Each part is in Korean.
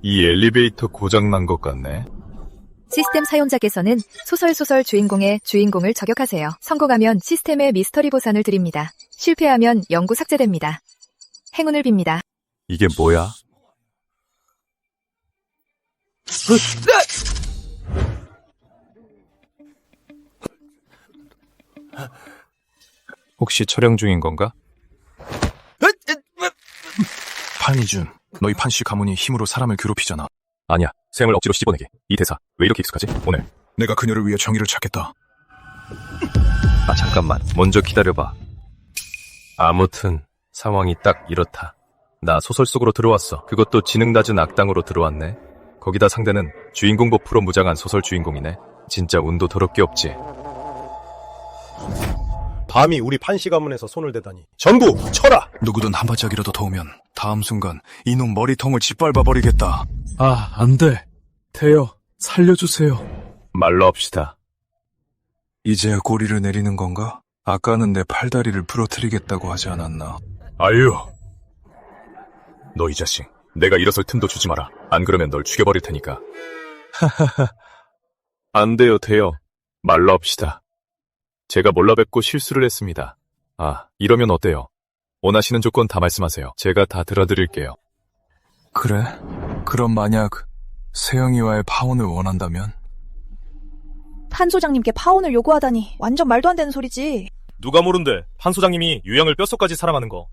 이 엘리베이터 고장난 것 같네. 시스템 사용자께서는 소설 주인공의 주인공을 저격하세요. 성공하면 시스템에 미스터리 보상을 드립니다. 실패하면 영구 삭제됩니다. 행운을 빕니다. 이게 뭐야? 혹시 촬영 중인 건가? 판이준, 너희 판씨 가문이 힘으로 사람을 괴롭히잖아. 아니야. 세영을 억지로 씹어내기. 이 대사 왜 이렇게 익숙하지? 오늘. 내가 그녀를 위해 정의를 찾겠다. 아, 잠깐만. 먼저 기다려봐. 아무튼 상황이 딱 이렇다. 나 소설 속으로 들어왔어. 그것도 지능 낮은 악당으로 들어왔네. 거기다 상대는 주인공 버프로 무장한 소설 주인공이네. 진짜 운도 더럽게 없지. 감히 우리 판씨 가문에서 손을 대다니. 전부 쳐라! 누구든 한 발짝이라도 더 오면 다음 순간 이놈 머리통을 짓밟아버리겠다. 아, 안 돼. 태여, 살려주세요. 말로 합시다. 이제야 꼬리를 내리는 건가? 아까는 내 팔다리를 부러뜨리겠다고 하지 않았나? 아유. 너 이 자식. 내가 일어설 틈도 주지 마라. 안 그러면 널 죽여버릴 테니까. 하하하. 안 돼요, 돼요. 말로 합시다. 제가 몰라 뵙고 실수를 했습니다. 아, 이러면 어때요? 원하시는 조건 다 말씀하세요. 제가 다 들어드릴게요. 그래? 그럼 만약 세영이와의 파혼을 원한다면? 판 소장님께 파혼을 요구하다니 완전 말도 안 되는 소리지. 누가 모른대. 판 소장님이 유양을 뼛속까지 사랑하는 거.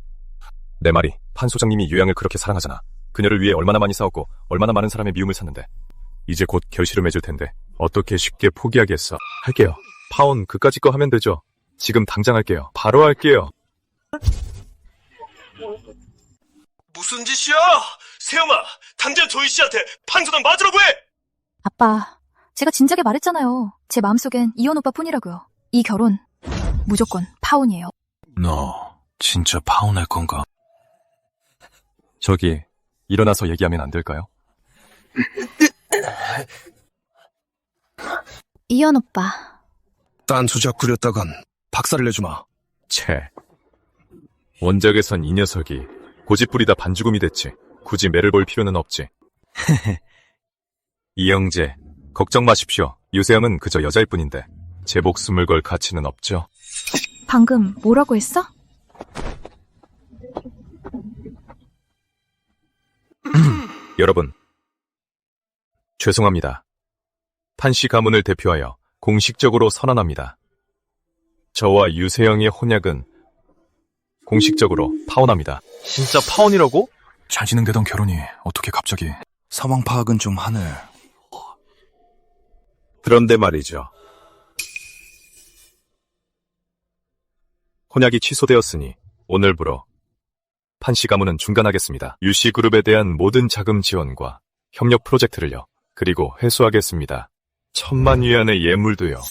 내 말이 판 소장님이 유양을 그렇게 사랑하잖아. 그녀를 위해 얼마나 많이 싸웠고 얼마나 많은 사람의 미움을 샀는데 이제 곧 결실을 맺을 텐데 어떻게 쉽게 포기하겠어. 할게요. 파혼 그까짓 거 하면 되죠. 지금 당장 할게요. 바로 할게요. 무슨 짓이야? 세영아, 당장 조이 씨한테 판 소장 맞으라고 해! 아빠, 제가 진작에 말했잖아요. 제 마음속엔 이현 오빠뿐이라고요. 이 결혼 무조건 파혼이에요. 너 진짜 파혼할 건가? 저기 일어나서 얘기하면 안 될까요? 이현 오빠. 딴 수작 부렸다간 박살을 내주마. 채. 원작에선 이 녀석이 고집부리다 반죽음이 됐지. 굳이 매를 볼 필요는 없지. 이영재, 걱정 마십시오. 유세영은 그저 여자일 뿐인데 제 목숨을 걸 가치는 없죠. 방금 뭐라고 했어? 여러분, 죄송합니다. 판씨 가문을 대표하여 공식적으로 선언합니다. 저와 유세영의 혼약은 공식적으로 파혼합니다. 진짜 파혼이라고? 잘 진행되던 결혼이 어떻게 갑자기. 상황 파악은 좀 하네. 그런데 말이죠. 혼약이 취소되었으니 오늘부로 판씨 가문은 중단하겠습니다. 유씨그룹에 대한 모든 자금 지원과 협력 프로젝트를요. 그리고 회수하겠습니다. 1,000만 위안의 예물도요.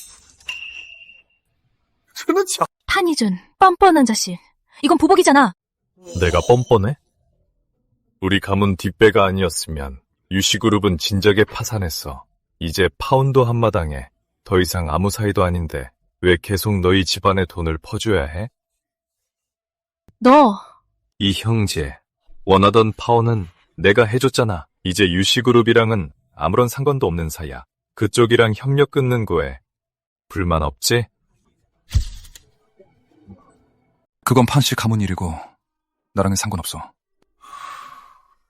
판이준, 뻔뻔한 자식. 이건 보복이잖아. 내가 뻔뻔해? 우리 가문 뒷배가 아니었으면 유씨그룹은 진작에 파산했어. 이제 파운도 한마당에 더 이상 아무 사이도 아닌데 왜 계속 너희 집안의 돈을 퍼줘야 해? 너 이 형제, 원하던 파혼은 내가 해줬잖아. 이제 유씨그룹이랑은 아무런 상관도 없는 사이야. 그쪽이랑 협력 끊는 거에 불만 없지? 그건 판씨 가문 일이고 나랑은 상관없어.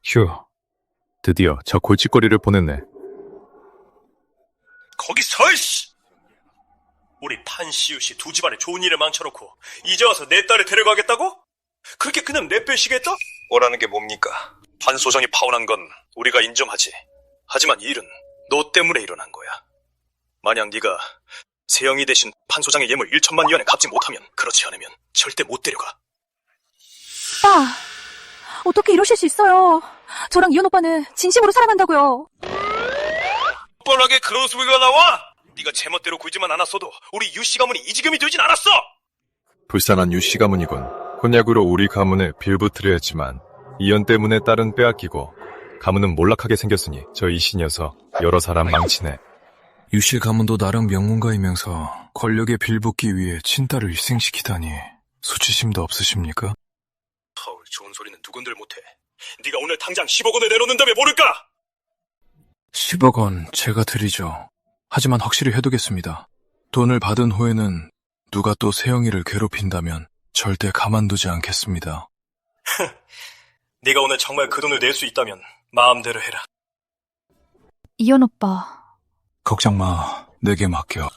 휴, 드디어 저 골칫거리를 보냈네. 거기 서, 씨! 우리 판씨 유씨 두 집안에 좋은 일을 망쳐놓고 이제 와서 내 딸을 데려가겠다고? 그렇게 그냥 내빼시겠다? 뭐라는 게 뭡니까? 판 소장이 파혼한 건 우리가 인정하지. 하지만 이 일은 너 때문에 일어난 거야. 만약 네가 세영이 대신 판 소장의 예물 1,000만 위안에 갚지 못하면, 그렇지 않으면 절대 못 데려가. 오빠, 어떻게 이러실 수 있어요. 저랑 이현 오빠는 진심으로 사랑한다고요. 뻔하게 그런 소리가 나와? 네가 제멋대로 굴지만 않았어도 우리 유씨 가문이 이 지경이 되진 않았어! 불쌍한 유씨 가문이군. 혼약으로 우리 가문에 빌붙으려 했지만 이연 때문에 딸은 빼앗기고 가문은 몰락하게 생겼으니 저 이씨 녀석 여러 사람 망치네. 유씨 가문도 나름 명문가이면서 권력에 빌붙기 위해 친딸을 희생시키다니 수치심도 없으십니까? 좋은 소리는 두근들 못해. 네가 오늘 당장 10억 원을 내놓는다며 모를까? 10억 원 제가 드리죠. 하지만 확실히 해두겠습니다. 돈을 받은 후에는 누가 또 세영이를 괴롭힌다면 절대 가만두지 않겠습니다. 네가 오늘 정말 그 돈을 낼 수 있다면 마음대로 해라. 이현 오빠. 걱정 마. 내게 맡겨.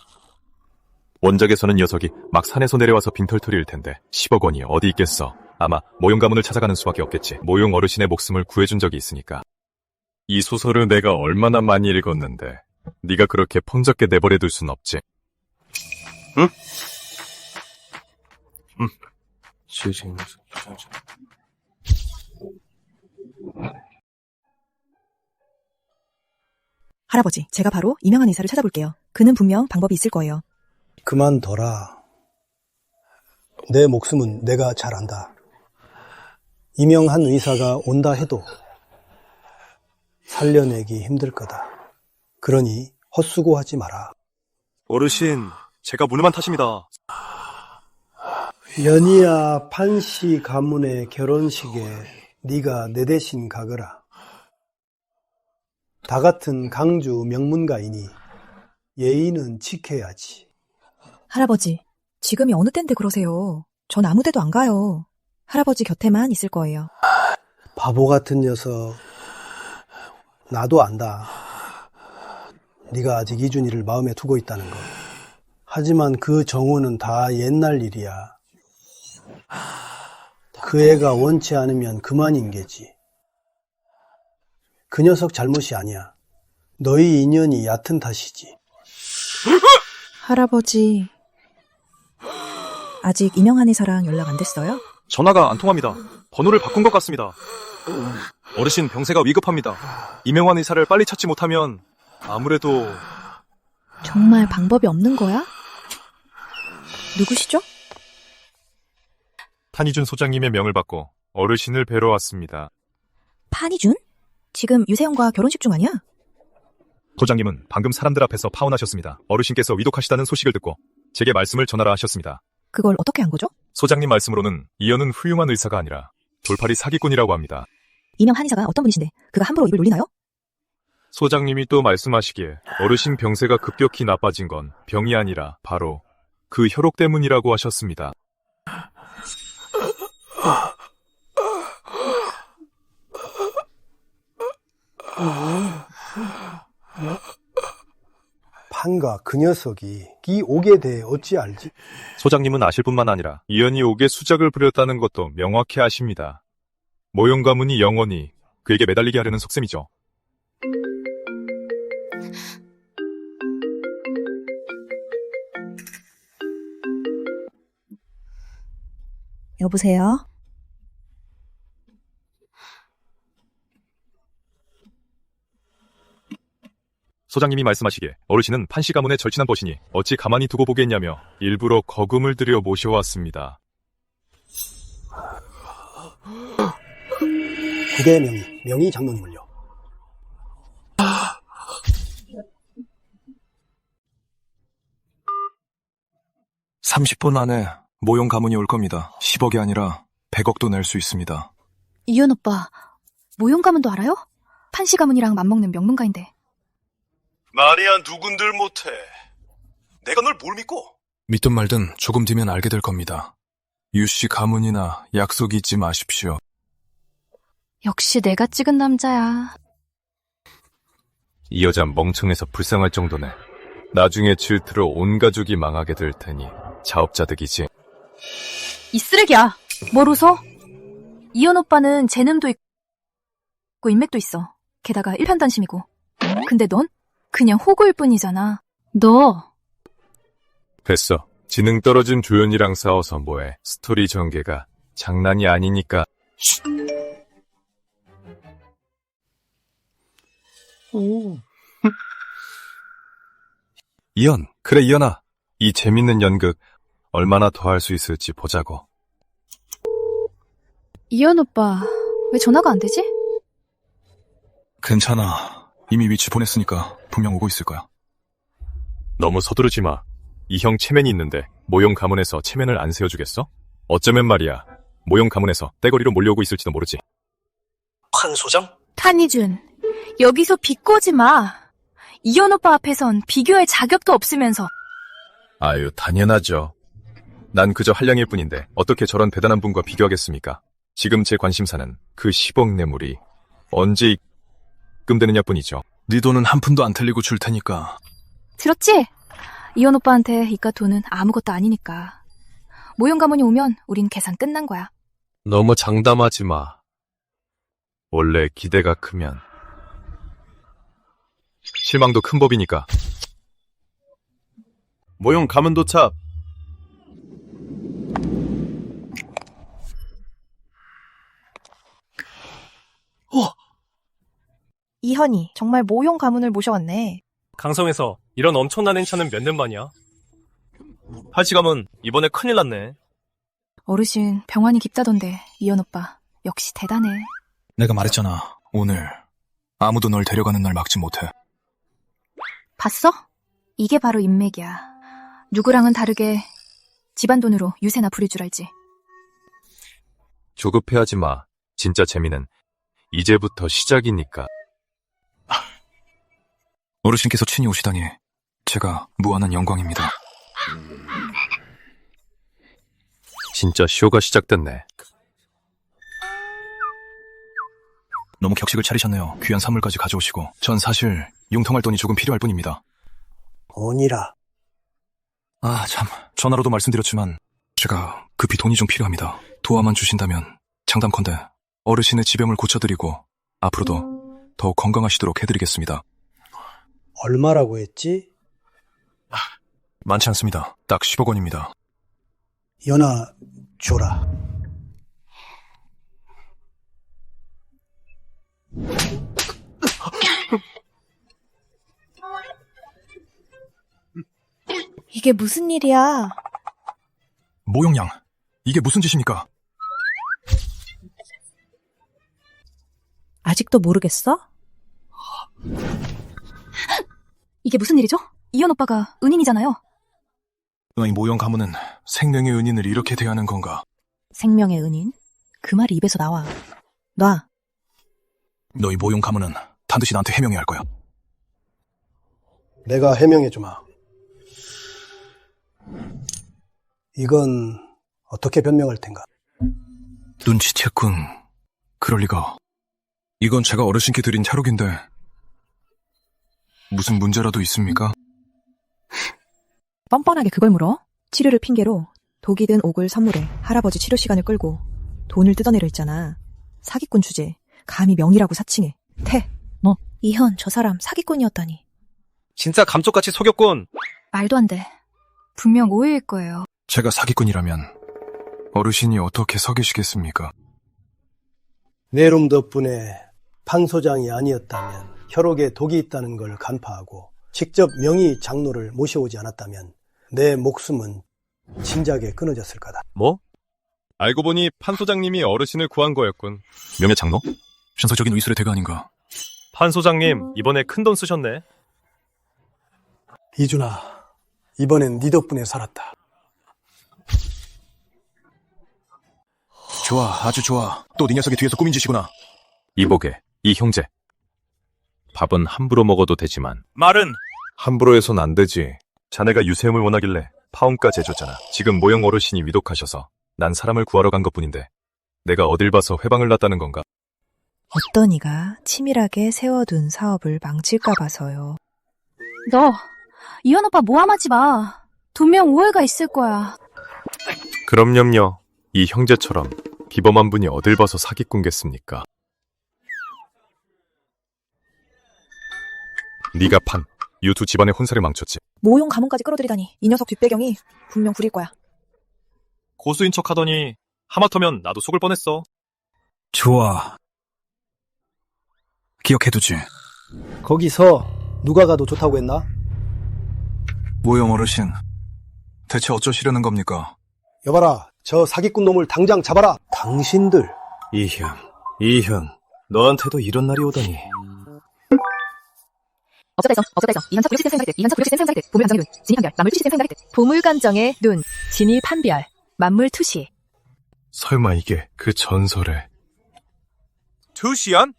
원작에서는 녀석이 막 산에서 내려와서 빈털터리일 텐데 10억 원이 어디 있겠어. 아마 모용 가문을 찾아가는 수밖에 없겠지. 모용 어르신의 목숨을 구해준 적이 있으니까. 이 소설을 내가 얼마나 많이 읽었는데 네가 그렇게 펑적게 내버려둘 순 없지. 응? 할아버지, 제가 바로 이명한 의사를 찾아볼게요. 그는 분명 방법이 있을 거예요. 그만둬라. 내 목숨은 내가 잘 안다. 이명한 의사가 온다 해도 살려내기 힘들 거다. 그러니 헛수고하지 마라. 어르신, 제가 무능한 탓입니다. 연희야 판씨 가문의 결혼식에 네가 내 대신 가거라. 다 같은 강주 명문가이니 예의는 지켜야지. 할아버지, 지금이 어느 때인데 그러세요. 전 아무 데도 안 가요. 할아버지 곁에만 있을 거예요. 바보 같은 녀석. 나도 안다. 네가 아직 이준이를 마음에 두고 있다는 거. 하지만 그 정우는 다 옛날 일이야. 그 애가 원치 않으면 그만인 게지. 그 녀석 잘못이 아니야. 너희 인연이 얕은 탓이지. 할아버지, 아직 이명한 의사랑 연락 안 됐어요? 전화가 안 통합니다. 번호를 바꾼 것 같습니다. 어르신 병세가 위급합니다. 이명환 의사를 빨리 찾지 못하면 아무래도... 정말 방법이 없는 거야? 누구시죠? 탄희준 소장님의 명을 받고 어르신을 뵈러 왔습니다. 판희준? 지금 유세영과 결혼식 중 아니야? 소장님은 방금 사람들 앞에서 파혼하셨습니다. 어르신께서 위독하시다는 소식을 듣고 제게 말씀을 전하라 하셨습니다. 그걸 어떻게 한 거죠? 소장님 말씀으로는 이현은 훌륭한 의사가 아니라 돌팔이 사기꾼이라고 합니다. 이명한 의사가 어떤 분이신데 그가 함부로 입을 놀리나요? 소장님이 또 말씀하시기에 어르신 병세가 급격히 나빠진 건 병이 아니라 바로 그 혈옥 때문이라고 하셨습니다. 판가 그 녀석이 이 옥에 대해 어찌 알지? 소장님은 아실 뿐만 아니라 이현이 옥에 수작을 부렸다는 것도 명확히 아십니다. 모용 가문이 영원히 그에게 매달리게 하려는 속셈이죠. 여보세요? 소장님이 말씀하시기에 어르신은 판씨 가문의 절친한 벗이니 어찌 가만히 두고 보겠냐며 일부러 거금을 들여 모셔왔습니다. 국의 명의 장로님을요. 30분 안에 모용 가문이 올 겁니다. 10억이 아니라 100억도 낼 수 있습니다. 이현 오빠, 모용 가문도 알아요? 판씨 가문이랑 맞먹는 명문가인데. 말이야 누군들 못해. 내가 널 뭘 믿고? 믿든 말든 조금 뒤면 알게 될 겁니다. 유씨 가문이나 약속 잊지 마십시오. 역시 내가 찍은 남자야. 이 여자 멍청해서 불쌍할 정도네. 나중에 질투로 온 가족이 망하게 될 테니 자업자득이지. 이 쓰레기야. 뭘 웃어? 이현 오빠는 재능도 있고 인맥도 있어. 게다가 일편단심이고. 근데 넌 그냥 호구일 뿐이잖아. 너. 됐어. 지능 떨어진 조연이랑 싸워서 뭐해. 스토리 전개가 장난이 아니니까. 오. 이현, 그래 이현아. 이 재밌는 연극 얼마나 더 할 수 있을지 보자고. 이현 오빠, 왜 전화가 안 되지? 괜찮아. 이미 위치 보냈으니까 분명 오고 있을 거야. 너무 서두르지 마. 이 형 체면이 있는데 모용 가문에서 체면을 안 세워주겠어? 어쩌면 말이야. 모용 가문에서 떼거리로 몰려오고 있을지도 모르지. 판 소장? 탄희준, 여기서 비꼬지 마. 이현 오빠 앞에선 비교할 자격도 없으면서. 아유, 당연하죠. 난 그저 한량일 뿐인데 어떻게 저런 대단한 분과 비교하겠습니까? 지금 제 관심사는 그 10억 뇌물이 언제 입금되느냐 뿐이죠. 네 돈은 한 푼도 안 틀리고 줄 테니까. 들었지? 이현 오빠한테 이깟 돈은 아무것도 아니니까. 모형 가문이 오면 우린 계산 끝난 거야. 너무 장담하지 마. 원래 기대가 크면 실망도 큰 법이니까. 모형 가문 도착. 이현이 정말 모형 가문을 모셔왔네. 강성에서 이런 엄청난 행차는 몇 년 만이야? 팔씨 가문 이번에 큰일 났네. 어르신 병환이 깊다던데 이현 오빠 역시 대단해. 내가 말했잖아. 오늘 아무도 널 데려가는 날 막지 못해. 봤어? 이게 바로 인맥이야. 누구랑은 다르게 집안 돈으로 유세나 부릴 줄 알지. 조급해하지 마. 진짜 재미는 이제부터 시작이니까. 어르신께서 친히 오시다니 제가 무한한 영광입니다. 진짜 쇼가 시작됐네. 너무 격식을 차리셨네요. 귀한 선물까지 가져오시고. 전 사실 융통할 돈이 조금 필요할 뿐입니다. 돈이라. 아, 참. 전화로도 말씀드렸지만 제가 급히 돈이 좀 필요합니다. 도와만 주신다면 장담컨대 어르신의 지병을 고쳐드리고 앞으로도 더욱 건강하시도록 해드리겠습니다. 얼마라고 했지? 많지 않습니다. 딱 10억 원입니다. 연아, 줘라. 이게 무슨 일이야? 모형양, 이게 무슨 짓입니까? 아직도 모르겠어? 이게 무슨 일이죠? 이현 오빠가 은인이잖아요. 너희 모형 가문은 생명의 은인을 이렇게 대하는 건가? 생명의 은인? 그 말이 입에서 나와. 놔. 너희 모형 가문은 반드시 나한테 해명해야 할 거야. 내가 해명해주마. 이건 어떻게 변명할 텐가? 눈치챘군. 그럴 리가. 이건 제가 어르신께 드린 찰옥인데 무슨 문제라도 있습니까? 뻔뻔하게 그걸 물어? 치료를 핑계로 독이 든 옥을 선물해 할아버지 치료 시간을 끌고 돈을 뜯어내려 했잖아. 사기꾼 주제. 감히 명의라고 사칭해. 뭐? 이현, 저 사람 사기꾼이었다니. 진짜 감쪽같이 속였군. 말도 안 돼. 분명 오해일 거예요. 제가 사기꾼이라면 어르신이 어떻게 속이시겠습니까? 내 놈 덕분에 판 소장이 아니었다면 혈옥에 독이 있다는 걸 간파하고 직접 명의 장로를 모셔오지 않았다면 내 목숨은 진작에 끊어졌을 거다. 뭐? 알고 보니 판 소장님이 어르신을 구한 거였군. 명예 장로? 신설적인 의술의 대가 아닌가? 판 소장님 이번에 큰돈 쓰셨네. 이준아, 이번엔 네 덕분에 살았다. 좋아, 아주 좋아. 또 네 녀석이 뒤에서 꾸민 짓이구나. 이보게, 이 형제. 밥은 함부로 먹어도 되지만 말은 함부로 해선 안 되지. 자네가 유세음을 원하길래 파혼까지 해줬잖아. 지금 모형 어르신이 위독하셔서 난 사람을 구하러 간 것뿐인데 내가 어딜 봐서 회방을 났다는 건가? 어떤 이가 치밀하게 세워둔 사업을 망칠까 봐서요. 너 이현 오빠 모함하지 마. 분명 오해가 있을 거야. 그럼요. 이 형제처럼 비범한 분이 어딜 봐서 사기꾼겠습니까? 네가 판, 유두 집안의 혼사를 망쳤지. 모형 가문까지 끌어들이다니. 이 녀석 뒷배경이 분명 구릴 거야. 고수인 척 하더니 하마터면 나도 속을 뻔했어. 좋아. 기억해두지. 거기서 누가 가도 좋다고 했나? 모형 어르신, 대체 어쩌시려는 겁니까? 여봐라, 저 사기꾼 놈을 당장 잡아라. 당신들. 이현, 너한테도 이런 날이 오다니. 업적달성, 이현석 구력 시스템 사용자리 뜻, 이현석 구력 시스템 사용자리 뜻, 보물감정의 눈, 진입 판별, 만물 투시 시스템 사용자리 뜻. 보물감정의 눈, 진입 판별, 만물 투시. 설마 이게 그 전설의... 투시안?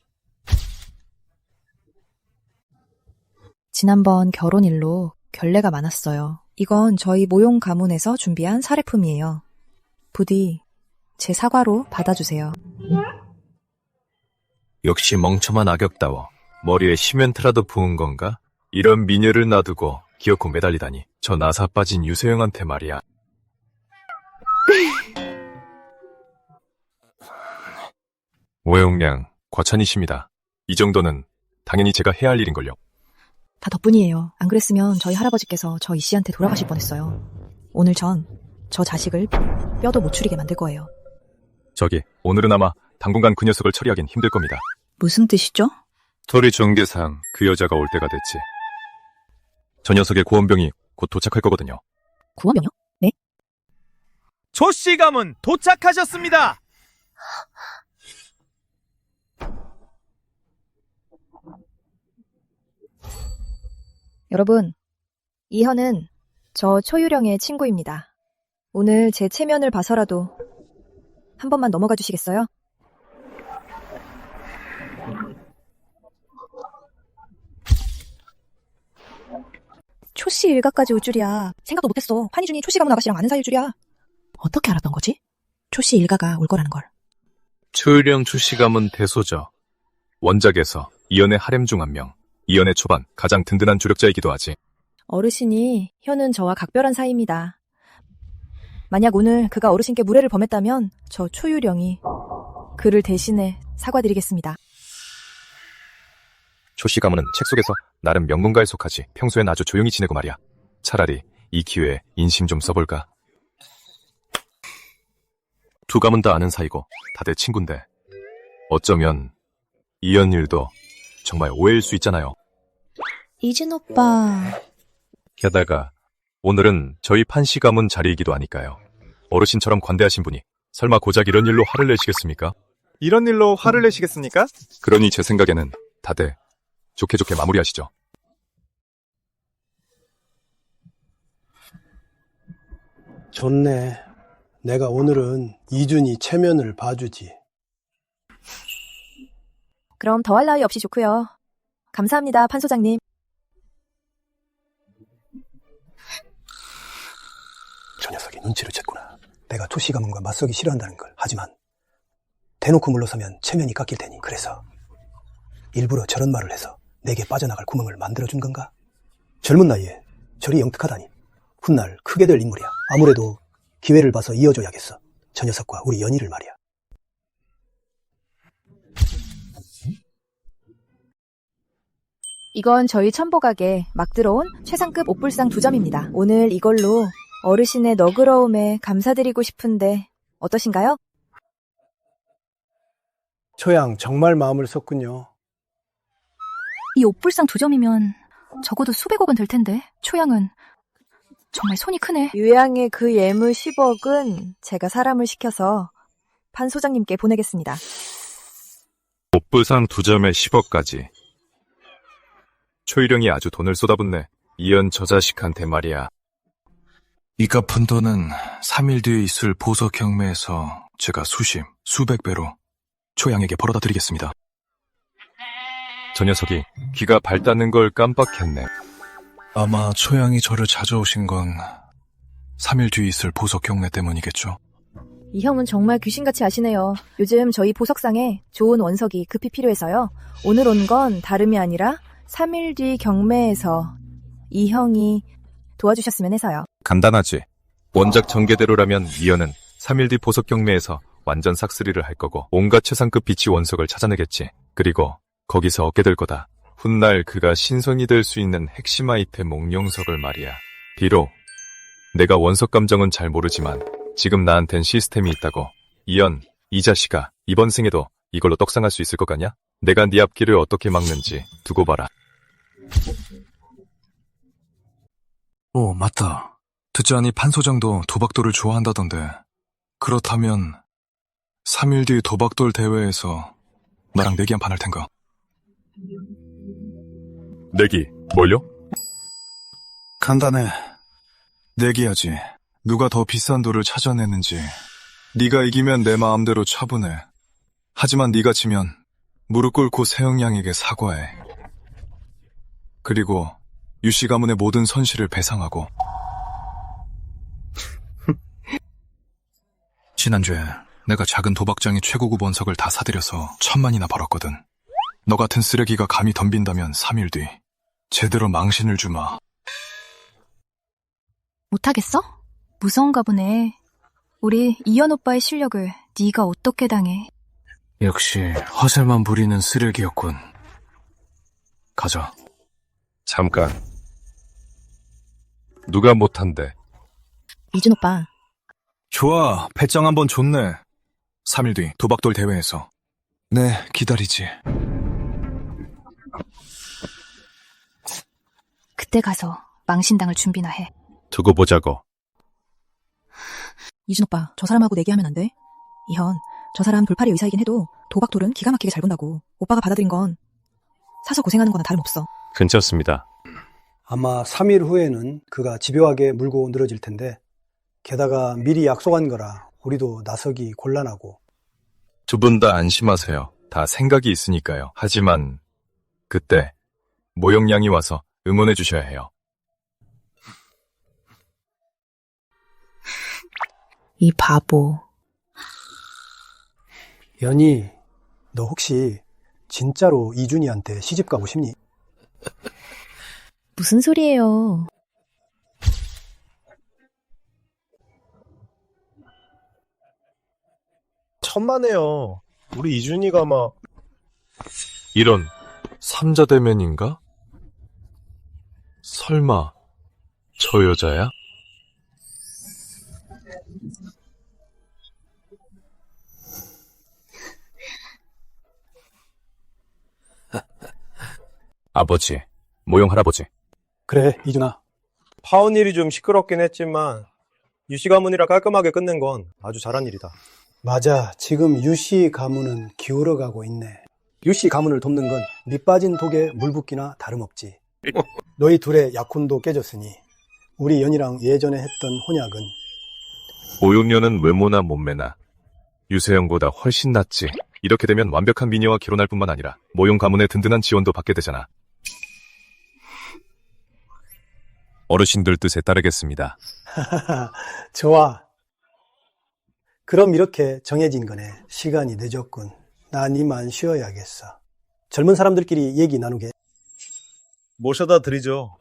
지난번 결혼일로 결례가 많았어요. 이건 저희 모용 가문에서 준비한 사례품이에요. 부디 제 사과로 받아주세요. 역시 멍청한 악역다워. 머리에 시멘트라도 부은 건가? 이런 미녀를 놔두고 기어코 매달리다니. 저 나사 빠진 유세영한테 말이야. 오해용량, 과찬이십니다. 이 정도는 당연히 제가 해야 할 일인걸요. 다 덕분이에요. 안 그랬으면 저희 할아버지께서 저 이씨한테 돌아가실 뻔했어요. 오늘 전 저 자식을 뼈도 못 추리게 만들 거예요. 저기, 오늘은 아마 당분간 그 녀석을 처리하긴 힘들 겁니다. 무슨 뜻이죠? 스토리 전개상 그 여자가 올 때가 됐지. 저 녀석의 고원병이 곧 도착할 거거든요. 구원병요? 네? 조씨 가문 도착하셨습니다. 여러분, 이현은 저 초유령의 친구입니다. 오늘 제 체면을 봐서라도 한 번만 넘어가 주시겠어요? 초씨 일가까지 올 줄이야. 생각도 못했어. 환희준이 초씨 가문 아가씨랑 아는 사이일 줄이야. 어떻게 알았던 거지? 초씨 일가가 올 거라는 걸. 초유령 출시 가문 대소저. 원작에서 이연의 하렘 중 한 명. 이연의 초반 가장 든든한 조력자이기도 하지. 어르신이 현은 저와 각별한 사이입니다. 만약 오늘 그가 어르신께 무례를 범했다면 저 초유령이 그를 대신해 사과드리겠습니다. 초씨 가문은 책 속에서 나름 명문가에 속하지. 평소엔 아주 조용히 지내고 말이야. 차라리 이 기회에 인심 좀 써볼까? 두 가문 다 아는 사이고 다들 친군데 어쩌면 이연 일도 정말 오해일 수 있잖아요. 이진 오빠. 게다가 오늘은 저희 판씨 가문 자리이기도 하니까요. 어르신처럼 관대하신 분이 설마 고작 이런 일로 화를 내시겠습니까? 이런 일로 화를 내시겠습니까? 그러니 제 생각에는 다들 좋게 좋게 마무리하시죠. 좋네. 내가 오늘은 이준이 체면을 봐주지. 그럼 더할 나위 없이 좋고요. 감사합니다, 판 소장님. 저 녀석이 눈치를 챘구나. 내가 초씨 가문과 맞서기 싫어한다는 걸. 하지만 대놓고 물러서면 체면이 깎일 테니. 그래서 일부러 저런 말을 해서 내게 빠져나갈 구멍을 만들어준 건가? 젊은 나이에 저리 영특하다니. 훗날 크게 될 인물이야. 아무래도 기회를 봐서 이어줘야겠어. 저 녀석과 우리 연희를 말이야. 이건 저희 첨보가게 막 들어온 최상급 옥불상 2점입니다. 오늘 이걸로 어르신의 너그러움에 감사드리고 싶은데 어떠신가요? 초양 정말 마음을 썼군요. 이 옥불상 2점이면 적어도 수백억은 될 텐데 초양은 정말 손이 크네. 유양의 그 예물 10억은 제가 사람을 시켜서 판 소장님께 보내겠습니다. 옥불상 2점에 10억까지. 초유령이 아주 돈을 쏟아붓네. 이연 저 자식한테 말이야. 이 갚은 돈은 3일 뒤에 있을 보석 경매에서 제가 수백 배로 초양에게 벌어다 드리겠습니다. 저 녀석이 귀가 밝다는 걸 깜빡했네. 아마 초양이 저를 찾아오신 건 3일 뒤에 있을 보석 경매 때문이겠죠. 이 형은 정말 귀신같이 아시네요. 요즘 저희 보석상에 좋은 원석이 급히 필요해서요. 오늘 온 건 다름이 아니라 3일 뒤 경매에서 이 형이 도와주셨으면 해서요. 간단하지. 원작 전개대로라면 이연은 3일 뒤 보석 경매에서 완전 삭스리를 할 거고 온갖 최상급 비치 원석을 찾아내겠지. 그리고 거기서 얻게 될 거다. 훗날 그가 신성이 될 수 있는 핵심 아이템 몽룡석을 말이야. 비록 내가 원석 감정은 잘 모르지만 지금 나한텐 시스템이 있다고. 이연, 이 자식아, 이번 생에도 이걸로 떡상할 수 있을 것 같냐? 내가 네 앞길을 어떻게 막는지 두고 봐라. 오, 맞다. 듣자니 판 소장도 도박돌을 좋아한다던데. 그렇다면 3일 뒤 도박돌 대회에서 나랑 내기 한 판 할 텐가? 내기, 뭘요? 간단해. 내기하지. 누가 더 비싼 돌을 찾아내는지. 네가 이기면 내 마음대로 처분해. 하지만 네가 지면 무릎 꿇고 세영 양에게 사과해. 그리고 유씨 가문의 모든 선실을 배상하고 지난주에 내가 작은 도박장의 최고급 원석을 다 사들여서 1,000만이나 벌었거든. 너 같은 쓰레기가 감히 덤빈다면 3일 뒤 제대로 망신을 주마. 못하겠어? 무서운가 보네. 우리 이현 오빠의 실력을 네가 어떻게 당해? 역시 허세만 부리는 쓰레기였군. 가자. 잠깐. 누가 못한대? 이준 오빠, 좋아, 배짱 한번 좋네. 3일 뒤 도박돌 대회에서. 네, 기다리지. 그때 가서 망신당할 준비나 해. 두고 보자고. 이준 오빠, 저 사람하고 내기하면 안 돼? 이현, 저 사람 돌팔이 의사이긴 해도 도박돌은 기가 막히게 잘 본다고. 오빠가 받아들인 건 사서 고생하는 거나 다름없어. 괜찮습니다. 아마 3일 후에는 그가 집요하게 물고 늘어질 텐데 게다가 미리 약속한 거라 우리도 나서기 곤란하고. 두 분 다 안심하세요. 다 생각이 있으니까요. 하지만 그때 모형양이 와서 응원해 주셔야 해요. 이 바보. 연희, 너 혹시 진짜로 이준이한테 시집 가고 싶니? 무슨 소리예요? 천만에요. 우리 이준이가 막 이런 삼자대면인가? 설마 저 여자야? 아버지, 모형 할아버지. 그래, 이준아. 파혼 일이 좀 시끄럽긴 했지만 유씨 가문이라 깔끔하게 끝낸 건 아주 잘한 일이다. 맞아, 지금 유씨 가문은 기울어가고 있네. 유씨 가문을 돕는 건 밑빠진 독에 물 붓기나 다름없지. 너희 둘의 약혼도 깨졌으니 우리 연희랑 예전에 했던 혼약은 모형녀는 외모나 몸매나 유세영보다 훨씬 낫지. 이렇게 되면 완벽한 미녀와 결혼할 뿐만 아니라 모형 가문의 든든한 지원도 받게 되잖아. 어르신들 뜻에 따르겠습니다. 좋아. 그럼 이렇게 정해진 거네. 시간이 늦었군. 난 이만 쉬어야겠어. 젊은 사람들끼리 얘기 나누게. 모셔다 드리죠.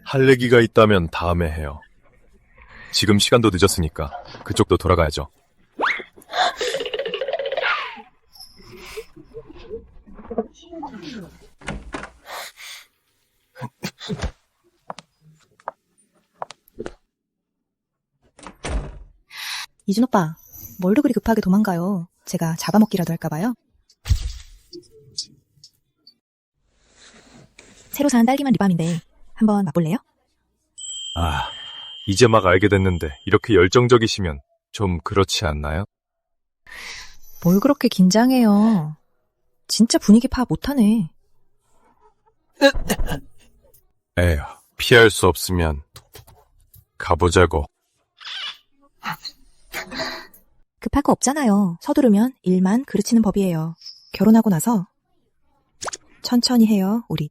할 얘기가 있다면 다음에 해요. 지금 시간도 늦었으니까 그쪽도 돌아가야죠. 이준 오빠, 뭘로 그리 급하게 도망가요? 제가 잡아먹기라도 할까봐요? 새로 산 딸기맛 립밤인데 한번 맛볼래요? 아, 이제 막 알게 됐는데 이렇게 열정적이시면 좀 그렇지 않나요? 뭘 그렇게 긴장해요. 진짜 분위기 파악 못하네. 에휴, 피할 수 없으면 가보자고. 급할 거 없잖아요. 서두르면 일만 그르치는 법이에요. 결혼하고 나서 천천히 해요, 우리.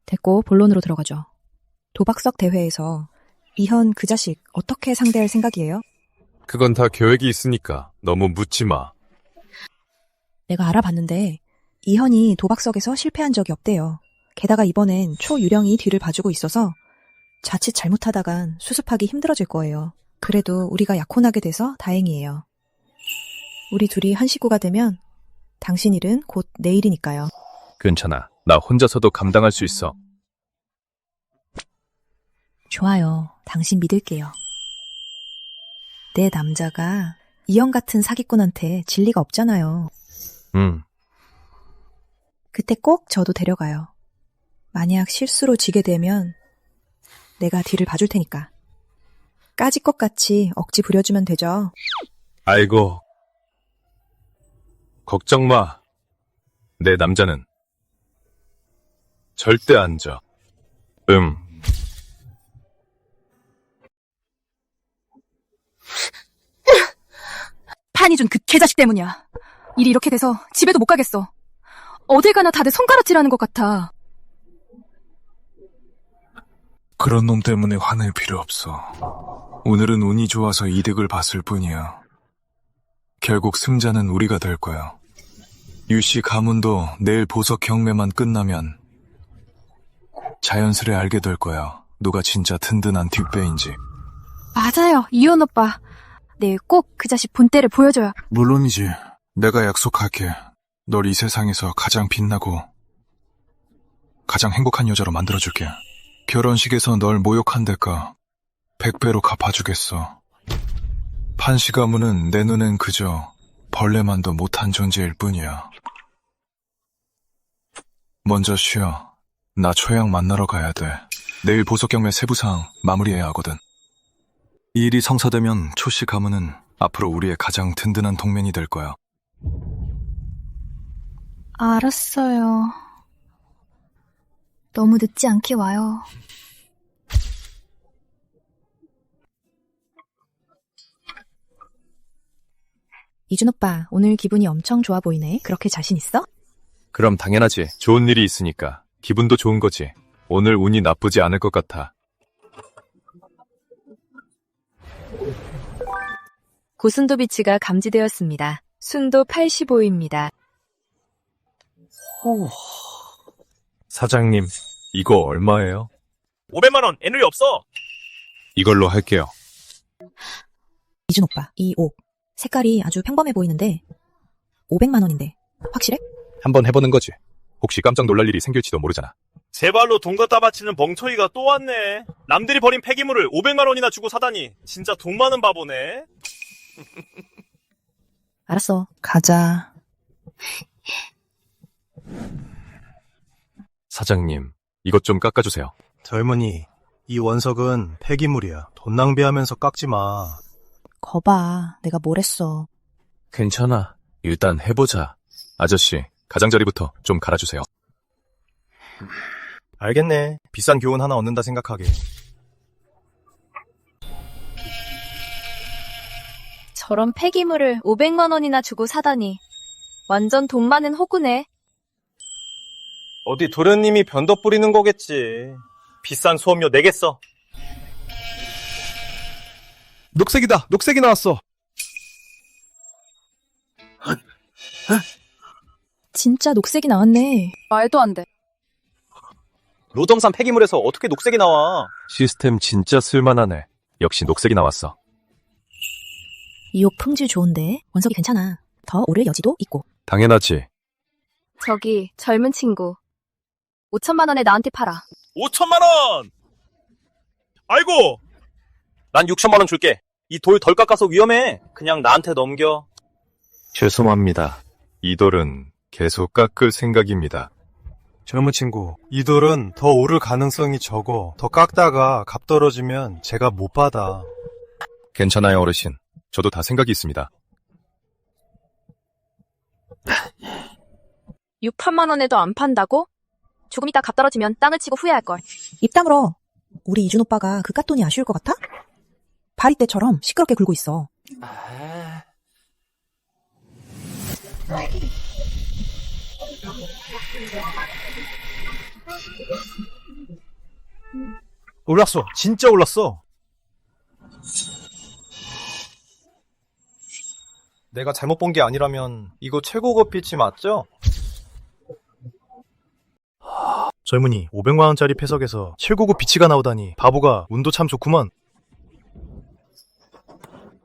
됐고 본론으로 들어가죠. 도박석 대회에서 이현 그 자식 어떻게 상대할 생각이에요? 그건 다 계획이 있으니까 너무 묻지 마. 내가 알아봤는데 이현이 도박석에서 실패한 적이 없대요. 게다가 이번엔 초유령이 뒤를 봐주고 있어서 자칫 잘못하다간 수습하기 힘들어질 거예요. 그래도 우리가 약혼하게 돼서 다행이에요. 우리 둘이 한 식구가 되면 당신 일은 곧 내 일이니까요. 괜찮아. 나 혼자서도 감당할 수 있어. 좋아요. 당신 믿을게요. 내 남자가 이현 같은 사기꾼한테 질 리가 없잖아요. 그때 꼭 저도 데려가요. 만약 실수로 지게 되면 내가 뒤를 봐줄 테니까. 까짓 것 같이 억지 부려주면 되죠. 아이고. 걱정 마. 내 남자는 절대 안 져. 한이준 그 개자식 때문이야. 일이 이렇게 돼서 집에도 못 가겠어. 어딜 가나 다들 손가락질하는 것 같아. 그런 놈 때문에 화낼 필요 없어. 오늘은 운이 좋아서 이득을 봤을 뿐이야. 결국 승자는 우리가 될 거야. 유씨 가문도 내일 보석 경매만 끝나면 자연스레 알게 될 거야. 누가 진짜 든든한 뒷배인지. 맞아요, 이현 오빠. 내일 꼭 그 자식 본때를 보여줘요. 물론이지. 내가 약속할게. 널 이 세상에서 가장 빛나고 가장 행복한 여자로 만들어줄게. 결혼식에서 널 모욕한 대가 100배로 갚아주겠어. 판시 가문은 내 눈엔 그저 벌레만도 못한 존재일 뿐이야. 먼저 쉬어. 나 초양 만나러 가야 돼. 내일 보석 경매 세부사항 마무리해야 하거든. 이 일이 성사되면 초씨 가문은 앞으로 우리의 가장 든든한 동맹이 될 거야. 알았어요. 너무 늦지 않게 와요. 이준 오빠, 오늘 기분이 엄청 좋아 보이네. 그렇게 자신 있어? 그럼 당연하지. 좋은 일이 있으니까. 기분도 좋은 거지. 오늘 운이 나쁘지 않을 것 같아. 고순도 비치가 감지되었습니다. 순도 85입니다. 사장님, 이거 얼마예요? 500만 원, 애누리 없어. 이걸로 할게요. 이준 오빠, 이 옷. 색깔이 아주 평범해 보이는데 500만 원인데 확실해? 한번 해보는 거지. 혹시 깜짝 놀랄 일이 생길지도 모르잖아. 제발로 돈 갖다 바치는 멍청이가 또 왔네. 남들이 버린 폐기물을 500만 원이나 주고 사다니. 진짜 돈 많은 바보네. 알았어, 가자. 사장님, 이것 좀 깎아주세요. 젊은이, 이 원석은 폐기물이야. 돈 낭비하면서 깎지 마. 거봐, 내가 뭘 했어. 괜찮아. 일단 해보자. 아저씨, 가장자리부터 좀 갈아주세요. 알겠네. 비싼 교훈 하나 얻는다 생각하게. 저런 폐기물을 500만 원이나 주고 사다니. 완전 돈 많은 호구네. 어디 도련님이 변덕 부리는 거겠지. 비싼 수업료 내겠어. 녹색이다. 녹색이 나왔어. 진짜 녹색이 나왔네. 말도 안 돼. 노점산 폐기물에서 어떻게 녹색이 나와? 시스템 진짜 쓸만하네. 역시 녹색이 나왔어. 이 옷 품질 좋은데 원석이 괜찮아. 더 오를 여지도 있고. 당연하지. 저기 젊은 친구 5천만 원에 나한테 팔아. 5천만 원! 아이고! 난 6천만 원 줄게. 이 돌 덜 깎아서 위험해. 그냥 나한테 넘겨. 죄송합니다. 이 돌은 계속 깎을 생각입니다. 젊은 친구, 이 돌은 더 오를 가능성이 적어. 더 깎다가 값 떨어지면 제가 못 받아. 괜찮아요, 어르신. 저도 다 생각이 있습니다. 6,8만 원에도 안 판다고? 조금 이따 값 떨어지면 땅을 치고 후회할걸. 입 다물어. 우리 이준 오빠가 그 깎돈이 아쉬울 것 같아? 파리 때처럼 시끄럽게 굴고 있어. 올랐어. 진짜 올랐어. 내가 잘못 본 게 아니라면 이거 최고급 빛이 맞죠? 젊은이, 500만 원짜리 패석에서 최고급 비치가 나오다니 바보가 운도 참 좋구먼.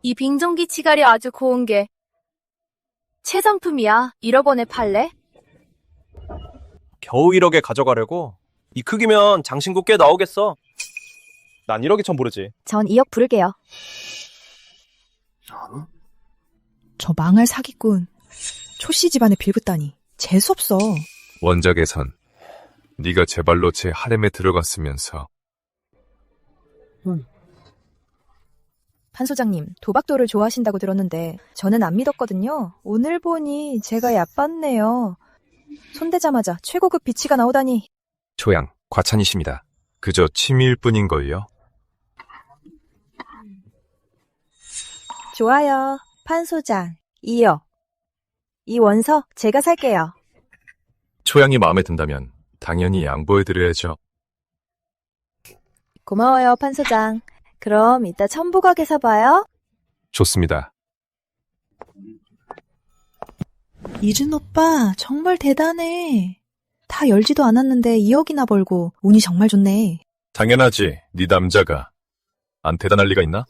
이 빙정기 치갈이 아주 고운 게 최상품이야. 1억 원에 팔래? 겨우 1억에 가져가려고? 이 크기면 장신구 꽤 나오겠어. 난 1억이 참 모르지. 전 2억 부를게요. 저 망할 사기꾼. 초씨 집안에 빌붙다니. 재수없어. 원작에선 네가 제 발로 제 하렘에 들어갔으면서. 판 소장님, 도박도를 좋아하신다고 들었는데 저는 안 믿었거든요. 오늘 보니 제가 얕봤네요. 손대자마자 최고급 비치가 나오다니. 초양, 과찬이십니다. 그저 취미일 뿐인걸요. 좋아요. 판 소장, 이요. 이 원서 제가 살게요. 초양이 마음에 든다면 당연히 양보해드려야죠. 고마워요, 판 소장. 그럼 이따 천부각에서 봐요. 좋습니다. 이준 오빠 정말 대단해. 다 열지도 않았는데 2억이나 벌고 운이 정말 좋네. 당연하지. 네 남자가. 안 대단할 리가 있나?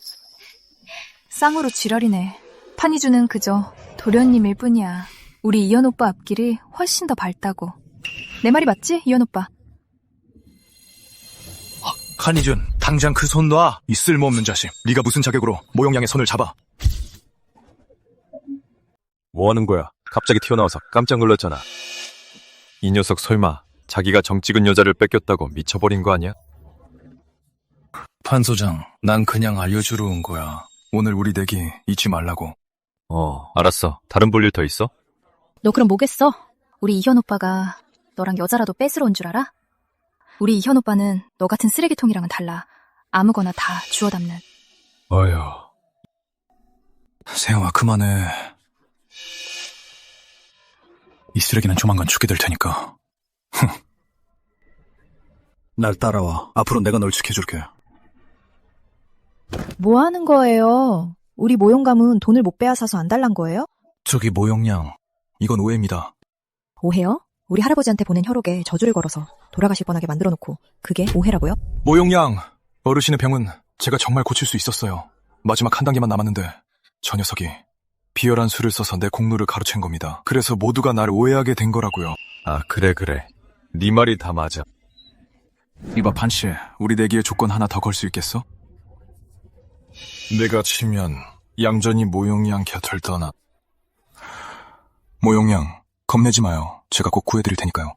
쌍으로 지랄이네. 판이주는 그저 도련님일 뿐이야. 우리 이현 오빠 앞길이 훨씬 더 밝다고. 내 말이 맞지, 이현 오빠? 한이준, 당장 그 손 놔. 이 쓸모없는 자식. 네가 무슨 자격으로 모영양의 손을 잡아? 뭐 하는 거야? 갑자기 튀어나와서 깜짝 놀랐잖아. 이 녀석 설마 자기가 정 찍은 여자를 뺏겼다고 미쳐버린 거 아니야? 판 소장, 난 그냥 알려주러 온 거야. 오늘 우리 내기 잊지 말라고. 알았어. 다른 볼일 더 있어? 너 그럼 뭐겠어? 우리 이현 오빠가 너랑 여자라도 뺏으러 온 줄 알아? 우리 이현 오빠는 너 같은 쓰레기통이랑은 달라. 아무거나 다 주워 담는. 어휴. 세영아, 그만해. 이 쓰레기는 조만간 죽게 될 테니까. 날 따라와. 앞으로 내가 널 지켜줄게. 뭐 하는 거예요? 우리 모용감은 돈을 못 빼앗아서 안 달란 거예요? 저기 모영양, 이건 오해입니다. 오해요? 우리 할아버지한테 보낸 혈옥에 저주를 걸어서 돌아가실 뻔하게 만들어놓고 그게 오해라고요? 모영양, 어르신의 병은 제가 정말 고칠 수 있었어요. 마지막 한 단계만 남았는데 저 녀석이 비열한 수를 써서 내 공로를 가로챈 겁니다. 그래서 모두가 날 오해하게 된 거라고요. 아, 그래. 네 말이 다 맞아. 이봐 판씨, 우리 내기의 조건 하나 더 걸 수 있겠어? 내가 치면 얌전히 모용양 곁을 떠나. 모용양, 겁내지 마요. 제가 꼭 구해드릴 테니까요.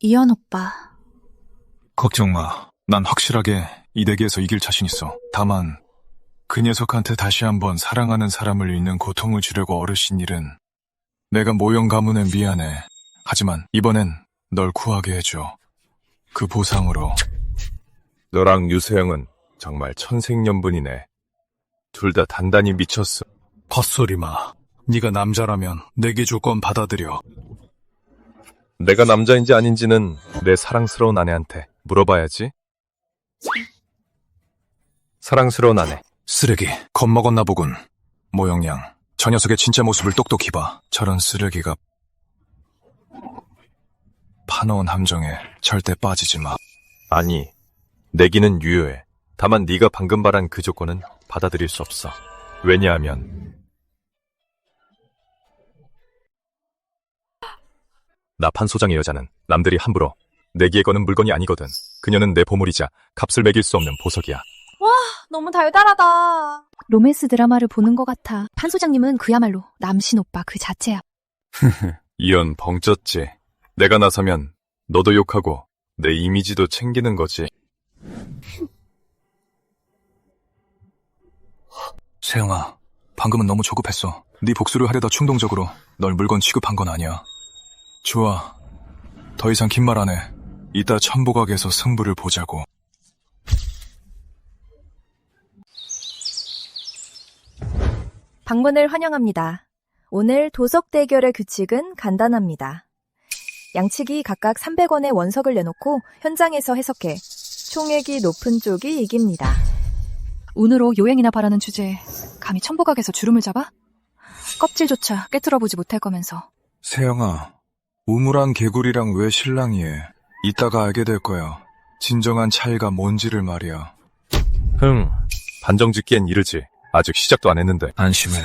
이현 오빠. 걱정 마. 난 확실하게 이 내기에서 이길 자신 있어. 다만 그 녀석한테 다시 한번 사랑하는 사람을 잃는 고통을 주려고 어르신 일은 내가 모형 가문에 미안해. 하지만 이번엔 널 구하게 해줘. 그 보상으로. 너랑 유세영은 정말 천생연분이네. 둘 다 단단히 미쳤어. 헛소리 마. 네가 남자라면 내기 조건 받아들여. 내가 남자인지 아닌지는 내 사랑스러운 아내한테 물어봐야지. 사랑스러운 아내. 쓰레기, 겁먹었나 보군. 모형양, 저 녀석의 진짜 모습을 똑똑히 봐. 저런 쓰레기가 파놓은 함정에 절대 빠지지 마. 아니, 내기는 유효해. 다만 네가 방금 말한 그 조건은 받아들일 수 없어. 왜냐하면 나 판 소장의 여자는 남들이 함부로 내기에 거는 물건이 아니거든. 그녀는 내 보물이자 값을 매길 수 없는 보석이야. 너무 달달하다. 로맨스 드라마를 보는 것 같아. 판 소장님은 그야말로 남신 오빠 그 자체야. 이연 벙쪘지. 내가 나서면 너도 욕하고 내 이미지도 챙기는 거지. 세영아, 방금은 너무 조급했어. 네 복수를 하려다 충동적으로 널 물건 취급한 건 아니야. 좋아. 더 이상 긴 말 안 해. 이따 천보각에서 승부를 보자고. 방문을 환영합니다. 오늘 도석 대결의 규칙은 간단합니다. 양측이 각각 300원의 원석을 내놓고 현장에서 해석해 총액이 높은 쪽이 이깁니다. 운으로 요행이나 바라는 주제에 감히 천보각에서 주름을 잡아? 껍질조차 깨트려보지 못할 거면서. 세영아, 우물한 개구리랑 왜 실랑이해? 이따가 알게 될 거야. 진정한 차이가 뭔지를 말이야. 반정 짓기엔 이르지. 아직 시작도 안 했는데. 안심해.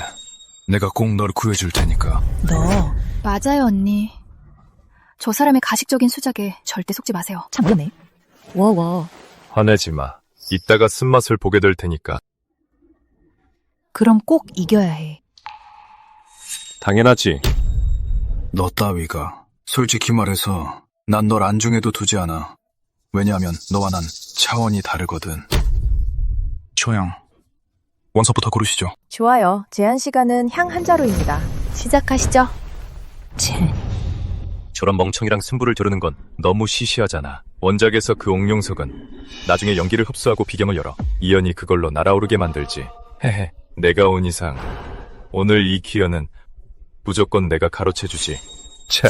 내가 꼭 널 구해줄 테니까. 너 맞아요, 언니. 저 사람의 가식적인 수작에 절대 속지 마세요. 참 어렵네. 워워. 화내지 마. 이따가 쓴맛을 보게 될 테니까. 그럼 꼭 이겨야 해. 당연하지. 너 따위가 솔직히 말해서 난 널 안중에도 두지 않아. 왜냐하면 너와 난 차원이 다르거든. 초양, 원서부터 고르시죠. 좋아요. 제한 시간은 향 한 자루입니다. 시작하시죠. 저런 멍청이랑 승부를 겨루는 건 너무 시시하잖아. 원작에서 그 옥룡석은 나중에 연기를 흡수하고 비경을 열어 이연이 그걸로 날아오르게 만들지. 헤헤. 내가 온 이상 오늘 이 기연은 무조건 내가 가로채주지. 차.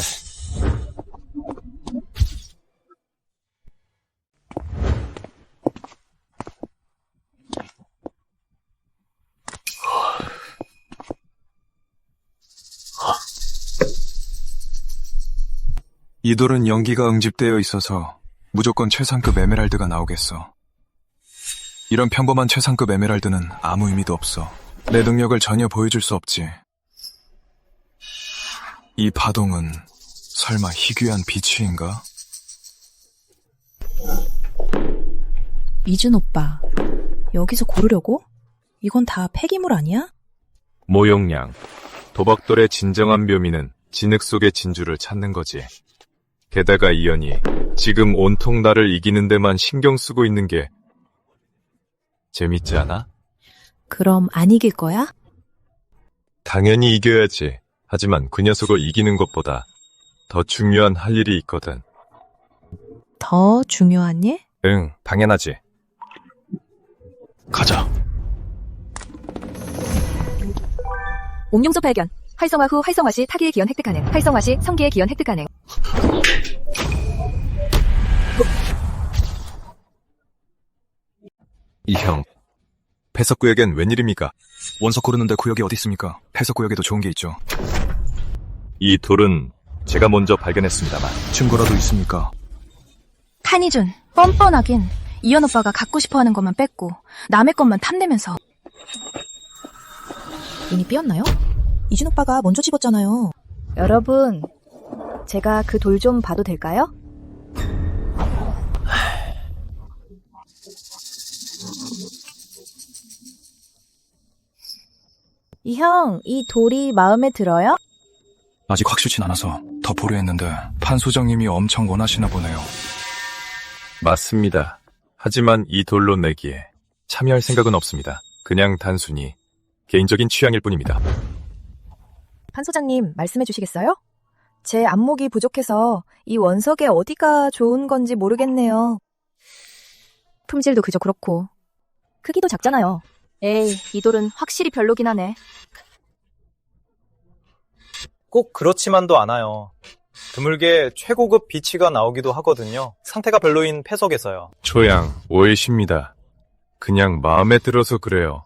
이 돌은 연기가 응집되어 있어서 무조건 최상급 에메랄드가 나오겠어. 이런 평범한 최상급 에메랄드는 아무 의미도 없어. 내 능력을 전혀 보여줄 수 없지. 이 파동은 설마 희귀한 비치인가? 이준 오빠, 여기서 고르려고? 이건 다 폐기물 아니야? 모용량. 도박돌의 진정한 묘미는 진흙 속의 진주를 찾는 거지. 게다가 이연이 지금 온통 나를 이기는 데만 신경 쓰고 있는 게 재밌지 않아? 그럼 안 이길 거야? 당연히 이겨야지. 하지만 그 녀석을 이기는 것보다 더 중요한 할 일이 있거든. 더 중요한 일? 응, 당연하지. 가자. 옥룡석 발견. 활성화 후 활성화 시 타기의 기원 획득 가능. 활성화 시 성기의 기원 획득 가능. 이 형, 패석구역엔 웬일입니까? 원석 고르는데 구역이 어디 있습니까? 해석 구역에도 좋은 게 있죠. 이 돌은 제가 먼저 발견했습니다만 증거라도 있습니까? 한이준, 뻔뻔하긴. 이현 오빠가 갖고 싶어하는 것만 뺏고 남의 것만 탐내면서. 이미 삐었나요? 이준 오빠가 먼저 집었잖아요. 여러분, 제가 그 돌 좀 봐도 될까요? 이 형, 이 돌이 마음에 들어요? 아직 확실치 않아서 더 보려 했는데 판 소장님이 엄청 원하시나 보네요. 맞습니다. 하지만 이 돌로 내기에 참여할 생각은 없습니다. 그냥 단순히 개인적인 취향일 뿐입니다. 판 소장님, 말씀해 주시겠어요? 제 안목이 부족해서 이 원석에 어디가 좋은 건지 모르겠네요. 품질도 그저 그렇고 크기도 작잖아요. 에이, 이 돌은 확실히 별로긴 하네. 꼭 그렇지만도 않아요. 드물게 최고급 비치가 나오기도 하거든요. 상태가 별로인 패석에서요. 초양, 오해십니다. 그냥 마음에 들어서 그래요.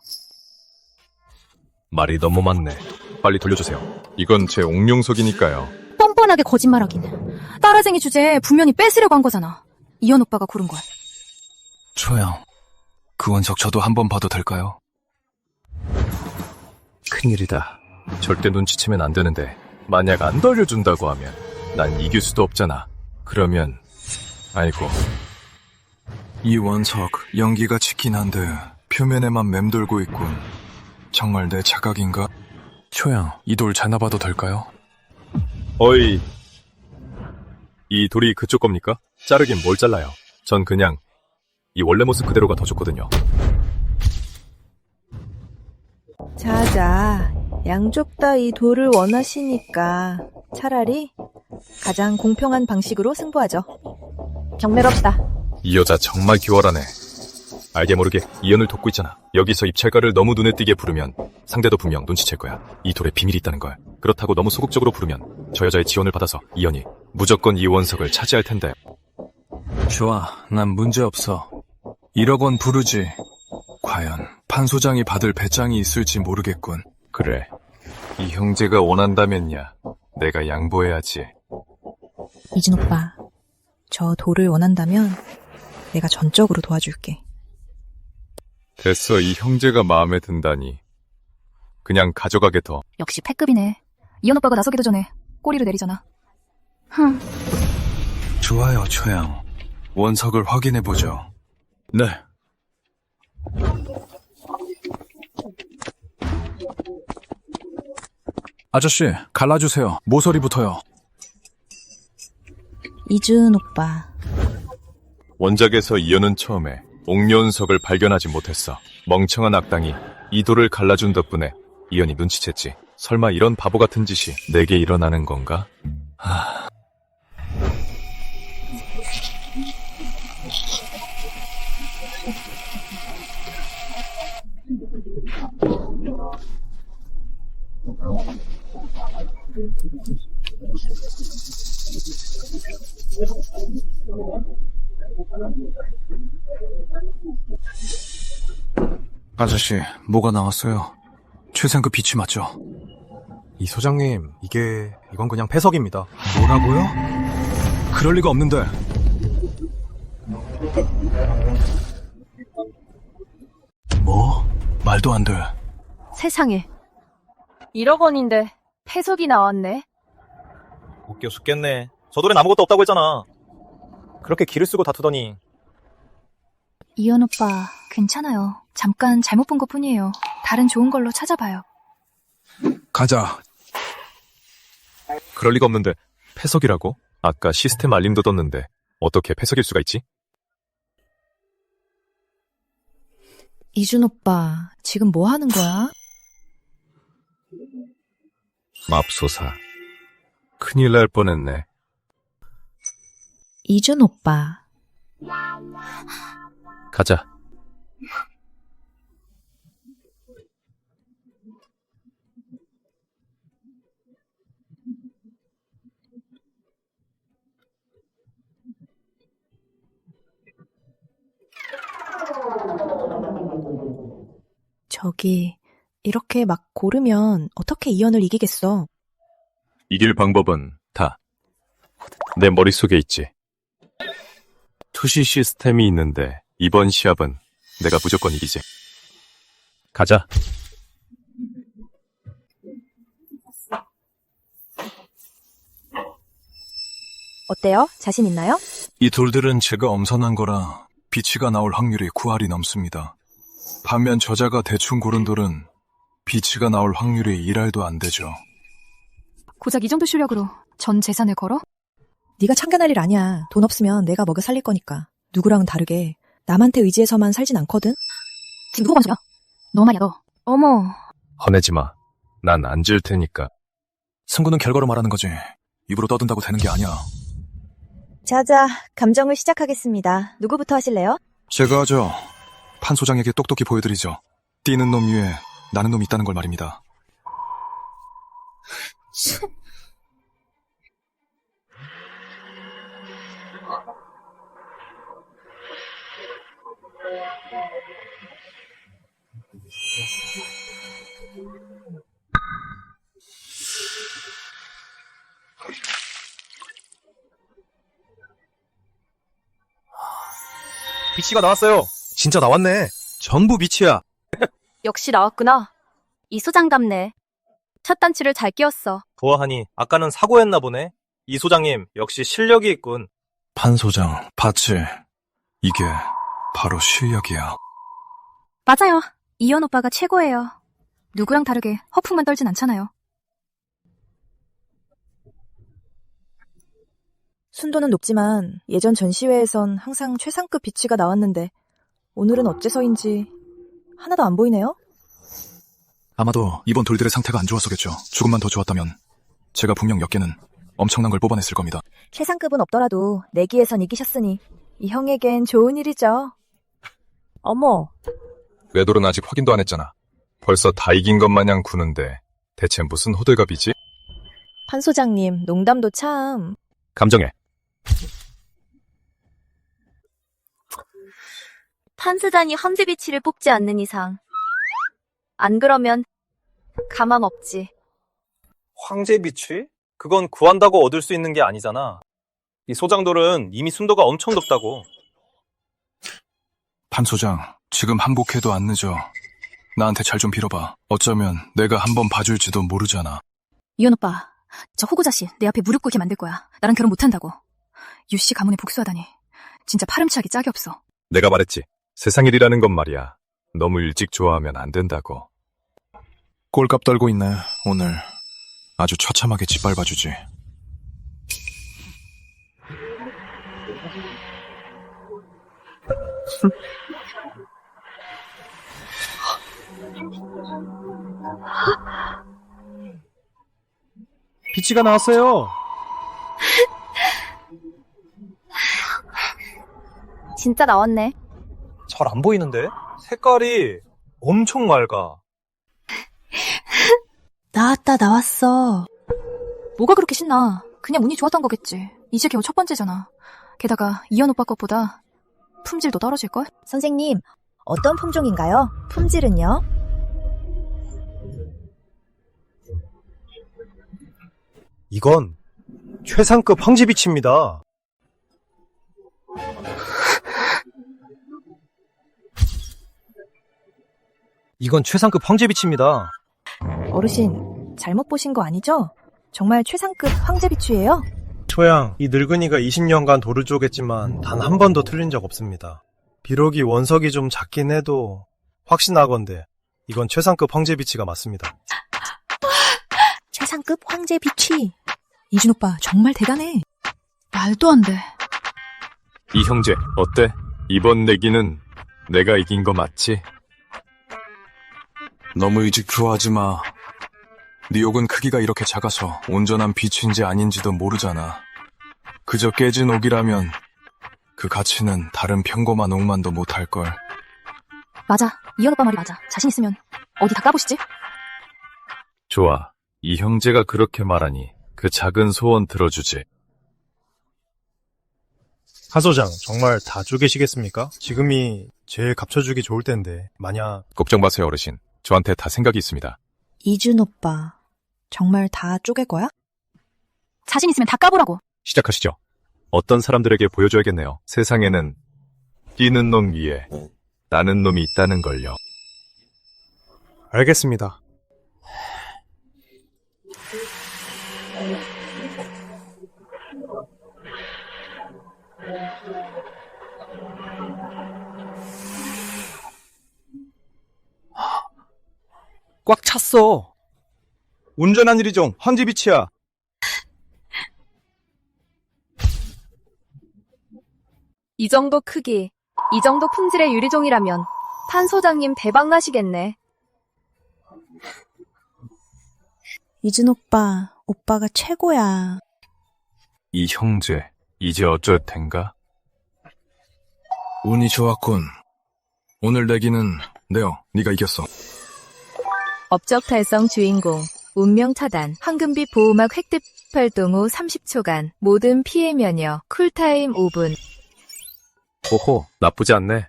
말이 너무 많네. 빨리 돌려주세요. 이건 제 옥룡석이니까요. 뻔뻔하게 거짓말하긴. 따라쟁이 주제에 분명히 뺏으려고 한 거잖아. 이현 오빠가 고른 걸. 초양, 그 원석 저도 한번 봐도 될까요? 큰일이다. 절대 눈치채면 안 되는데 만약 안 돌려준다고 하면 난 이길 수도 없잖아. 그러면 아이고. 이 원석 연기가 짙긴 한데 표면에만 맴돌고 있군. 정말 내 착각인가? 초양, 이 돌 잘라봐도 될까요? 어이, 이 돌이 그쪽 겁니까? 자르긴 뭘 잘라요. 전 그냥 이 원래 모습 그대로가 더 좋거든요. 자자, 양쪽 다 이 돌을 원하시니까 차라리 가장 공평한 방식으로 승부하죠. 경매로 합시다. 이 여자 정말 기월하네. 알게 모르게 이연을 돕고 있잖아. 여기서 입찰가를 너무 눈에 띄게 부르면 상대도 분명 눈치챌 거야. 이 돌에 비밀이 있다는 걸. 그렇다고 너무 소극적으로 부르면 저 여자의 지원을 받아서 이연이 무조건 이 원석을 차지할 텐데. 좋아, 난 문제없어. 1억 원 부르지. 과연 판 소장이 받을 배짱이 있을지 모르겠군. 그래, 이 형제가 원한다면야 내가 양보해야지. 이준 오빠, 저 돌을 원한다면 내가 전적으로 도와줄게. 됐어, 이 형제가 마음에 든다니. 그냥 가져가게 더. 역시 패급이네. 이현 오빠가 나서기도 전에 꼬리를 내리잖아. 흥. 좋아요, 초양. 원석을 확인해보죠. 네. 아저씨, 갈라주세요. 모서리부터요. 이준 오빠, 원작에서 이연은 처음에 옥룡석을 발견하지 못했어. 멍청한 악당이 이 돌을 갈라준 덕분에 이연이 눈치챘지. 설마 이런 바보 같은 짓이 내게 일어나는 건가? 아저씨, 뭐가 나왔어요? 최상급 빛이 맞죠? 이 소장님, 이건 그냥 패석입니다. 뭐라고요? 그럴 리가 없는데. 뭐? 말도 안 돼. 세상에. 1억 원인데 패석이 나왔네. 웃겨 죽겠네. 저 돌엔 아무것도 없다고 했잖아. 그렇게 기를 쓰고 다투더니. 이현 오빠, 괜찮아요. 잠깐 잘못 본 것뿐이에요. 다른 좋은 걸로 찾아봐요. 가자. 그럴 리가 없는데 패석이라고? 아까 시스템 알림도 떴는데 어떻게 패석일 수가 있지? 이준 오빠, 지금 뭐 하는 거야? 맙소사. 큰일 날 뻔했네. 이준 오빠. 가자. 저기, 이렇게 막 고르면 어떻게 이현을 이기겠어? 이길 방법은 다 내 머릿속에 있지. 투시 시스템이 있는데 이번 시합은 내가 무조건 이기지. 가자. 어때요? 자신 있나요? 이 돌들은 제가 엄선한 거라 비치가 나올 확률이 9할이 넘습니다. 반면 저자가 대충 고른 돌은 비치가 나올 확률이 1할도 안 되죠. 고작 이 정도 실력으로 전 재산을 걸어? 네가 참견할 일 아니야. 돈 없으면 내가 먹여 살릴 거니까. 누구랑은 다르게 남한테 의지해서만 살진 않거든. 지금 누구 건소야? 너 말이야 너. 어머. 화내지 마. 난 안 질 테니까. 승부는 결과로 말하는 거지. 입으로 떠든다고 되는 게 아니야. 자자, 감정을 시작하겠습니다. 누구부터 하실래요? 제가 하죠. 판 소장에게 똑똑히 보여드리죠. 뛰는 놈 위에 나는 놈이 있다는 걸 말입니다. 비치가 나왔어요. 진짜 나왔네. 전부 비치야. 역시 나왔구나. 이 소장답네. 첫 단추를 잘 끼웠어. 보아하니 아까는 사고했나 보네. 이 소장님 역시 실력이 있군. 판 소장, 봤지? 이게 바로 실력이야. 맞아요. 이현 오빠가 최고예요. 누구랑 다르게 허풍만 떨진 않잖아요. 순도는 높지만 예전 전시회에선 항상 최상급 비치가 나왔는데 오늘은 어째서인지 하나도 안 보이네요? 아마도 이번 돌들의 상태가 안 좋아서겠죠. 조금만 더 좋았다면 제가 분명 몇 개는 엄청난 걸 뽑아냈을 겁니다. 최상급은 없더라도 내기에선 이기셨으니 이 형에겐 좋은 일이죠. 어머, 궤도는 아직 확인도 안 했잖아. 벌써 다 이긴 것 마냥 구는데 대체 무슨 호들갑이지? 판 소장님 농담도 참... 감정해. 판수단이 험지비치를 뽑지 않는 이상 안 그러면 가망 없지. 황제 비취? 그건 구한다고 얻을 수 있는 게 아니잖아. 이 소장돌은 이미 순도가 엄청 높다고. 판 소장, 지금 한복해도 안 늦어. 나한테 잘 좀 빌어봐. 어쩌면 내가 한번 봐줄지도 모르잖아. 이현 오빠, 저 호구 자식 내 앞에 무릎 꿇게 만들 거야. 나랑 결혼 못한다고. 유씨 가문에 복수하다니. 진짜 파렴치하기 짝이 없어. 내가 말했지. 세상 일이라는 건 말이야. 너무 일찍 좋아하면 안 된다고. 꼴값 떨고 있네, 오늘. 아주 처참하게 짓밟아주지. 비치가 나왔어요. 진짜 나왔네. 잘 안 보이는데? 색깔이 엄청 맑아. 나왔어. 뭐가 그렇게 신나? 그냥 운이 좋았던 거겠지. 이제 겨우 첫 번째잖아. 게다가 이현 오빠 것보다 품질도 떨어질걸? 선생님, 어떤 품종인가요? 품질은요? 이건 최상급 황제비치입니다. 이건 최상급 황제비치입니다. 어르신, 잘못 보신 거 아니죠? 정말 최상급 황제비추예요? 초양, 이 늙은이가 20년간 돌을 쪼갰지만 단 한 번도 틀린 적 없습니다. 비록 이 원석이 좀 작긴 해도 확신하건대 이건 최상급 황제비치가 맞습니다. 최상급 황제 비취. 이준 오빠 정말 대단해. 말도 안 돼. 이 형제, 어때? 이번 내기는 내가 이긴 거 맞지? 너무 의지표하지 마. 네 옥은 크기가 이렇게 작아서 온전한 빛인지 아닌지도 모르잖아. 그저 깨진 옥이라면 그 가치는 다른 평범한 옥만도 못할걸. 맞아. 이현 오빠 말이 맞아. 자신 있으면 어디 다 까보시지? 좋아. 이 형제가 그렇게 말하니 그 작은 소원 들어주지. 하소장, 정말 다 쪼개시겠습니까? 지금이 제일 값쳐주기 좋을 텐데 만약... 걱정 마세요, 어르신. 저한테 다 생각이 있습니다. 이준 오빠 정말 다 쪼갤 거야? 자신 있으면 다 까보라고. 시작하시죠. 어떤 사람들에게 보여줘야겠네요. 세상에는 뛰는 놈 위에 나는 놈이 있다는 걸요. 알겠습니다. 꽉 찼어. 운전한 일이종 황제비치야. 이 정도 크기, 이 정도 품질의 유리종이라면 판 소장님 대박 나시겠네. 이준 오빠, 오빠가 최고야. 이 형제, 이제 어쩔 텐가? 운이 좋았군. 오늘 내기는 네가 이겼어. 업적 달성 주인공, 운명 차단, 황금빛 보호막 획득 활동 후 30초간, 모든 피해 면역, 쿨타임 5분. 오호, 나쁘지 않네.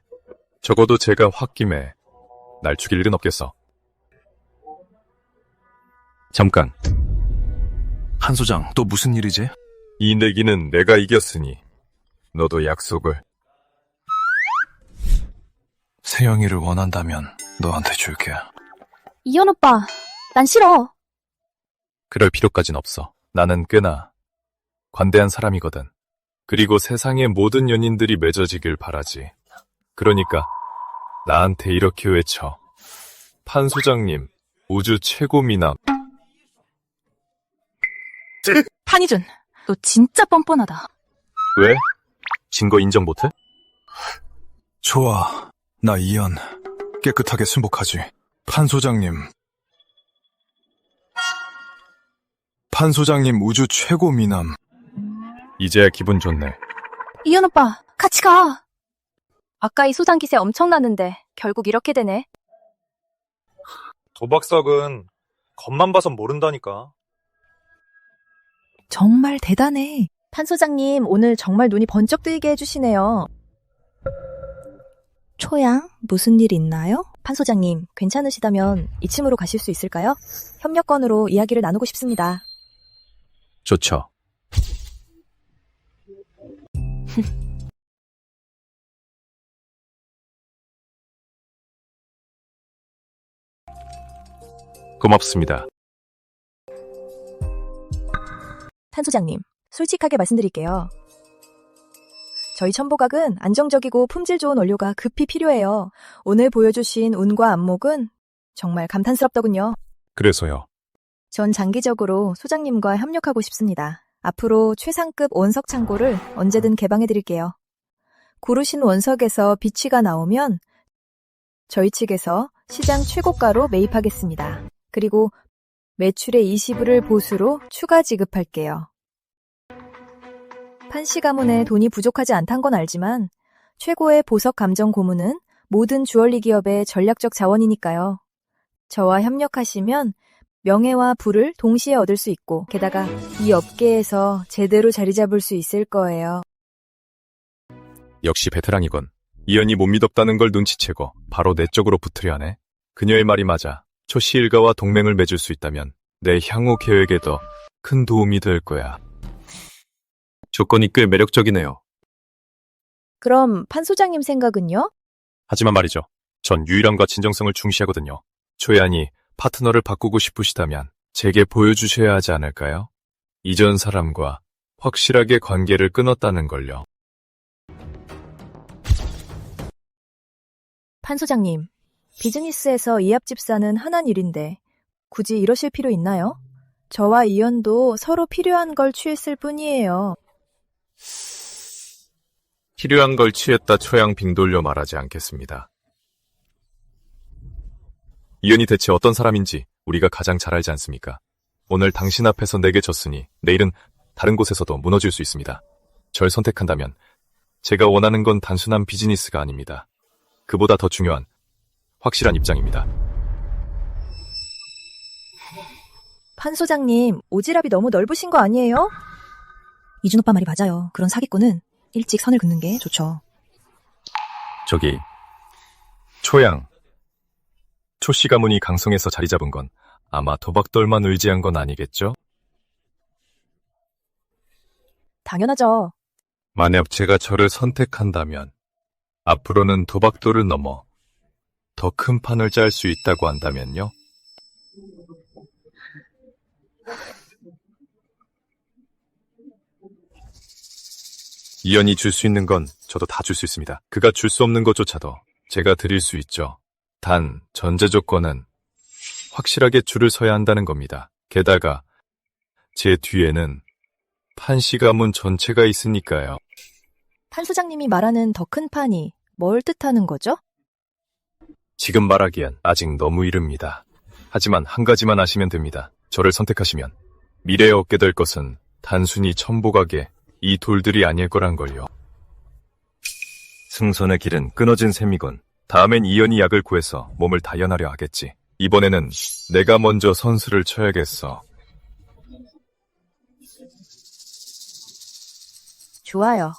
적어도 제가 홧김에 날 죽일 일은 없겠어. 잠깐. 한 소장, 또 무슨 일이지? 이 내기는 내가 이겼으니 너도 약속을. 세영이를 원한다면 너한테 줄게. 이현 오빠, 난 싫어. 그럴 필요까진 없어. 나는 꽤나 관대한 사람이거든. 그리고 세상의 모든 연인들이 맺어지길 바라지. 그러니까 나한테 이렇게 외쳐. 판 소장님, 우주 최고 미남. 판이준, 너 진짜 뻔뻔하다. 왜? 증거 인정 못해? 좋아. 나 이현 깨끗하게 순복하지. 판 소장님. 판 소장님 우주 최고 미남. 이제야 기분 좋네. 이현 오빠, 같이 가. 아까 이 소장 기세 엄청나는데 결국 이렇게 되네. 도박석은 겉만 봐선 모른다니까. 정말 대단해. 판 소장님 오늘 정말 눈이 번쩍 뜨이게 해주시네요. 초양, 무슨 일 있나요? 판 소장님, 괜찮으시다면 2층으로 가실 수 있을까요? 협력건으로 이야기를 나누고 싶습니다. 좋죠. 고맙습니다. 판 소장님, 솔직하게 말씀드릴게요. 저희 첨보각은 안정적이고 품질 좋은 원료가 급히 필요해요. 오늘 보여주신 운과 안목은 정말 감탄스럽더군요. 그래서요. 전 장기적으로 소장님과 협력하고 싶습니다. 앞으로 최상급 원석 창고를 언제든 개방해드릴게요. 고르신 원석에서 비치가 나오면 저희 측에서 시장 최고가로 매입하겠습니다. 그리고 매출의 20%를 보수로 추가 지급할게요. 판씨 가문에 돈이 부족하지 않단 건 알지만 최고의 보석 감정 고문은 모든 주얼리 기업의 전략적 자원이니까요. 저와 협력하시면 명예와 부를 동시에 얻을 수 있고 게다가 이 업계에서 제대로 자리 잡을 수 있을 거예요. 역시 베테랑이건. 이연이 못 믿었다는 걸 눈치채고 바로 내 쪽으로 붙으려 하네. 그녀의 말이 맞아. 초씨 일가와 동맹을 맺을 수 있다면 내 향후 계획에도 큰 도움이 될 거야. 조건이 꽤 매력적이네요. 그럼 판 소장님 생각은요? 하지만 말이죠. 전 유일함과 진정성을 중시하거든요. 초연이 파트너를 바꾸고 싶으시다면 제게 보여주셔야 하지 않을까요? 이전 사람과 확실하게 관계를 끊었다는 걸요. 판 소장님, 비즈니스에서 이합집사는 흔한 일인데 굳이 이러실 필요 있나요? 저와 이현도 서로 필요한 걸 취했을 뿐이에요. 필요한 걸 취했다 초양 빙 돌려 말하지 않겠습니다. 이현이 대체 어떤 사람인지 우리가 가장 잘 알지 않습니까? 오늘 당신 앞에서 내게 졌으니 내일은 다른 곳에서도 무너질 수 있습니다. 절 선택한다면 제가 원하는 건 단순한 비즈니스가 아닙니다. 그보다 더 중요한 확실한 입장입니다. 판 소장님, 오지랖이 너무 넓으신 거 아니에요? 이준 오빠 말이 맞아요. 그런 사기꾼은 일찍 선을 긋는 게 좋죠. 저기 초양, 초씨 가문이 강성에서 자리 잡은 건 아마 도박돌만 의지한 건 아니겠죠? 당연하죠. 만약 제가 저를 선택한다면 앞으로는 도박돌을 넘어 더 큰 판을 짤 수 있다고 한다면요? 이연이 줄 수 있는 건 저도 다 줄 수 있습니다. 그가 줄 수 없는 것조차도 제가 드릴 수 있죠. 단 전제 조건은 확실하게 줄을 서야 한다는 겁니다. 게다가 제 뒤에는 판씨 가문 전체가 있으니까요. 판 소장님이 말하는 더 큰 판이 뭘 뜻하는 거죠? 지금 말하기엔 아직 너무 이릅니다. 하지만 한 가지만 아시면 됩니다. 저를 선택하시면 미래에 얻게 될 것은 단순히 천보가게 이 돌들이 아닐 거란 걸요. 승선의 길은 끊어진 셈이건 다음엔 이연이 약을 구해서 몸을 다연하려 하겠지. 이번에는 내가 먼저 선수를 쳐야겠어. 좋아요.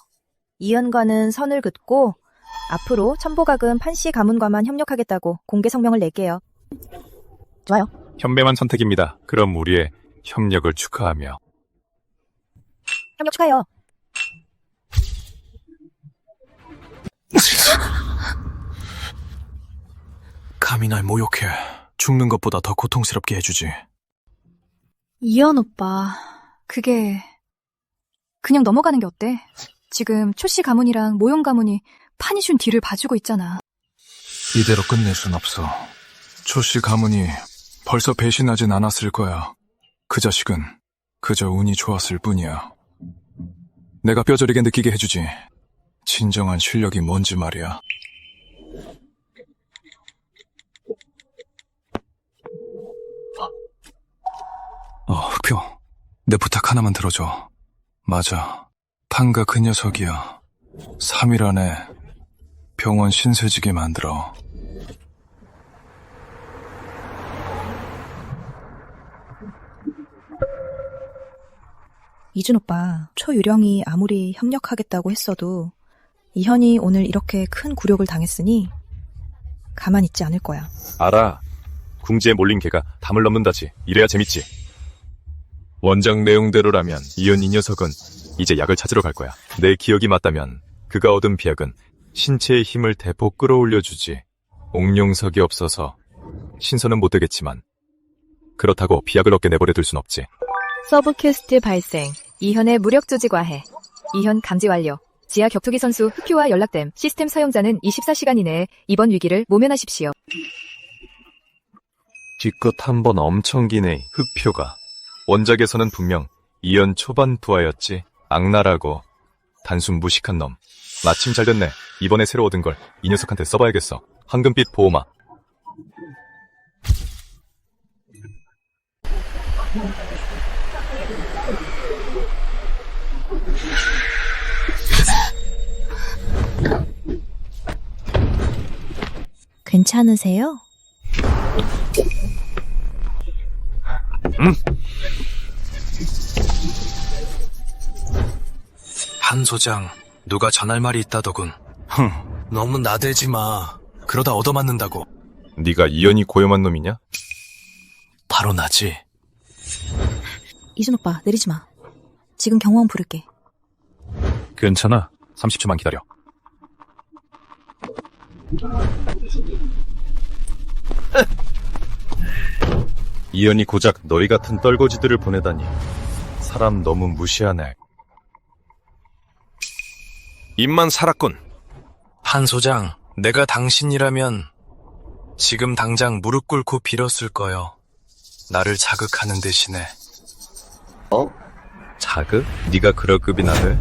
이현과는 선을 긋고 앞으로 천보각은 판씨 가문과만 협력하겠다고 공개 성명을 낼게요. 좋아요. 현명한 선택입니다. 그럼 우리의 협력을 축하하며. 협력 축하해요. 감히 날 모욕해. 죽는 것보다 더 고통스럽게 해주지. 이현 오빠, 그게 그냥 넘어가는 게 어때? 지금 초씨 가문이랑 모용 가문이 판이 준 뒤를 봐주고 있잖아. 이대로 끝낼 순 없어. 초씨 가문이 벌써 배신하진 않았을 거야. 그 자식은 그저 운이 좋았을 뿐이야. 내가 뼈저리게 느끼게 해주지. 진정한 실력이 뭔지 말이야. 흑표. 내 부탁 하나만 들어줘. 맞아. 판가 그 녀석이야. 3일 안에 병원 신세지게 만들어. 이준 오빠, 초유령이 아무리 협력하겠다고 했어도 이현이 오늘 이렇게 큰 굴욕을 당했으니 가만히 있지 않을 거야. 알아. 궁지에 몰린 개가 담을 넘는다지. 이래야 재밌지. 원작 내용대로라면 이연 이 녀석은 이제 약을 찾으러 갈 거야. 내 기억이 맞다면 그가 얻은 비약은 신체의 힘을 대폭 끌어올려주지. 옥룡석이 없어서 신선은 못 되겠지만 그렇다고 비약을 얻게 내버려둘 순 없지. 서브퀘스트 발생. 이현의 무력 조직 와해. 이현 감지 완료. 지하 격투기 선수 흑표와 연락됨. 시스템 사용자는 24시간 이내에 이번 위기를 모면하십시오. 뒤끝 한 번 엄청 기네. 흑표가. 원작에서는 분명 이연 초반 부하였지. 악랄하고 단순 무식한 놈. 마침 잘 됐네. 이번에 새로 얻은 걸 이 녀석한테 써봐야겠어. 황금빛 보호막. 괜찮으세요? 한 소장, 누가 전할 말이 있다더군. 흥, 너무 나대지 마. 그러다 얻어맞는다고. 네가 이연이 고염한 놈이냐? 바로 나지. 이준 오빠, 내리지 마. 지금 경호원 부를게. 괜찮아. 30초만 기다려. 이연이 고작 너희 같은 떨거지들을 보내다니. 사람 너무 무시하네. 입만 살았군. 한 소장, 내가 당신이라면 지금 당장 무릎 꿇고 빌었을 거요. 나를 자극하는 대신에. 자극? 네가 그럴 급이나 돼?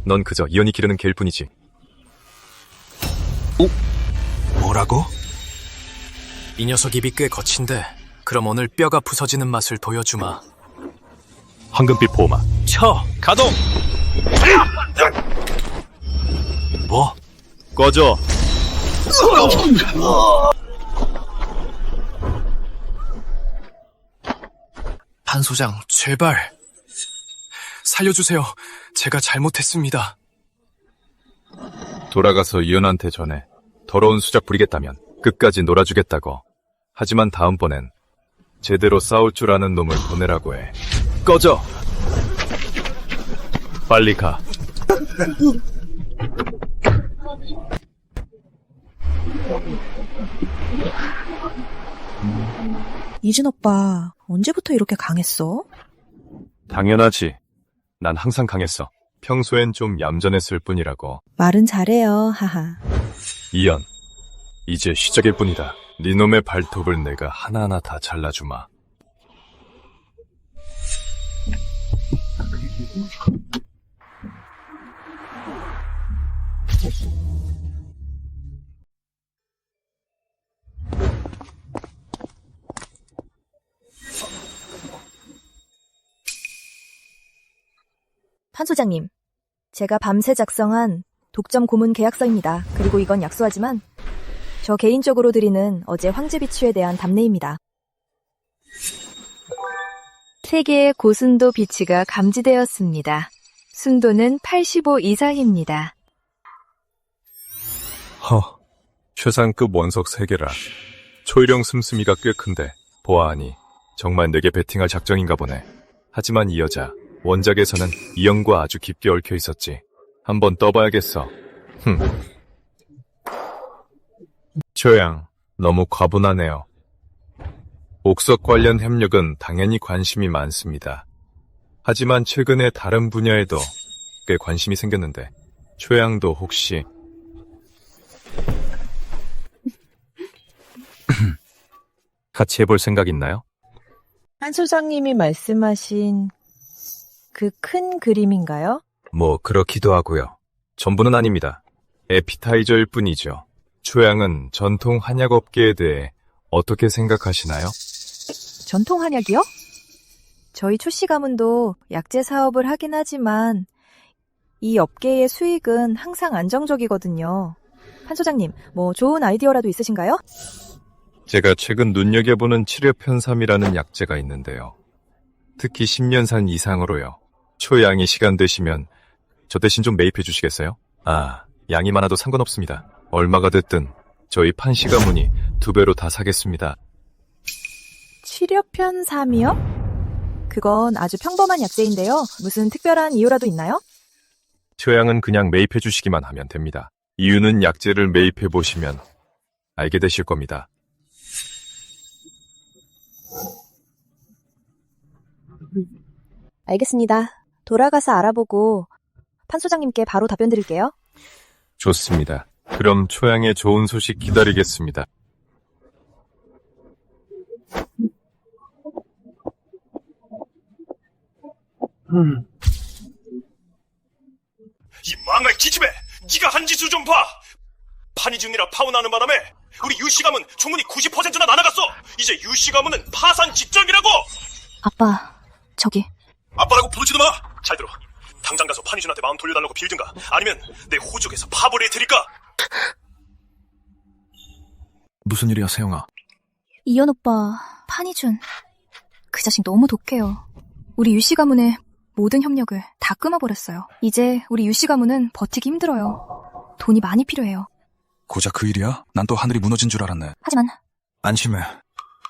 넌 그저 이연이 기르는 개일 뿐이지. 뭐라고? 이 녀석 입이 꽤 거친데 그럼 오늘 뼈가 부서지는 맛을 보여주마. 황금빛 보호막. 쳐! 가동! 뭐? 꺼져. 한 소장, 제발. 살려주세요. 제가 잘못했습니다. 돌아가서 이연한테 전해. 더러운 수작 부리겠다면 끝까지 놀아주겠다고. 하지만 다음번엔 제대로 싸울 줄 아는 놈을 보내라고 해. 꺼져! 빨리 가. 이준 오빠, 언제부터 이렇게 강했어? 당연하지. 난 항상 강했어. 평소엔 좀 얌전했을 뿐이라고. 말은 잘해요, 하하. 이연, 이제 시작일 뿐이다. 네 놈의 발톱을 내가 하나하나 다 잘라주마. 판 소장님, 제가 밤새 작성한 독점 고문 계약서입니다. 그리고 이건 약소하지만 저 개인적으로 드리는 어제 황제 비추에 대한 답례입니다. 세계의 고순도 비치가 감지되었습니다. 순도는 85 이상입니다. 최상급 원석 3개라. 초일형 슴슴이가 꽤 큰데 보아하니 정말 내게 베팅할 작정인가 보네. 하지만 이 여자 원작에서는 이연과 아주 깊게 얽혀 있었지. 한번 떠봐야겠어. 조양, 너무 과분하네요. 옥석 관련 협력은 당연히 관심이 많습니다. 하지만 최근에 다른 분야에도 꽤 관심이 생겼는데 초양도 혹시 같이 해볼 생각 있나요? 한 소장님이 말씀하신 그 큰 그림인가요? 뭐 그렇기도 하고요. 전부는 아닙니다. 에피타이저일 뿐이죠. 초양은 전통 한약업계에 대해 어떻게 생각하시나요? 전통 한약이요? 저희 초씨 가문도 약재 사업을 하긴 하지만 이 업계의 수익은 항상 안정적이거든요. 판 소장님, 뭐 좋은 아이디어라도 있으신가요? 제가 최근 눈여겨보는 치료편삼이라는 약재가 있는데요. 특히 10년 산 이상으로요. 초양이 시간 되시면 저 대신 좀 매입해 주시겠어요? 양이 많아도 상관없습니다. 얼마가 됐든 저희 판씨 가문이 2배로 다 사겠습니다. 치료편 3이요? 그건 아주 평범한 약재인데요. 무슨 특별한 이유라도 있나요? 초양은 그냥 매입해 주시기만 하면 됩니다. 이유는 약재를 매입해 보시면 알게 되실 겁니다. 알겠습니다. 돌아가서 알아보고 판 소장님께 바로 답변 드릴게요. 좋습니다. 그럼 초양의 좋은 소식 기다리겠습니다. 이 망할 기집애! 네가 한 짓을 좀 봐! 판이준이라 파혼하는 바람에 우리 유씨 가문 총문이 90%나 날아갔어! 이제 유씨 가문은 파산 직전이라고! 아빠, 저기. 아빠라고 부르지도 마! 잘 들어. 당장 가서 판이준한테 마음 돌려달라고 빌든가 아니면 내 호적에서 파벌을 해드릴까? 무슨 일이야, 세영아? 이연 오빠, 판이준. 그 자식 너무 독해요. 우리 유씨 가문의 모든 협력을 다 끊어버렸어요. 이제 우리 유씨 가문은 버티기 힘들어요. 돈이 많이 필요해요. 고작 그 일이야? 난 또 하늘이 무너진 줄 알았네. 하지만 안심해.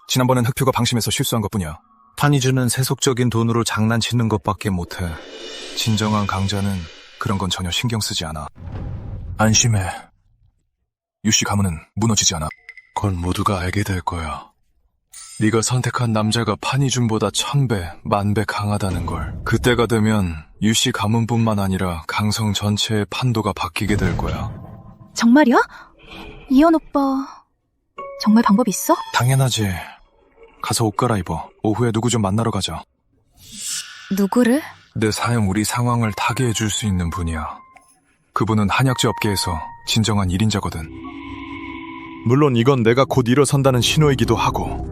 지난번엔 흑표가 방심해서 실수한 것뿐이야. 판이 주는 세속적인 돈으로 장난치는 것밖에 못해. 진정한 강자는 그런 건 전혀 신경 쓰지 않아. 안심해. 유씨 가문은 무너지지 않아. 그건 모두가 알게 될 거야. 네가 선택한 남자가 판이준보다 1000배, 10,000배 강하다는 걸. 그때가 되면 유씨 가문뿐만 아니라 강성 전체의 판도가 바뀌게 될 거야. 정말이야? 이현 오빠 정말 방법이 있어? 당연하지. 가서 옷 갈아입어. 오후에 누구 좀 만나러 가자. 누구를? 내 사형 우리 상황을 타게 해줄 수 있는 분이야. 그분은 한약재 업계에서 진정한 1인자거든. 물론 이건 내가 곧 일어선다는 신호이기도 하고.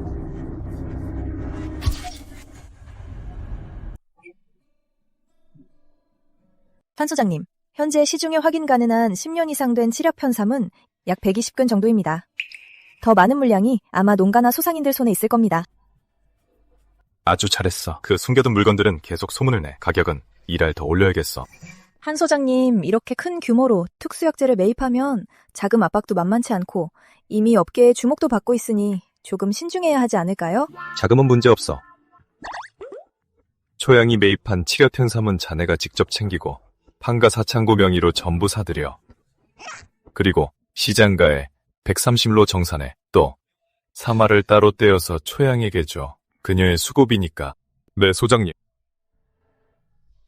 판 소장님, 현재 시중에 확인 가능한 10년 이상 된 칠엽현삼은 약 120근 정도입니다. 더 많은 물량이 아마 농가나 소상인들 손에 있을 겁니다. 아주 잘했어. 그 숨겨둔 물건들은 계속 소문을 내. 가격은 2알 더 올려야겠어. 한 소장님, 이렇게 큰 규모로 특수약재를 매입하면 자금 압박도 만만치 않고 이미 업계에 주목도 받고 있으니 조금 신중해야 하지 않을까요? 자금은 문제없어. 초양이 매입한 칠엽현삼은 자네가 직접 챙기고 판가 사창고 명의로 전부 사들여. 그리고 시장가에 130로 정산해. 또 사마를 따로 떼어서 초양에게 줘. 그녀의 수고비니까. 네, 소장님.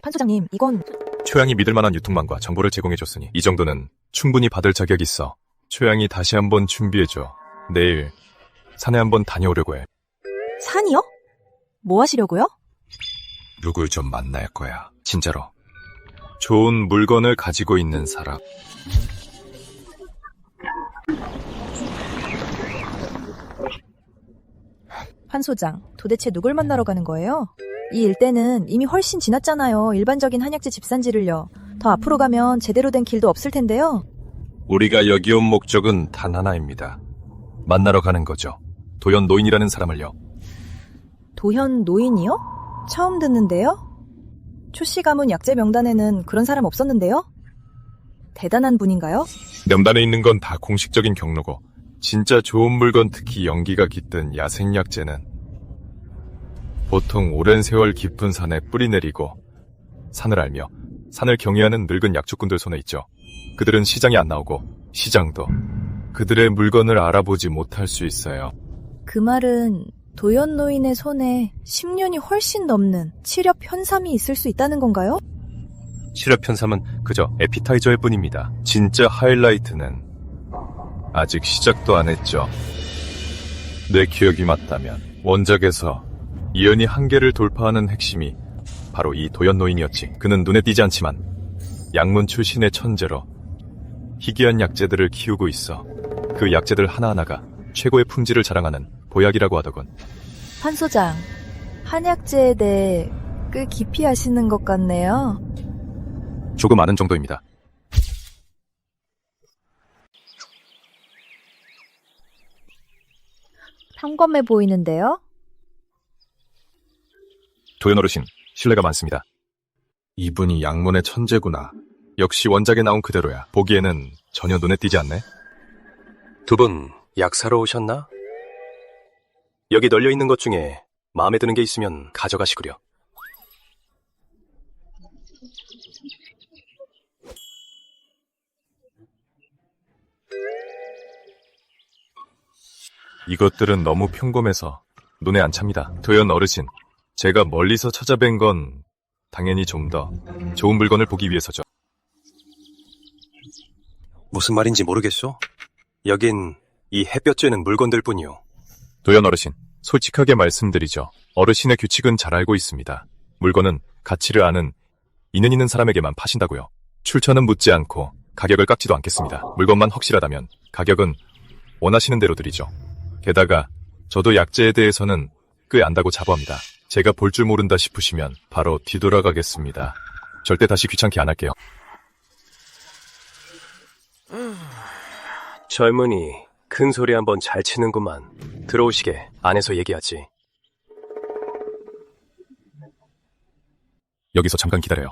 판 소장님, 이건... 초양이 믿을 만한 유통망과 정보를 제공해줬으니 이 정도는 충분히 받을 자격이 있어. 초양이 다시 한번 준비해줘. 내일 산에 한번 다녀오려고 해. 산이요? 뭐 하시려고요? 누굴 좀 만날 거야. 진짜로. 좋은 물건을 가지고 있는 사람. 판 소장, 도대체 누굴 만나러 가는 거예요? 이 일대는 이미 훨씬 지났잖아요. 일반적인 한약재 집산지를요. 더 앞으로 가면 제대로 된 길도 없을 텐데요. 우리가 여기 온 목적은 단 하나입니다. 만나러 가는 거죠. 도연 노인이라는 사람을요. 도현 노인이요? 처음 듣는데요? 초씨 가문 약재 명단에는 그런 사람 없었는데요? 대단한 분인가요? 명단에 있는 건 다 공식적인 경로고 진짜 좋은 물건, 특히 연기가 깃든 야생약재는 보통 오랜 세월 깊은 산에 뿌리 내리고 산을 알며 산을 경외하는 늙은 약초꾼들 손에 있죠. 그들은 시장에 안 나오고 시장도 그들의 물건을 알아보지 못할 수 있어요. 그 말은 도연 노인의 손에 10년이 훨씬 넘는 칠엽 현삼이 있을 수 있다는 건가요? 칠엽현삼은 그저 에피타이저일 뿐입니다. 진짜 하이라이트는 아직 시작도 안 했죠. 내 기억이 맞다면 원작에서 이연이 한계를 돌파하는 핵심이 바로 이 도연 노인이었지. 그는 눈에 띄지 않지만 약문 출신의 천재로 희귀한 약재들을 키우고 있어. 그 약재들 하나하나가 최고의 품질을 자랑하는 보약이라고 하더군. 판 소장, 한약재에 대해 꽤 깊이 아시는 것 같네요. 조금 아는 정도입니다. 평범해 보이는데요? 도연 어르신, 신뢰가 많습니다. 이분이 약문의 천재구나. 역시 원작에 나온 그대로야. 보기에는 전혀 눈에 띄지 않네. 두 분 약 사러 오셨나? 여기 널려있는 것 중에 마음에 드는 게 있으면 가져가시구려. 이것들은 너무 평범해서 눈에 안 찹니다. 도연 어르신, 제가 멀리서 찾아뵌 건 당연히 좀 더 좋은 물건을 보기 위해서죠. 무슨 말인지 모르겠소? 여긴 이 햇볕 쬐는 물건들 뿐이오. 도연 어르신, 솔직하게 말씀드리죠. 어르신의 규칙은 잘 알고 있습니다. 물건은 가치를 아는 있는 사람에게만 파신다고요. 출처는 묻지 않고 가격을 깎지도 않겠습니다. 물건만 확실하다면 가격은 원하시는 대로 드리죠. 게다가 저도 약재에 대해서는 꽤 안다고 자부합니다. 제가 볼 줄 모른다 싶으시면 바로 뒤돌아가겠습니다. 절대 다시 귀찮게 안 할게요. 젊은이 큰 소리 한번 잘 치는구만. 들어오시게 안에서 얘기하지. 여기서 잠깐 기다려요.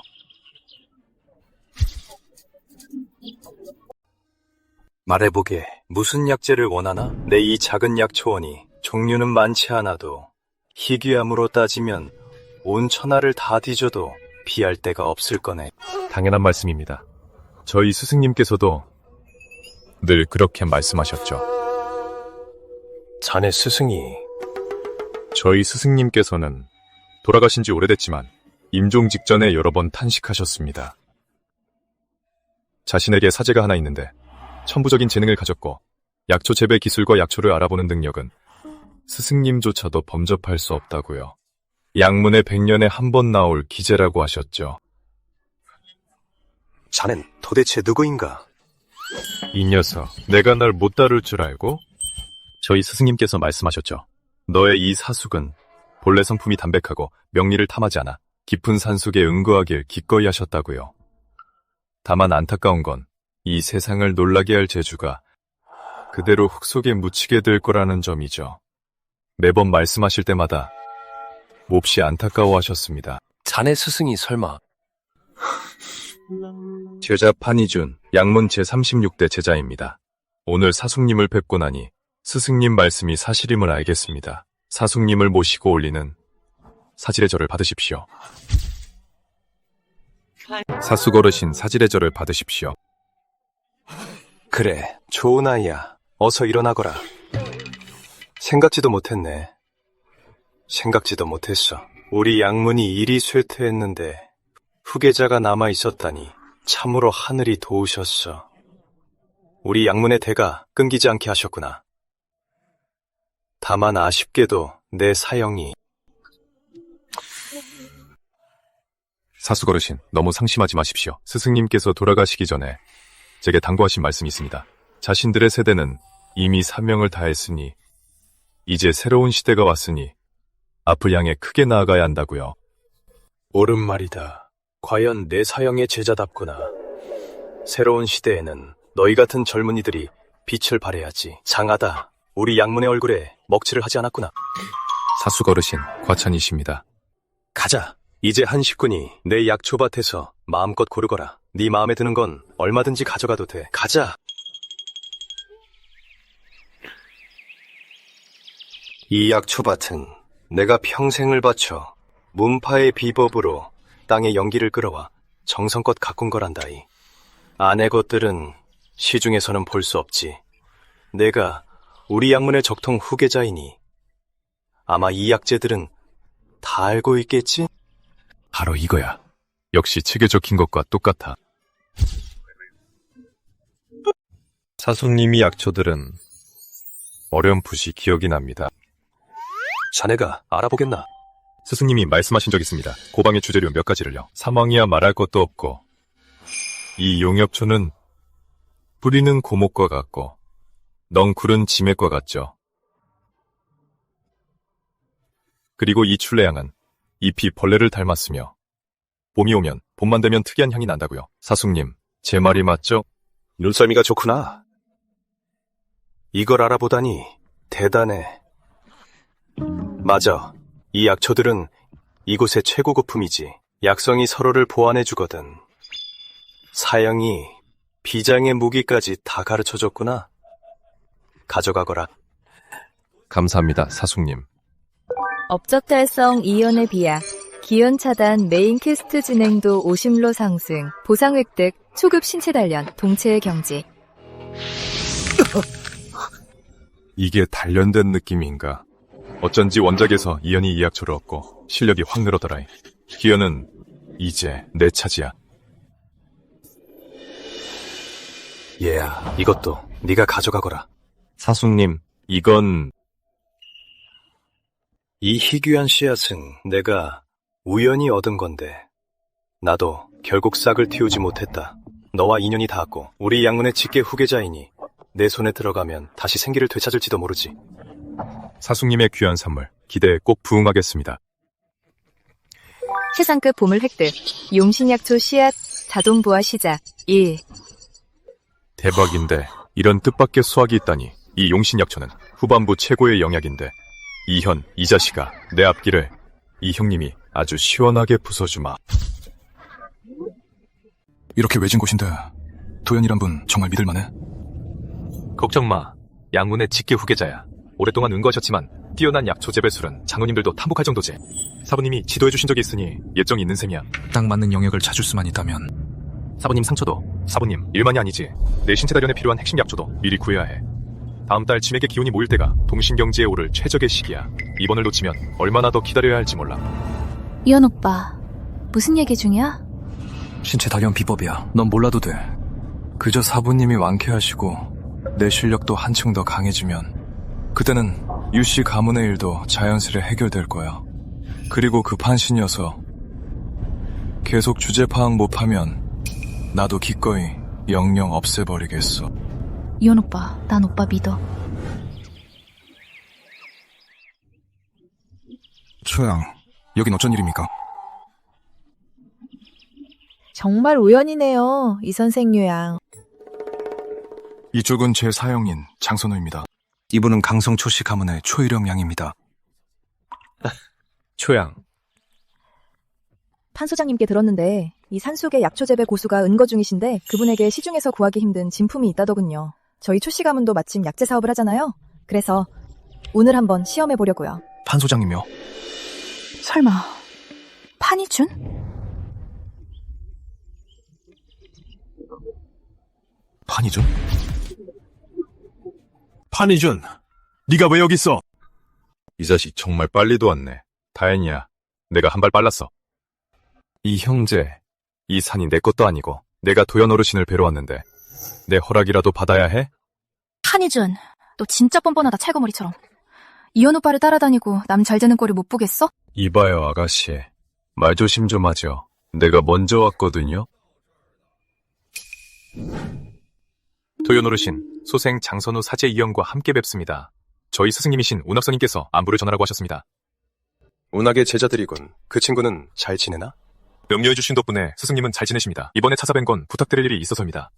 말해보게, 무슨 약재를 원하나? 내 이 작은 약초원이 종류는 많지 않아도 희귀암으로 따지면 온 천하를 다 뒤져도 비할 데가 없을 거네. 당연한 말씀입니다. 저희 스승님께서도 늘 그렇게 말씀하셨죠. 자네 스승이 저희 스승님께서는 돌아가신 지 오래됐지만 임종 직전에 여러 번 탄식하셨습니다. 자신에게 사제가 하나 있는데 천부적인 재능을 가졌고 약초 재배 기술과 약초를 알아보는 능력은 스승님조차도 범접할 수 없다고요. 약문의 100년에 한 번 나올 기재라고 하셨죠. 자넨 도대체 누구인가? 이 녀석, 내가 널 못 다룰 줄 알고? 저희 스승님께서 말씀하셨죠. 너의 이 사숙은 본래 성품이 담백하고 명리를 탐하지 않아 깊은 산속에 응거하길 기꺼이 하셨다고요. 다만 안타까운 건 이 세상을 놀라게 할 재주가 그대로 흙 속에 묻히게 될 거라는 점이죠. 매번 말씀하실 때마다 몹시 안타까워하셨습니다. 자네 스승이 설마 제자 판이준, 양문 제36대 제자입니다. 오늘 사숙님을 뵙고 나니 스승님 말씀이 사실임을 알겠습니다. 사숙님을 모시고 올리는 사질의 절을 받으십시오. 사숙 어르신 사질의 절을 받으십시오. 그래, 좋은 아이야. 어서 일어나거라. 생각지도 못했네. 생각지도 못했어. 우리 양문이 일이 쇠퇴했는데 후계자가 남아있었다니 참으로 하늘이 도우셨어. 우리 양문의 대가 끊기지 않게 하셨구나. 다만 아쉽게도 내 사형이... 사숙 어르신, 너무 상심하지 마십시오. 스승님께서 돌아가시기 전에 제게 당부하신 말씀이 있습니다. 자신들의 세대는 이미 사명을 다했으니 이제 새로운 시대가 왔으니 앞을 향해 크게 나아가야 한다고요. 옳은 말이다. 과연 내 사형의 제자답구나. 새로운 시대에는 너희 같은 젊은이들이 빛을 발해야지. 장하다. 우리 양문의 얼굴에 먹칠을 하지 않았구나. 사숙 어르신, 과찬이십니다. 가자. 이제 한 식군이 내 약초밭에서 마음껏 고르거라. 네 마음에 드는 건 얼마든지 가져가도 돼. 가자. 이 약초밭은 내가 평생을 바쳐 문파의 비법으로 땅에 연기를 끌어와 정성껏 가꾼 거란다이. 아내 것들은 시중에서는 볼 수 없지. 내가 우리 양문의 적통 후계자이니 아마 이 약재들은 다 알고 있겠지? 바로 이거야. 역시 책에 적힌 것과 똑같아. 사숙님이 약초들은 어렴풋이 기억이 납니다. 자네가 알아보겠나? 스승님이 말씀하신 적 있습니다. 고방의 주재료 몇 가지를요. 사망이야 말할 것도 없고 이 용엽초는 뿌리는 고목과 같고 넝쿨은 지맥과 같죠. 그리고 이 출래향은 잎이 벌레를 닮았으며 봄이 오면 봄만 되면 특이한 향이 난다고요. 사숙님, 제 말이 맞죠? 눈썰미가 좋구나. 이걸 알아보다니 대단해. 맞아. 이 약초들은 이곳의 최고급품이지. 약성이 서로를 보완해주거든. 사형이 비장의 무기까지 다 가르쳐줬구나. 가져가거라. 감사합니다, 사숙님. 업적 달성 2연의 비약, 기연 차단 메인 퀘스트 진행도 50로 상승, 보상 획득, 초급 신체 단련, 동체의 경지. 이게 단련된 느낌인가? 어쩐지 원작에서 이연이 이 약초를 얻고 실력이 확 늘어더라. 기연은 이제 내 차지야. 얘야, 이것도 네가 가져가거라. 사숙님, 이건... 이 희귀한 씨앗은 내가 우연히 얻은 건데 나도 결국 싹을 틔우지 못했다. 너와 인연이 닿았고 우리 양문의 직계 후계자이니 내 손에 들어가면 다시 생기를 되찾을지도 모르지. 사숙님의 귀한 선물 기대에 꼭 부응하겠습니다. 최상급 보물 획득, 용신약초 씨앗 자동 부화 시작 1. 대박인데 이런 뜻밖의 수확이 있다니. 이 용신약초는 후반부 최고의 영약인데 이현, 이 자식아, 내 앞길을 이 형님이 아주 시원하게 부숴주마. 이렇게 외진 곳인데 도연이란 분 정말 믿을만해? 걱정 마. 양문의 직계 후계자야. 오랫동안 은거하셨지만 뛰어난 약초 재배술은 장로님들도 탐복할 정도지. 사부님이 지도해주신 적이 있으니 예정이 있는 셈이야. 딱 맞는 영역을 찾을 수만 있다면. 사부님 상처도, 사부님 일만이 아니지. 내 신체 단련에 필요한 핵심 약초도 미리 구해야 해. 다음 달 치맥의 기운이 모일 때가 동신경지에 오를 최적의 시기야. 이번을 놓치면 얼마나 더 기다려야 할지 몰라. 이현 오빠, 무슨 얘기 중이야? 신체 단련 비법이야. 넌 몰라도 돼. 그저 사부님이 완쾌하시고 내 실력도 한층 더 강해지면 그때는 유씨 가문의 일도 자연스레 해결될 거야. 그리고 그 판신이어서 계속 주제 파악 못하면 나도 기꺼이 영영 없애버리겠어. 이현 오빠, 난 오빠 믿어. 초양, 여긴 어쩐 일입니까? 정말 우연이네요, 이 선생유양. 이쪽은 제 사형인 장선우입니다. 이분은 강성 초씨 가문의 초일영 양입니다. 초양. 판 소장님께 들었는데 이 산속의 약초 재배 고수가 은거 중이신데 그분에게 시중에서 구하기 힘든 진품이 있다더군요. 저희 초씨 가문도 마침 약재 사업을 하잖아요. 그래서 오늘 한번 시험해 보려고요. 판 소장님이요? 설마 판이준? 판이준? 판이준, 네가 왜 여기 있어? 이 자식 정말 빨리도 왔네. 다행이야. 내가 한 발 빨랐어. 이 형제, 이 산이 내 것도 아니고 내가 도연 어르신을 뵈러 왔는데 내 허락이라도 받아야 해? 판이준, 너 진짜 뻔뻔하다, 찰거머리처럼. 이현 오빠를 따라다니고 남 잘 되는 꼴을 못 보겠어? 이봐요, 아가씨. 말 조심 좀 하죠. 내가 먼저 왔거든요. 도연 어르신, 소생 장선우 사제 이영과 함께 뵙습니다. 저희 스승님이신 운학선님께서 안부를 전하라고 하셨습니다. 운학의 제자들이군. 그 친구는 잘 지내나? 염려해주신 덕분에 스승님은 잘 지내십니다. 이번에 찾아뵌 건 부탁드릴 일이 있어서입니다.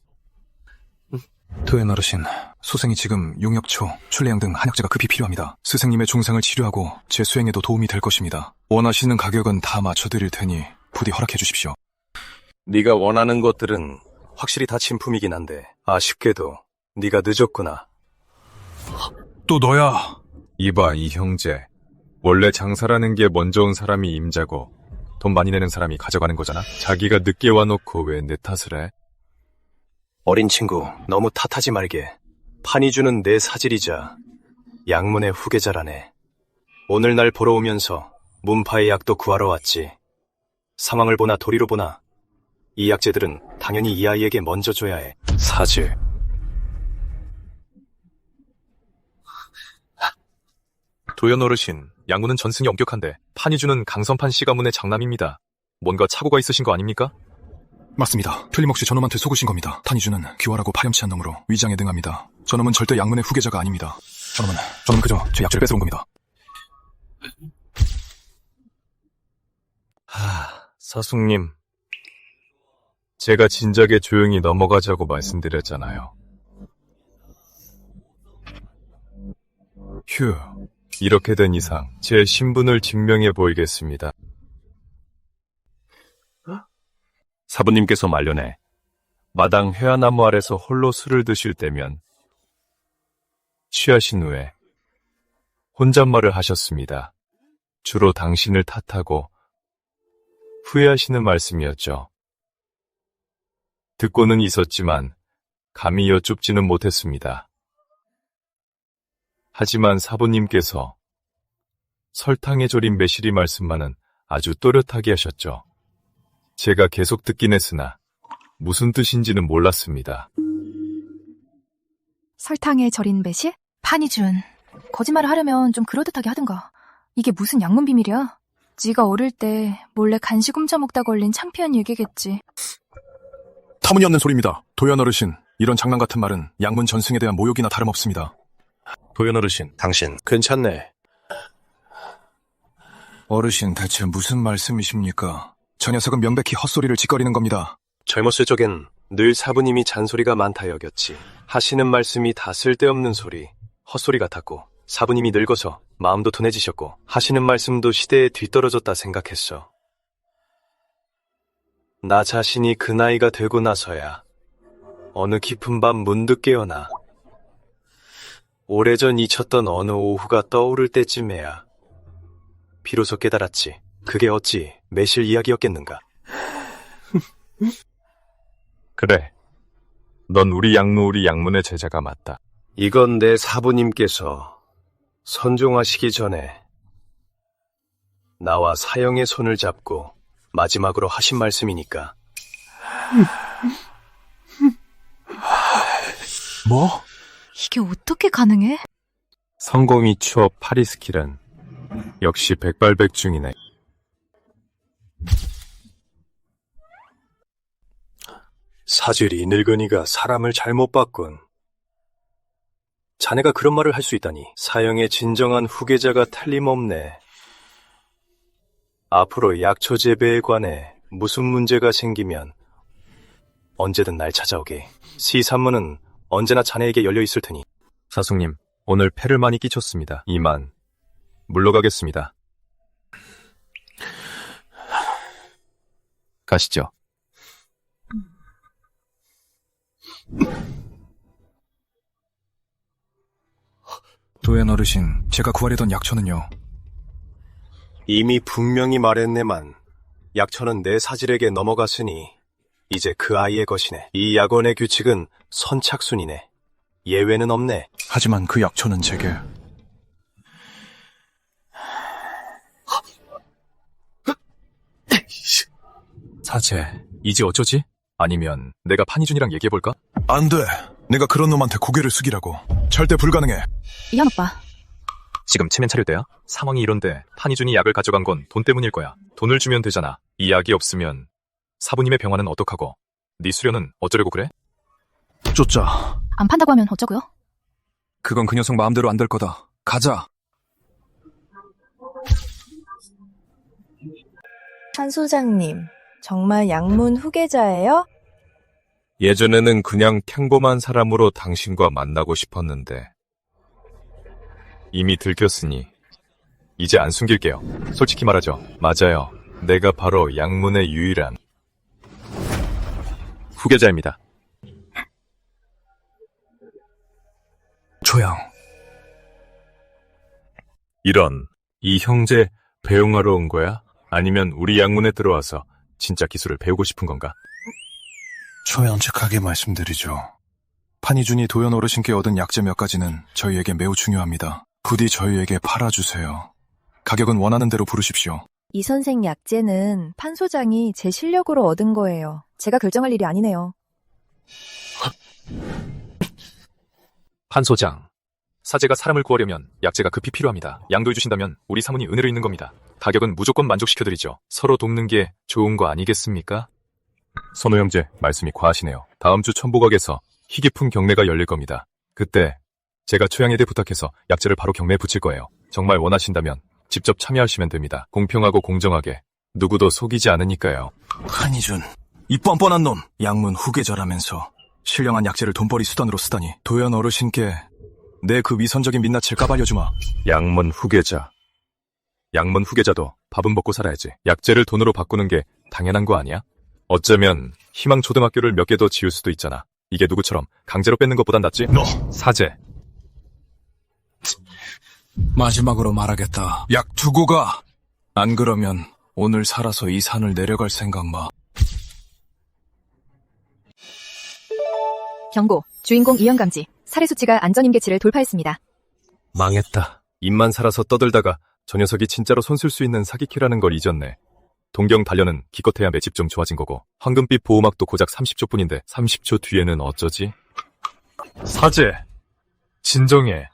도연 어르신, 소생이 지금 용역초, 출래양 등 한약재가 급히 필요합니다. 스승님의 중상을 치료하고 제 수행에도 도움이 될 것입니다. 원하시는 가격은 다 맞춰드릴 테니 부디 허락해 주십시오. 네가 원하는 것들은 확실히 다 진품이긴 한데 아쉽게도 네가 늦었구나. 또 너야. 이봐, 이 형제. 원래 장사라는 게 먼저 온 사람이 임자고 돈 많이 내는 사람이 가져가는 거잖아. 자기가 늦게 와놓고 왜 내 탓을 해? 어린 친구, 너무 탓하지 말게. 판이주는 내 사질이자 양문의 후계자라네. 오늘 날 보러 오면서 문파의 약도 구하러 왔지. 상황을 보나 도리로 보나 이 약재들은 당연히 이 아이에게 먼저 줘야 해. 사질. 도연 어르신, 양문은 전승이 엄격한데 판이주는 강선판 씨 가문의 장남입니다. 뭔가 착오가 있으신 거 아닙니까? 맞습니다. 틀림없이 저놈한테 속으신 겁니다. 판이주는 귀활하고 파렴치한 놈으로 위장에 능합니다. 저놈은 절대 양문의 후계자가 아닙니다. 저놈은 그저 제 약재를 뺏어온 겁니다. 사숙님. 제가 진작에 조용히 넘어가자고 말씀드렸잖아요. 휴, 이렇게 된 이상 제 신분을 증명해 보이겠습니다. 사부님께서 말년에 마당 회화나무 아래서 홀로 술을 드실 때면 취하신 후에 혼잣말을 하셨습니다. 주로 당신을 탓하고 후회하시는 말씀이었죠. 듣고는 있었지만 감히 여쭙지는 못했습니다. 하지만 사부님께서 설탕에 절인 매실이 말씀만은 아주 또렷하게 하셨죠. 제가 계속 듣긴 했으나 무슨 뜻인지는 몰랐습니다. 설탕에 절인 매실? 판이준, 거짓말을 하려면 좀 그럴듯하게 하든가. 이게 무슨 양문 비밀이야? 네가 어릴 때 몰래 간식 훔쳐먹다 걸린 창피한 얘기겠지. 터무니없는 소리입니다. 도연 어르신, 이런 장난 같은 말은 양문 전승에 대한 모욕이나 다름없습니다. 도연 어르신, 당신 괜찮네. 어르신, 대체 무슨 말씀이십니까? 저 녀석은 명백히 헛소리를 짓거리는 겁니다. 젊었을 적엔 늘 사부님이 잔소리가 많다 여겼지. 하시는 말씀이 다 쓸데없는 소리, 헛소리 같았고 사부님이 늙어서 마음도 둔해지셨고 하시는 말씀도 시대에 뒤떨어졌다 생각했어. 나 자신이 그 나이가 되고 나서야 어느 깊은 밤 문득 깨어나 오래전 잊혔던 어느 오후가 떠오를 때쯤에야 비로소 깨달았지. 그게 어찌 매실 이야기였겠는가. 그래. 넌 우리 양문의 제자가 맞다. 이건 내 사부님께서 선종하시기 전에 나와 사형의 손을 잡고 마지막으로 하신 말씀이니까. 뭐? 이게 어떻게 가능해? 성공이 추워 파리스킬은 역시 백발백중이네. 사죄리 늙은이가 사람을 잘못 봤군. 자네가 그런 말을 할 수 있다니 사형의 진정한 후계자가 틀림없네. 앞으로 약초 재배에 관해 무슨 문제가 생기면 언제든 날 찾아오게. 시산문은 언제나 자네에게 열려 있을 테니. 사숙님, 오늘 패를 많이 끼쳤습니다. 이만 물러가겠습니다. 가시죠. 도연 어르신, 제가 구하려던 약초는요? 이미 분명히 말했네만 약초는 내 사질에게 넘어갔으니 이제 그 아이의 것이네. 이 약원의 규칙은 선착순이네. 예외는 없네. 하지만 그 약초는 제게. 사제, 이제 어쩌지? 아니면 내가 판이준이랑 얘기해볼까? 안 돼. 내가 그런 놈한테 고개를 숙이라고. 절대 불가능해. 이현 오빠, 지금 체면 차릴 때야? 상황이 이런데 판이준이 약을 가져간 건 돈 때문일 거야. 돈을 주면 되잖아. 이 약이 없으면 사부님의 병화는 어떡하고 네 수련은 어쩌려고 그래? 쫓자. 안 판다고 하면 어쩌고요? 그건 그 녀석 마음대로 안 될 거다. 가자. 한 소장님, 정말 양문 후계자예요? 예전에는 그냥 평범한 사람으로 당신과 만나고 싶었는데 이미 들켰으니 이제 안 숨길게요. 솔직히 말하죠. 맞아요. 내가 바로 양문의 유일한 후계자입니다. 조양. 이런, 이 형제 배웅하러 온 거야? 아니면 우리 양문에 들어와서 진짜 기술을 배우고 싶은 건가? 초연측하게 말씀드리죠. 판이준이 도연 어르신께 얻은 약재 몇 가지는 저희에게 매우 중요합니다. 부디 저희에게 팔아주세요. 가격은 원하는 대로 부르십시오. 이 선생 약재는 판 소장이 제 실력으로 얻은 거예요. 제가 결정할 일이 아니네요. 판 소장, 사제가 사람을 구하려면 약재가 급히 필요합니다. 양도해 주신다면 우리 사문이 은혜로 있는 겁니다. 가격은 무조건 만족시켜드리죠. 서로 돕는 게 좋은 거 아니겠습니까? 선호 형제, 말씀이 과하시네요. 다음 주 천보각에서 희깊은 경매가 열릴 겁니다. 그때 제가 초양에게 부탁해서 약재를 바로 경매에 붙일 거예요. 정말 원하신다면 직접 참여하시면 됩니다. 공평하고 공정하게 누구도 속이지 않으니까요. 판이준, 이 뻔뻔한 놈. 양문 후계자라면서 신령한 약재를 돈벌이 수단으로 쓰다니. 도연 어르신께 내 그 위선적인 민낯을 까발려주마. 양문 후계자. 양문 후계자도 밥은 먹고 살아야지. 약재를 돈으로 바꾸는 게 당연한 거 아니야? 어쩌면 희망초등학교를 몇 개 더 지을 수도 있잖아. 이게 누구처럼 강제로 뺏는 것보단 낫지? 너! 사제. 마지막으로 말하겠다. 약 두고 가. 안 그러면 오늘 살아서 이 산을 내려갈 생각 마. 경고, 주인공 이영감지, 살해 수치가 안전임계치를 돌파했습니다. 망했다. 입만 살아서 떠들다가 저 녀석이 진짜로 손 쓸 수 있는 사기키라는 걸 잊었네. 동경 단련은 기껏해야 맷집 좀 좋아진 거고 황금빛 보호막도 고작 30초 뿐인데 30초 뒤에는 어쩌지? 사제, 진정해.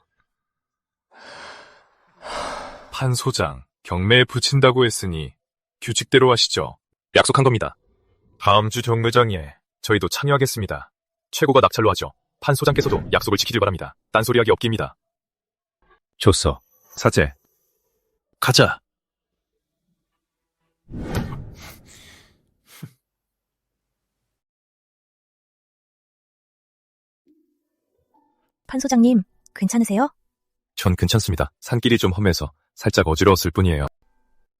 판 소장, 경매에 붙인다고 했으니 규칙대로 하시죠. 약속한 겁니다. 다음 주 경매장에 저희도 참여하겠습니다. 최고가 낙찰로 하죠. 판 소장께서도 약속을 지키길 바랍니다. 딴소리하기 없기입니다. 좋소. 사제. 가자. 판 소장님, 괜찮으세요? 전 괜찮습니다. 산길이 좀 험해서 살짝 어지러웠을 뿐이에요.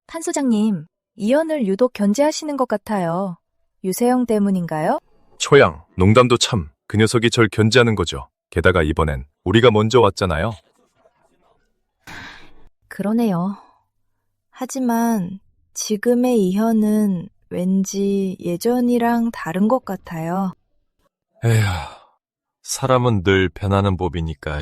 판 소장님, 이현을 유독 견제하시는 것 같아요. 유세영 때문인가요? 초양, 농담도 참, 그 녀석이 절 견제하는 거죠. 게다가 이번엔 우리가 먼저 왔잖아요. 그러네요. 하지만 지금의 이현은 왠지 예전이랑 다른 것 같아요. 에휴, 사람은 늘 변하는 법이니까.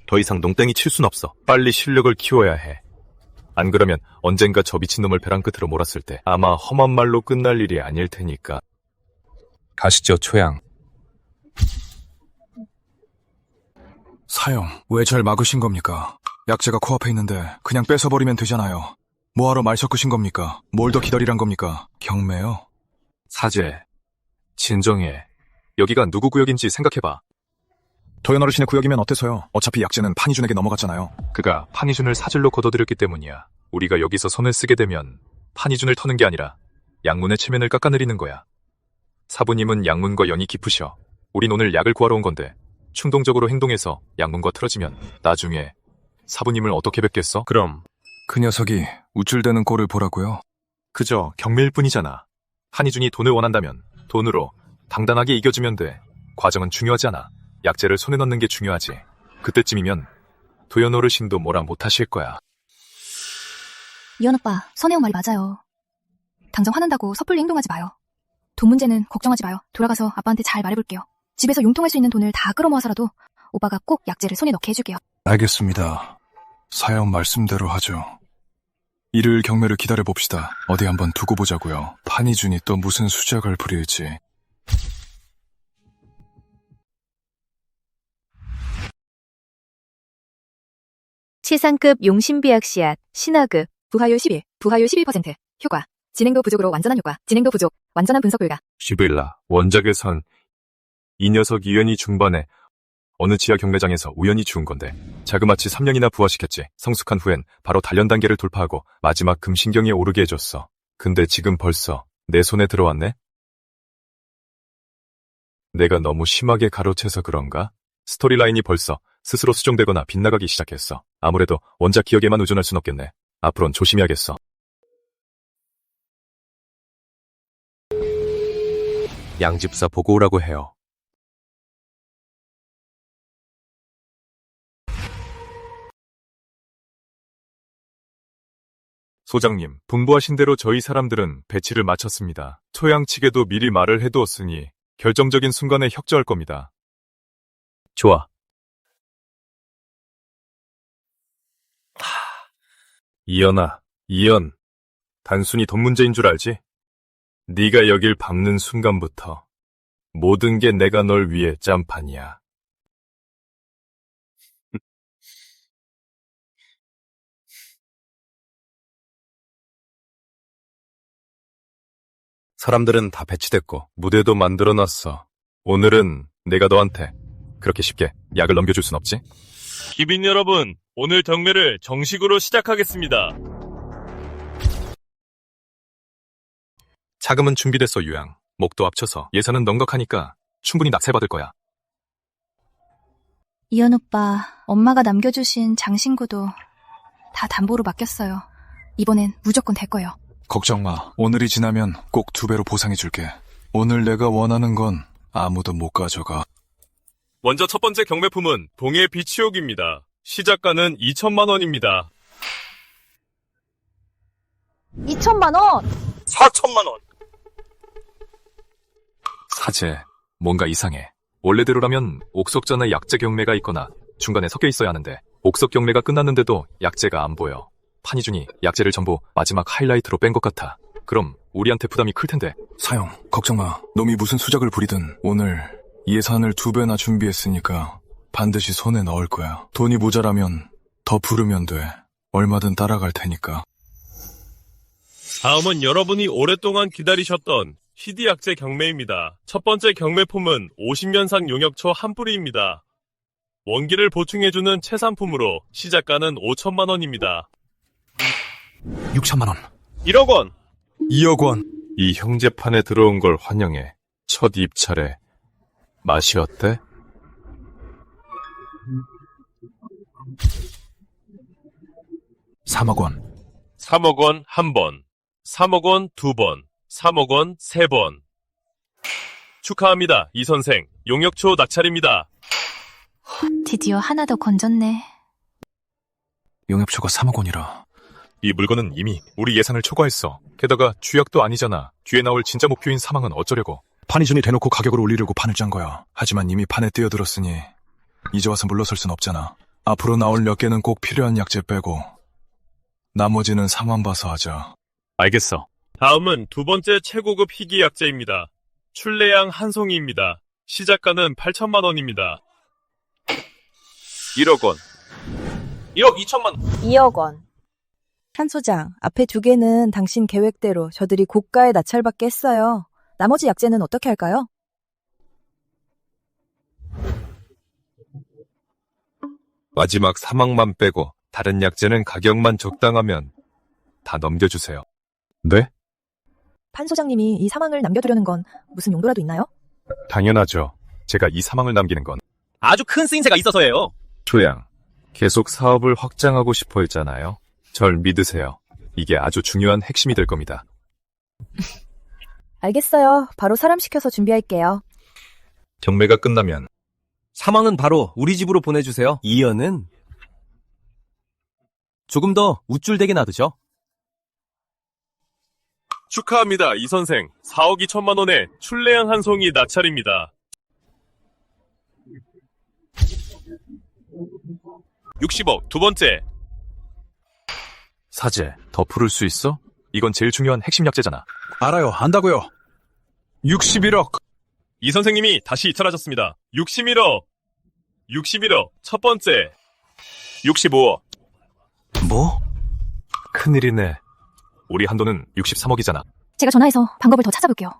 더 이상 농땡이 칠 순 없어. 빨리 실력을 키워야 해. 안 그러면 언젠가 저 미친놈을 벼랑 끝으로 몰았을 때 아마 험한 말로 끝날 일이 아닐 테니까. 가시죠, 초양. 사형, 왜 절 막으신 겁니까? 약재가 코앞에 있는데 그냥 뺏어버리면 되잖아요. 뭐하러 말 섞으신 겁니까? 뭘 더 기다리란 겁니까? 경매요? 사제, 진정해. 여기가 누구 구역인지 생각해봐. 도연 어르신의 구역이면 어때서요? 어차피 약재는 판이준에게 넘어갔잖아요. 그가 판이준을 사질로 거둬들였기 때문이야. 우리가 여기서 손을 쓰게 되면 판이준을 터는 게 아니라 양문의 체면을 깎아내리는 거야. 사부님은 양문과 연이 깊으셔. 우린 오늘 약을 구하러 온 건데 충동적으로 행동해서 양문과 틀어지면 나중에 사부님을 어떻게 뵙겠어? 그럼 그 녀석이 우쭐대는 꼴을 보라고요? 그저 경매일 뿐이잖아. 판이준이 돈을 원한다면 돈으로 당당하게 이겨주면 돼. 과정은 중요하지 않아. 약재를 손에 넣는 게 중요하지. 그때쯤이면 도연 어르신도 뭐라 못하실 거야. 이현 오빠, 선혜영 말이 맞아요. 당장 화난다고 섣불리 행동하지 마요. 돈 문제는 걱정하지 마요. 돌아가서 아빠한테 잘 말해볼게요. 집에서 용통할 수 있는 돈을 다 끌어모아서라도 오빠가 꼭 약재를 손에 넣게 해줄게요. 알겠습니다. 사형 말씀대로 하죠. 일요일 경매를 기다려봅시다. 어디 한번 두고 보자고요. 판이준이 또 무슨 수작을 부릴지. 치상급 용신비약씨앗, 신화급, 부하율 11, 부하율 12%, 효과, 진행도 부족으로 완전한 효과, 진행도 부족, 완전한 분석 결과. 시빌라, 원작에선 이 녀석 이현이 중반에 어느 지하 경매장에서 우연히 죽은 건데 자그마치 3년이나 부화시켰지. 성숙한 후엔 바로 단련 단계를 돌파하고 마지막 금신경에 오르게 해줬어. 근데 지금 벌써 내 손에 들어왔네? 내가 너무 심하게 가로채서 그런가? 스토리라인이 벌써 스스로 수정되거나 빗나가기 시작했어. 아무래도 원작 기억에만 의존할 순 없겠네. 앞으론 조심해야겠어. 양집사 보고 오라고 해요. 소장님, 분부하신 대로 저희 사람들은 배치를 마쳤습니다. 초양 측에도 미리 말을 해두었으니 결정적인 순간에 협조할 겁니다. 좋아. 이현아, 이현. 단순히 돈 문제인 줄 알지? 네가 여길 밟는 순간부터 모든 게 내가 널 위해 짠판이야. 사람들은 다 배치됐고 무대도 만들어놨어. 오늘은 내가 너한테 그렇게 쉽게 약을 넘겨줄 순 없지? 기빈 여러분, 오늘 경매를 정식으로 시작하겠습니다. 자금은 준비됐어, 유양. 목도 합쳐서 예산은 넉넉하니까 충분히 낙찰받을 거야. 이현 오빠, 엄마가 남겨주신 장신구도 다 담보로 맡겼어요. 이번엔 무조건 될 거예요. 걱정 마. 오늘이 지나면 꼭 2배로 보상해줄게. 오늘 내가 원하는 건 아무도 못 가져가. 먼저 첫 번째 경매품은 동해 비치옥입니다. 시작가는 2천만 원입니다. 2천만 원! 4천만 원! 사제, 뭔가 이상해. 원래대로라면 옥석 전에 약재 경매가 있거나 중간에 섞여 있어야 하는데 옥석 경매가 끝났는데도 약재가 안 보여. 판이준이 약재를 전부 마지막 하이라이트로 뺀 것 같아. 그럼 우리한테 부담이 클 텐데. 사형, 걱정 마. 놈이 무슨 수작을 부리든 오늘 예산을 2배나 준비했으니까 반드시 손에 넣을 거야. 돈이 모자라면 더 부르면 돼. 얼마든 따라갈 테니까. 다음은 여러분이 오랫동안 기다리셨던 CD 약재 경매입니다. 첫 번째 경매품은 50년상 용역초 한 뿌리입니다. 원기를 보충해주는 최상품으로 시작가는 5천만 원입니다. 6천만 원. 1억 원. 2억 원. 이 형제판에 들어온 걸 환영해. 첫 입찰에 맛이 어때? (3억 원) 3억 원 1번, 3억 원 2번, 3억 원 3번. 축하합니다, 이 선생. 용역초 낙찰입니다. 드디어 하나 더 건졌네. 용역초가 3억 원이라. 이 물건은 이미 우리 예산을 초과했어. 게다가 주약도 아니잖아. 뒤에 나올 진짜 목표인 사망은 어쩌려고. 판이준이 대놓고 가격을 올리려고 판을 짠 거야. 하지만 이미 판에 뛰어들었으니 이제 와서 물러설 순 없잖아. 앞으로 나올 몇 개는 꼭 필요한 약재 빼고 나머지는 상황 봐서 하자. 알겠어. 다음은 두 번째 최고급 희귀 약재입니다. 출래양 한 송이입니다. 시작가는 8천만 원입니다. 1억 원. 1억 2천만 원. 2억 원. 한 소장, 앞에 두 개는 당신 계획대로 저들이 고가에 낙찰받게 했어요. 나머지 약재는 어떻게 할까요? 마지막 사망만 빼고 다른 약재는 가격만 적당하면 다 넘겨주세요. 네? 판 소장님이 이 사망을 남겨두려는 건 무슨 용도라도 있나요? 당연하죠. 제가 이 사망을 남기는 건 아주 큰 쓰임새가 있어서예요. 초양, 계속 사업을 확장하고 싶어 했잖아요. 절 믿으세요. 이게 아주 중요한 핵심이 될 겁니다. 알겠어요. 바로 사람 시켜서 준비할게요. 경매가 끝나면 사망은 바로 우리 집으로 보내주세요. 이연은 조금 더 우쭐대게 놔두죠. 축하합니다, 이 선생. 4억 2천만 원에 출래양 한 송이 낙찰입니다. 60억 두 번째. 사제, 더 풀을 수 있어? 이건 제일 중요한 핵심 약재잖아. 알아요. 안다고요. 61억. 이 선생님이 다시 이탈하셨습니다. 61억. 61억 첫 번째. 65억. 뭐? 큰일이네. 우리 한도는 63억이잖아. 제가 전화해서 방법을 더 찾아볼게요.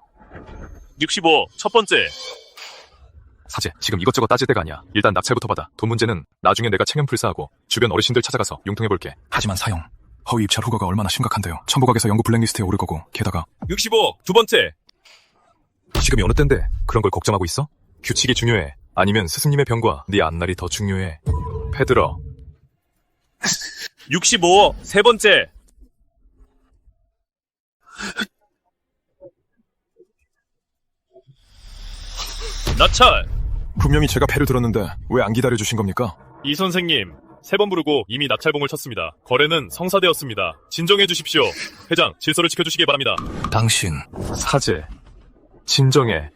65억 첫 번째. 사제, 지금 이것저것 따질 때가 아니야. 일단 낙찰부터 받아. 돈 문제는 나중에 내가 체면풀사하고 주변 어르신들 찾아가서 융통해볼게. 하지만 사용, 허위 입찰 후과가 얼마나 심각한데요. 첨부각에서 연구 블랙리스트에 오를 거고 게다가 65억 두 번째. 지금이 어느 때인데 그런 걸 걱정하고 있어? 규칙이 중요해. 아니면 스승님의 병과 네 앞날이 더 중요해. 패들어. 65억 세 번째. 낙찰. 분명히 제가 패를 들었는데 왜 안 기다려주신 겁니까? 이 선생님, 3번 부르고 이미 낙찰봉을 쳤습니다. 거래는 성사되었습니다. 진정해 주십시오. 회장, 질서를 지켜주시기 바랍니다. 당신 사제, 진정해.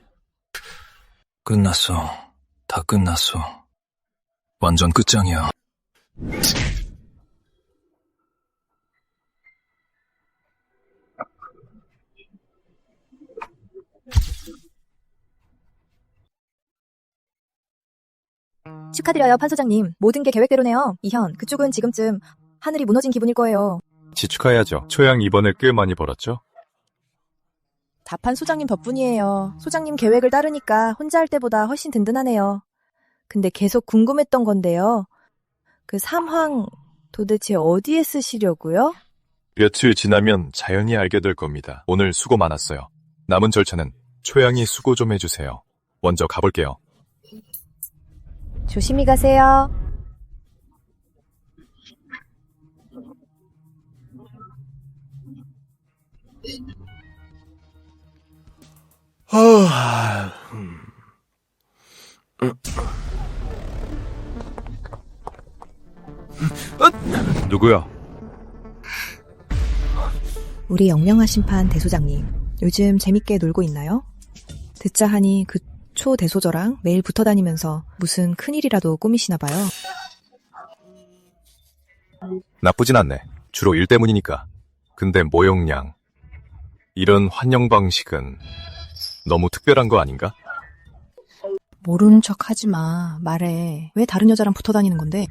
끝났어. 다 끝났어. 완전 끝장이야. 축하드려요, 판 소장님. 모든 게 계획대로네요. 이현, 그쪽은 지금쯤 하늘이 무너진 기분일 거예요. 지축해야죠. 초양 이번에 꽤 많이 벌었죠? 다 판 소장님 덕분이에요. 소장님 계획을 따르니까 혼자 할 때보다 훨씬 든든하네요. 근데 계속 궁금했던 건데요. 그 삼황 도대체 어디에 쓰시려고요? 며칠 지나면 자연히 알게 될 겁니다. 오늘 수고 많았어요. 남은 절차는 초양이 수고 좀 해주세요. 먼저 가볼게요. 조심히 가세요. 누구야? 우리 영명하신 판 대소장님, 요즘 재밌게 놀고 있나요? 듣자 하니 그 초 대소저랑 매일 붙어 다니면서 무슨 큰일이라도 꾸미시나 봐요. 나쁘진 않네. 주로 일 때문이니까. 근데 모형량. 이런 환영 방식은 너무 특별한 거 아닌가? 모르는 척 하지 마. 말해. 왜 다른 여자랑 붙어 다니는 건데?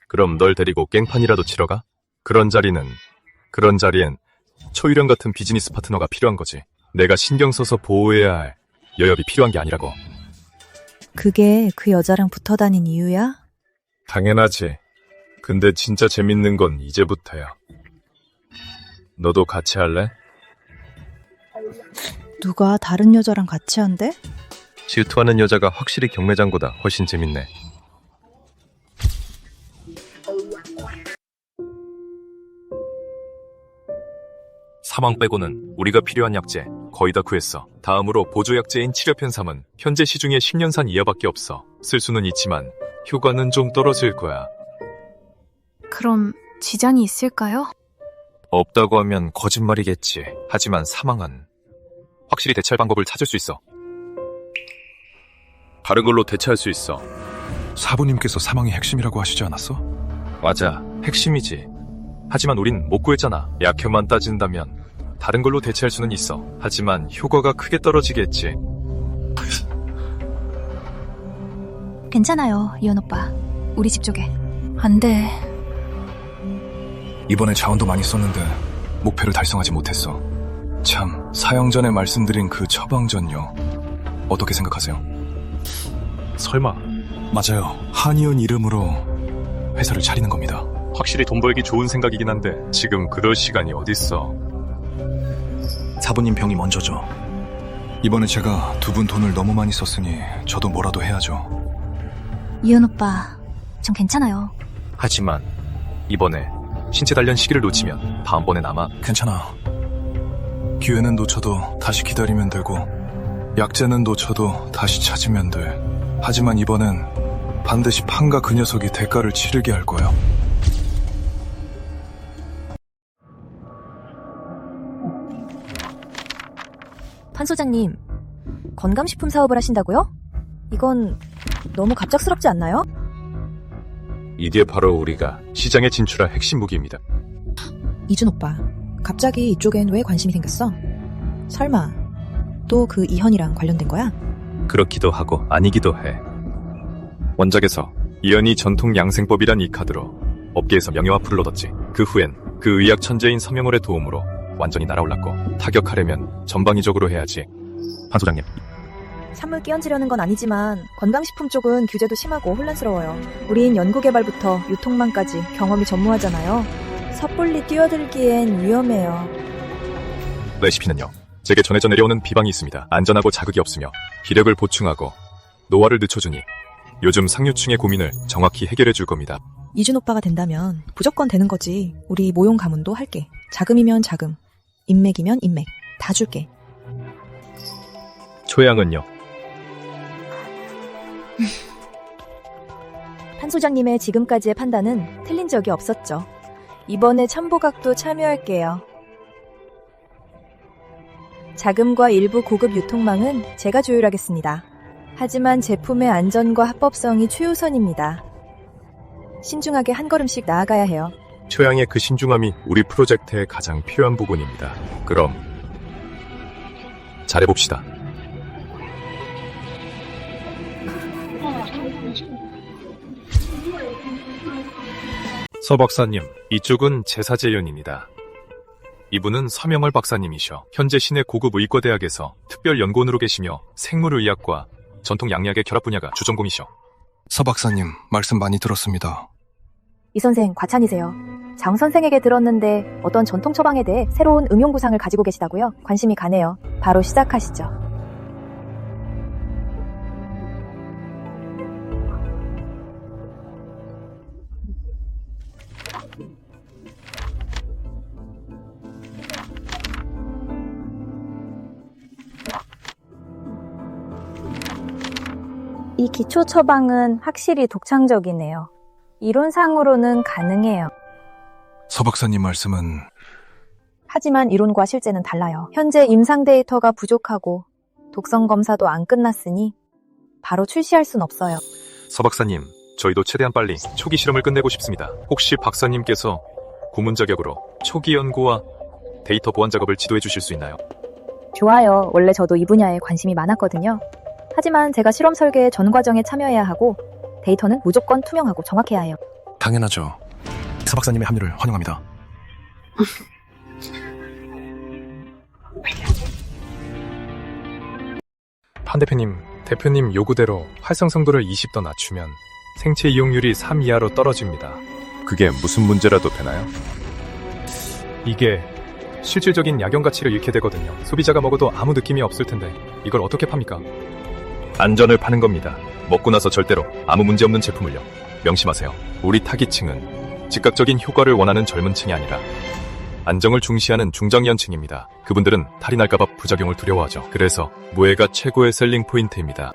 그럼 널 데리고 깽판이라도 치러 가? 그런 자리엔 초유령 같은 비즈니스 파트너가 필요한 거지. 내가 신경 써서 보호해야 할 여엽이 필요한 게 아니라고. 그게 그 여자랑 붙어 다닌 이유야? 당연하지. 근데 진짜 재밌는 건 이제부터야. 너도 같이 할래? 누가 다른 여자랑 같이 한대? 질투하는 여자가 확실히 경매장보다 훨씬 재밌네. 사망 빼고는 우리가 필요한 약재 거의 다 구했어. 다음으로 보조약재인 치료편삼은 현재 시중에 10년산 이하밖에 없어. 쓸 수는 있지만 효과는 좀 떨어질 거야. 그럼 지장이 있을까요? 없다고 하면 거짓말이겠지. 하지만 사망은 확실히 대체할 방법을 찾을 수 있어. 다른 걸로 대체할 수 있어. 사부님께서 사망이 핵심이라고 하시지 않았어? 맞아, 핵심이지. 하지만 우린 못 구했잖아. 약효만 따진다면 다른 걸로 대체할 수는 있어. 하지만 효과가 크게 떨어지겠지. 괜찮아요, 이현 오빠. 우리 집 쪽에. 안 돼. 이번에 자원도 많이 썼는데 목표를 달성하지 못했어. 참, 사형 전에 말씀드린 그 처방전요. 어떻게 생각하세요? 설마. 맞아요. 한의원 이름으로 회사를 차리는 겁니다. 확실히 돈 벌기 좋은 생각이긴 한데 지금 그럴 시간이 어딨어. 사부님 병이 먼저죠. 이번에 제가 두 분 돈을 너무 많이 썼으니 저도 뭐라도 해야죠. 이현 오빠, 전 괜찮아요. 하지만 이번에 신체 단련 시기를 놓치면 다음번엔 아마 괜찮아. 기회는 놓쳐도 다시 기다리면 되고 약재는 놓쳐도 다시 찾으면 돼. 하지만 이번엔 반드시 판과 그 녀석이 대가를 치르게 할 거야. 판 소장님, 건강식품 사업을 하신다고요? 이건 너무 갑작스럽지 않나요? 이게 바로 우리가 시장에 진출할 핵심 무기입니다. 이준 오빠, 갑자기 이쪽엔 왜 관심이 생겼어? 설마 또 그 이현이랑 관련된 거야? 그렇기도 하고 아니기도 해. 원작에서 이현이 전통 양생법이란 이 카드로 업계에서 명예와풀을 얻었지. 그 후엔 그 의학 천재인 서명월의 도움으로 완전히 날아올랐고, 타격하려면 전방위적으로 해야지. 판 소장님, 산물 끼얹으려는 건 아니지만 건강식품 쪽은 규제도 심하고 혼란스러워요. 우린 연구개발부터 유통망까지 경험이 전무하잖아요. 섣불리 뛰어들기엔 위험해요. 레시피는요, 제게 전해져 내려오는 비방이 있습니다. 안전하고 자극이 없으며 기력을 보충하고 노화를 늦춰주니 요즘 상류층의 고민을 정확히 해결해 줄 겁니다. 이준 오빠가 된다면 무조건 되는 거지. 우리 모용 가문도 할게. 자금이면 자금, 인맥이면 인맥, 다 줄게. 초양은요? 판 소장님의 지금까지의 판단은 틀린 적이 없었죠. 이번에 참보각도 참여할게요. 자금과 일부 고급 유통망은 제가 조율하겠습니다. 하지만 제품의 안전과 합법성이 최우선입니다. 신중하게 한 걸음씩 나아가야 해요. 초양의 그 신중함이 우리 프로젝트에 가장 필요한 부분입니다. 그럼 잘해봅시다. 서 박사님, 이쪽은 제사재연입니다. 이분은 서명월 박사님이셔. 현재 시내 고급 의과대학에서 특별 연구원으로 계시며 생물의학과 전통 양약의 결합 분야가 주전공이셔. 서 박사님, 말씀 많이 들었습니다. 이 선생 과찬이세요. 장 선생에게 들었는데 어떤 전통 처방에 대해 새로운 응용 구상을 가지고 계시다고요? 관심이 가네요. 바로 시작하시죠. 이 기초 처방은 확실히 독창적이네요. 이론상으로는 가능해요. 서 박사님 말씀은... 하지만 이론과 실제는 달라요. 현재 임상 데이터가 부족하고 독성 검사도 안 끝났으니 바로 출시할 순 없어요. 서 박사님, 저희도 최대한 빨리 초기 실험을 끝내고 싶습니다. 혹시 박사님께서 고문 자격으로 초기 연구와 데이터 보완 작업을 지도해 주실 수 있나요? 좋아요. 원래 저도 이 분야에 관심이 많았거든요. 하지만 제가 실험 설계의 전 과정에 참여해야 하고 데이터는 무조건 투명하고 정확해야 해요. 당연하죠. 서 박사님의 합류를 환영합니다. 판 대표님 요구대로 활성성도를 20더 낮추면 생체 이용률이 3 이하로 떨어집니다. 그게 무슨 문제라도 되나요? 이게 실질적인 약용 가치를 잃게 되거든요. 소비자가 먹어도 아무 느낌이 없을 텐데 이걸 어떻게 팝니까? 안전을 파는 겁니다. 먹고 나서 절대로 아무 문제 없는 제품을요. 명심하세요. 우리 타깃층은 즉각적인 효과를 원하는 젊은 층이 아니라 안정을 중시하는 중장년층입니다. 그분들은 탈이 날까봐 부작용을 두려워하죠. 그래서 무해가 최고의 셀링 포인트입니다.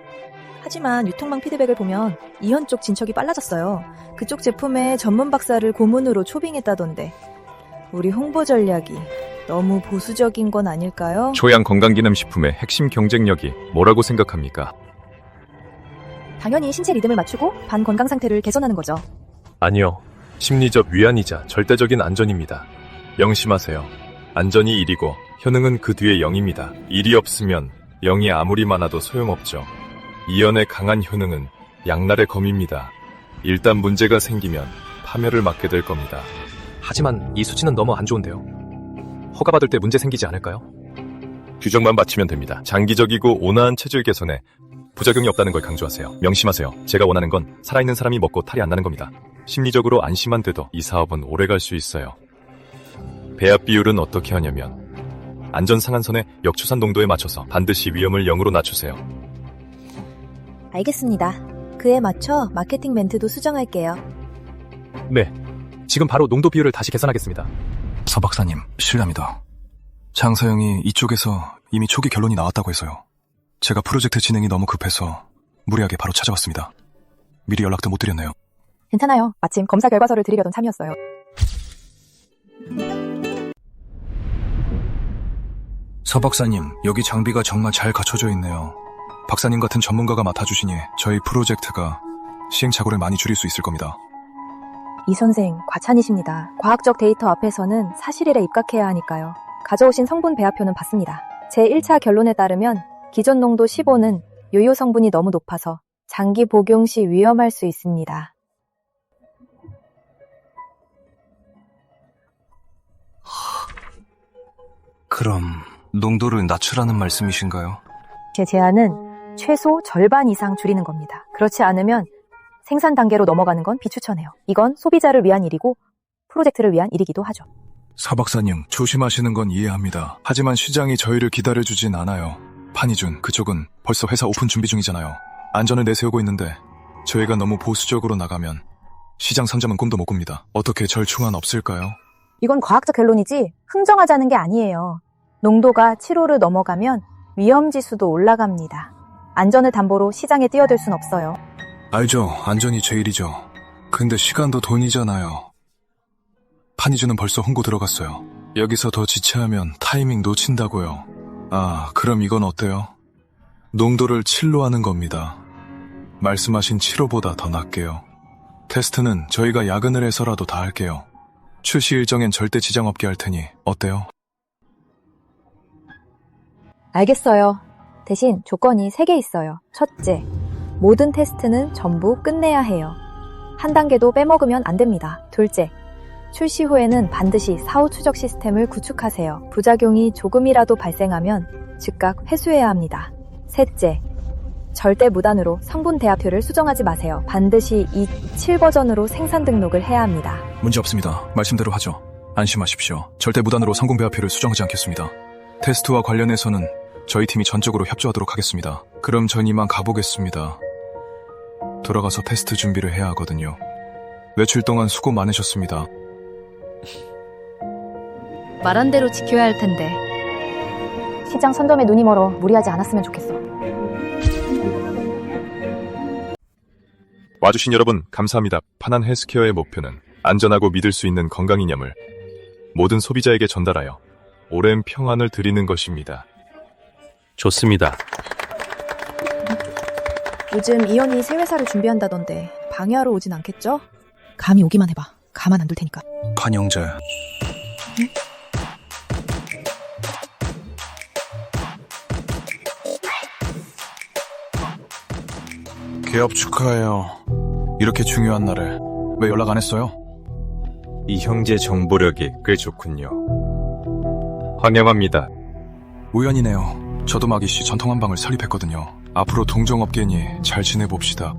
하지만 유통망 피드백을 보면 이현 쪽 진척이 빨라졌어요. 그쪽 제품에 전문 박사를 고문으로 초빙했다던데 우리 홍보 전략이 너무 보수적인 건 아닐까요? 초양 건강기능식품의 핵심 경쟁력이 뭐라고 생각합니까? 당연히 신체 리듬을 맞추고 반 건강 상태를 개선하는 거죠. 아니요. 심리적 위안이자 절대적인 안전입니다. 명심하세요. 안전이 1이고 효능은 그 뒤에 0입니다. 1이 없으면 0이 아무리 많아도 소용없죠. 이연의 강한 효능은 양날의 검입니다. 일단 문제가 생기면 파멸을 맞게 될 겁니다. 하지만 이 수치는 너무 안 좋은데요. 허가받을 때 문제 생기지 않을까요? 규정만 맞추면 됩니다. 장기적이고 온화한 체질 개선에 부작용이 없다는 걸 강조하세요. 명심하세요. 제가 원하는 건 살아있는 사람이 먹고 탈이 안 나는 겁니다. 심리적으로 안심만 돼도 이 사업은 오래 갈 수 있어요. 배합 비율은 어떻게 하냐면 안전 상한선의 역초산 농도에 맞춰서 반드시 위험을 0으로 낮추세요. 알겠습니다. 그에 맞춰 마케팅 멘트도 수정할게요. 네. 지금 바로 농도 비율을 다시 계산하겠습니다. 서 박사님, 실례합니다. 장사형이 이쪽에서 이미 초기 결론이 나왔다고 해서요. 제가 프로젝트 진행이 너무 급해서 무리하게 바로 찾아왔습니다. 미리 연락도 못 드렸네요. 괜찮아요. 마침 검사 결과서를 드리려던 참이었어요. 서 박사님, 여기 장비가 정말 잘 갖춰져 있네요. 박사님 같은 전문가가 맡아주시니 저희 프로젝트가 시행착오를 많이 줄일 수 있을 겁니다. 이 선생, 과찬이십니다. 과학적 데이터 앞에서는 사실일에 입각해야 하니까요. 가져오신 성분 배합표는 봤습니다. 제 1차 결론에 따르면 기존 농도 15는 요요 성분이 너무 높아서 장기 복용 시 위험할 수 있습니다. 그럼 농도를 낮추라는 말씀이신가요? 제 제안은 최소 절반 이상 줄이는 겁니다. 그렇지 않으면 생산 단계로 넘어가는 건 비추천해요. 이건 소비자를 위한 일이고 프로젝트를 위한 일이기도 하죠. 서 박사님, 조심하시는 건 이해합니다. 하지만 시장이 저희를 기다려주진 않아요. 판이준, 그쪽은 벌써 회사 오픈 준비 중이잖아요. 안전을 내세우고 있는데 저희가 너무 보수적으로 나가면 시장 선점은 꿈도 못 꿉니다. 어떻게 절충안 없을까요? 이건 과학적 결론이지 흥정하자는 게 아니에요. 농도가 7호를 넘어가면 위험지수도 올라갑니다. 안전을 담보로 시장에 뛰어들 순 없어요. 알죠. 안전이 제일이죠. 근데 시간도 돈이잖아요. 판이주는 벌써 홍보 들어갔어요. 여기서 더 지체하면 타이밍 놓친다고요. 아, 그럼 이건 어때요? 농도를 7로 하는 겁니다. 말씀하신 7호보다 더 낮게요. 테스트는 저희가 야근을 해서라도 다 할게요. 출시 일정엔 절대 지장 없게 할 테니 어때요? 알겠어요. 대신 조건이 3개 있어요. 첫째, 모든 테스트는 전부 끝내야 해요. 한 단계도 빼먹으면 안 됩니다. 둘째, 출시 후에는 반드시 사후 추적 시스템을 구축하세요. 부작용이 조금이라도 발생하면 즉각 회수해야 합니다. 셋째, 절대 무단으로 성분 대합표를 수정하지 마세요. 반드시 이 7버전으로 생산 등록을 해야 합니다. 문제 없습니다. 말씀대로 하죠. 안심하십시오. 절대 무단으로 성분 배합표를 수정하지 않겠습니다. 테스트와 관련해서는 저희 팀이 전적으로 협조하도록 하겠습니다. 그럼 전 이만 가보겠습니다. 돌아가서 테스트 준비를 해야 하거든요. 며칠 동안 수고 많으셨습니다. 말한 대로 지켜야 할 텐데. 시장 선점에 눈이 멀어 무리하지 않았으면 좋겠어. 와주신 여러분 감사합니다. 파난 헬스케어의 목표는 안전하고 믿을 수 있는 건강이념을 모든 소비자에게 전달하여 오랜 평안을 드리는 것입니다. 좋습니다. 요즘 이현이 새 회사를 준비한다던데 방해하러 오진 않겠죠? 감히 오기만 해봐. 가만 안 둘 테니까. 판영재. 개업 축하해요. 이렇게 중요한 날에 왜 연락 안 했어요? 이 형제 정보력이 꽤 좋군요. 환영합니다. 우연이네요. 저도 마기씨 전통한방을 설립했거든요. 앞으로 동종업계니 잘 지내봅시다.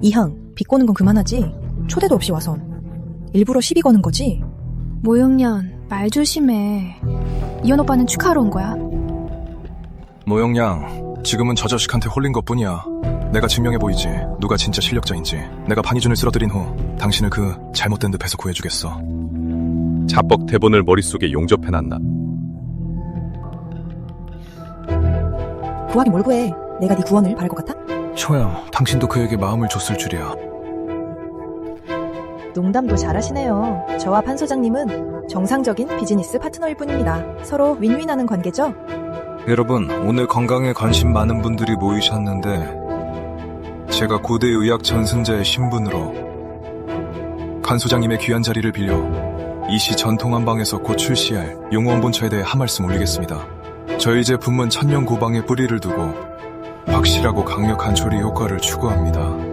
이형, 비꼬는 건 그만하지. 초대도 없이 와서. 일부러 시비 거는 거지? 모용년, 말 조심해. 이현 오빠는 축하하러 온 거야. 모영양, 지금은 저 자식한테 홀린 것뿐이야. 내가 증명해 보이지. 누가 진짜 실력자인지. 내가 판희준을 쓰러뜨린 후 당신을 그 잘못된 늪에서 구해주겠어. 자뻑 대본을 머릿속에 용접해놨나. 구하긴 뭘 구해. 내가 네 구원을 바랄 것 같아? 초야, 당신도 그에게 마음을 줬을 줄이야. 농담도 잘하시네요. 저와 판 소장님은 정상적인 비즈니스 파트너일 뿐입니다. 서로 윈윈하는 관계죠? 여러분, 오늘 건강에 관심 많은 분들이 모이셨는데 제가 고대 의학 전승자의 신분으로 간 소장님의 귀한 자리를 빌려 이시 전통 한방에서 곧 출시할 용원 본처에 대해 한 말씀 올리겠습니다. 저희 제품은 천년 고방에 뿌리를 두고 확실하고 강력한 조리 효과를 추구합니다.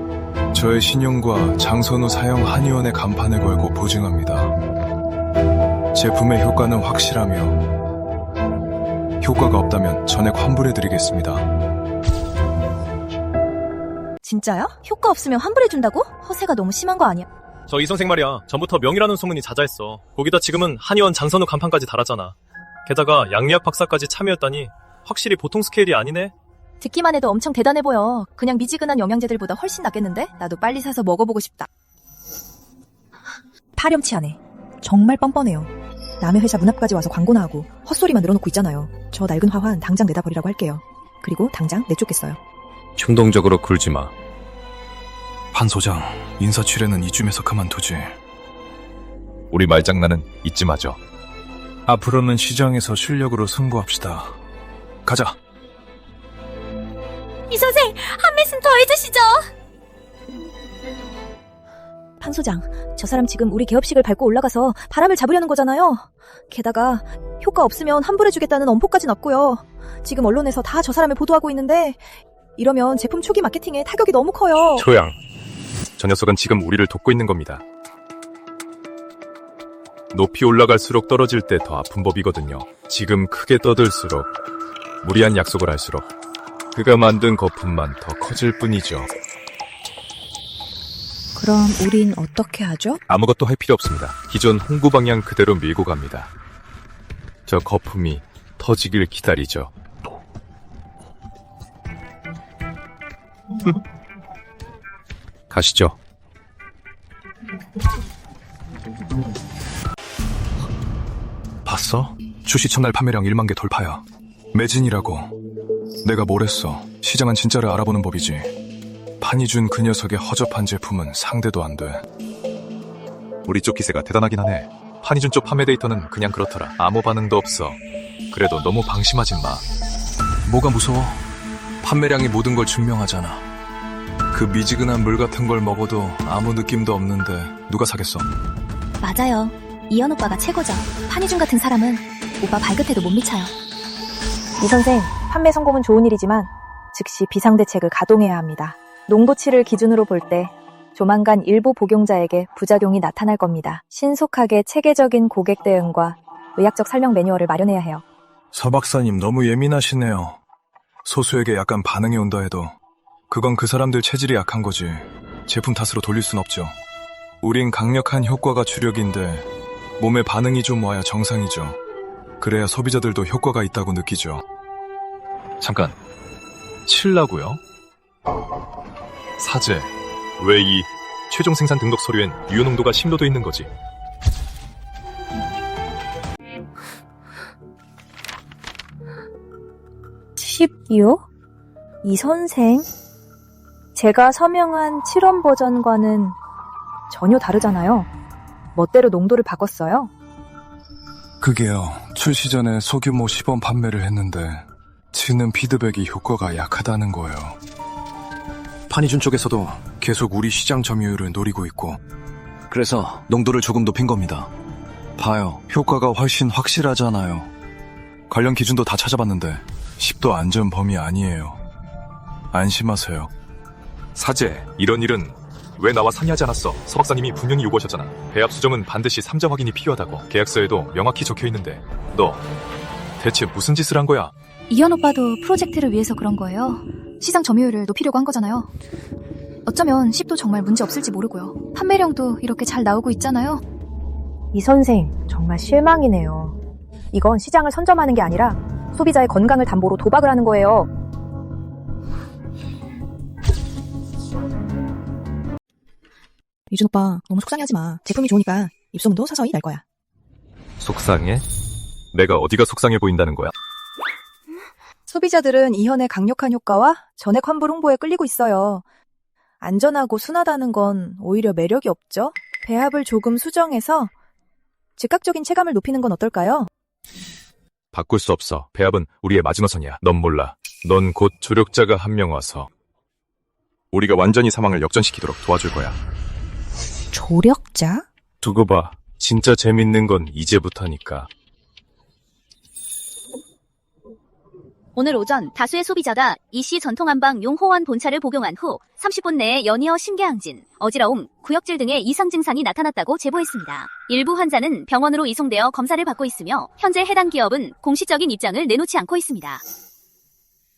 저의 신용과 장선우 사형 한의원의 간판을 걸고 보증합니다. 제품의 효과는 확실하며 효과가 없다면 전액 환불해드리겠습니다. 진짜야? 효과 없으면 환불해준다고? 허세가 너무 심한 거 아니야? 저 이 선생 말이야. 전부터 명이라는 소문이 자자했어. 거기다 지금은 한의원 장선우 간판까지 달았잖아. 게다가 양리학 박사까지 참여했다니 확실히 보통 스케일이 아니네. 듣기만 해도 엄청 대단해 보여. 그냥 미지근한 영양제들보다 훨씬 낫겠는데? 나도 빨리 사서 먹어보고 싶다. 파렴치하네. 정말 뻔뻔해요. 남의 회사 문 앞까지 와서 광고나 하고 헛소리만 늘어놓고 있잖아요. 저 낡은 화환 당장 내다 버리라고 할게요. 그리고 당장 내쫓겠어요. 충동적으로 굴지 마. 판 소장, 인사치레는 이쯤에서 그만두지. 우리 말장난은 잊지 마죠. 앞으로는 시장에서 실력으로 승부합시다. 가자. 이 선생, 한 말씀 더 해주시죠. 판 소장, 저 사람 지금 우리 개업식을 밟고 올라가서 바람을 잡으려는 거잖아요. 게다가 효과 없으면 환불해주겠다는 엄포까지 났고요. 지금 언론에서 다 저 사람을 보도하고 있는데 이러면 제품 초기 마케팅에 타격이 너무 커요. 조양, 저 녀석은 지금 우리를 돕고 있는 겁니다. 높이 올라갈수록 떨어질 때 더 아픈 법이거든요. 지금 크게 떠들수록, 무리한 약속을 할수록 그가 만든 거품만 더 커질 뿐이죠. 그럼 우린 어떻게 하죠? 아무것도 할 필요 없습니다. 기존 홍보 방향 그대로 밀고 갑니다. 저 거품이 터지길 기다리죠. 가시죠. 봤어? 출시 첫날 판매량 1만 개 돌파야. 매진이라고. 내가 뭘 했어. 시장은 진짜를 알아보는 법이지. 판희준 그 녀석의 허접한 제품은 상대도 안 돼. 우리 쪽 기세가 대단하긴 하네. 판희준 쪽 판매 데이터는 그냥 그렇더라. 아무 반응도 없어. 그래도 너무 방심하진 마. 뭐가 무서워? 판매량이 모든 걸 증명하잖아. 그 미지근한 물 같은 걸 먹어도 아무 느낌도 없는데 누가 사겠어? 맞아요. 이현 오빠가 최고죠. 판희준 같은 사람은 오빠 발끝에도 못 미쳐요. 이 선생, 판매 성공은 좋은 일이지만 즉시 비상대책을 가동해야 합니다. 농도치를 기준으로 볼 때 조만간 일부 복용자에게 부작용이 나타날 겁니다. 신속하게 체계적인 고객 대응과 의학적 설명 매뉴얼을 마련해야 해요. 서 박사님 너무 예민하시네요. 소수에게 약간 반응이 온다 해도 그건 그 사람들 체질이 약한 거지. 제품 탓으로 돌릴 순 없죠. 우린 강력한 효과가 주력인데 몸에 반응이 좀 와야 정상이죠. 그래야 소비자들도 효과가 있다고 느끼죠. 잠깐, 칠라고요? 사제, 왜 이 최종 생산 등록 서류엔 유효 농도가 10도도 있는 거지? (10요) 이 선생? 제가 서명한 7원 버전과는 전혀 다르잖아요. 멋대로 농도를 바꿨어요. 그게요. 출시 전에 소규모 시범 판매를 했는데 치는 피드백이 효과가 약하다는 거예요. 판희준 쪽에서도 계속 우리 시장 점유율을 노리고 있고 그래서 농도를 조금 높인 겁니다. 봐요. 효과가 훨씬 확실하잖아요. 관련 기준도 다 찾아봤는데 10도 안전 범위 아니에요. 안심하세요. 사제, 이런 일은 왜 나와 상의하지 않았어? 서 박사님이 분명히 요구하셨잖아. 배합 수정은 반드시 3자 확인이 필요하다고. 계약서에도 명확히 적혀있는데 너 대체 무슨 짓을 한 거야? 이현 오빠도 프로젝트를 위해서 그런 거예요. 시장 점유율을 높이려고 한 거잖아요. 어쩌면 10도 정말 문제 없을지 모르고요. 판매량도 이렇게 잘 나오고 있잖아요. 이 선생, 정말 실망이네요. 이건 시장을 선점하는 게 아니라 소비자의 건강을 담보로 도박을 하는 거예요. 이준 오빠, 너무 속상해하지 마. 제품이 좋으니까 입소문도 서서히 날 거야. 속상해? 내가 어디가 속상해 보인다는 거야? 소비자들은 이현의 강력한 효과와 전액 환불 홍보에 끌리고 있어요. 안전하고 순하다는 건 오히려 매력이 없죠? 배합을 조금 수정해서 즉각적인 체감을 높이는 건 어떨까요? 바꿀 수 없어. 배합은 우리의 마지노선이야. 넌 몰라. 넌 곧 조력자가 한 명 와서 우리가 완전히 상황을 역전시키도록 도와줄 거야. 조력자? 두고 봐. 진짜 재밌는 건 이제부터니까. 오늘 오전 다수의 소비자가 이씨 전통한방 용호원 본차를 복용한 후 30분 내에 연이어 심계항진, 어지러움, 구역질 등의 이상 증상이 나타났다고 제보했습니다. 일부 환자는 병원으로 이송되어 검사를 받고 있으며 현재 해당 기업은 공식적인 입장을 내놓지 않고 있습니다.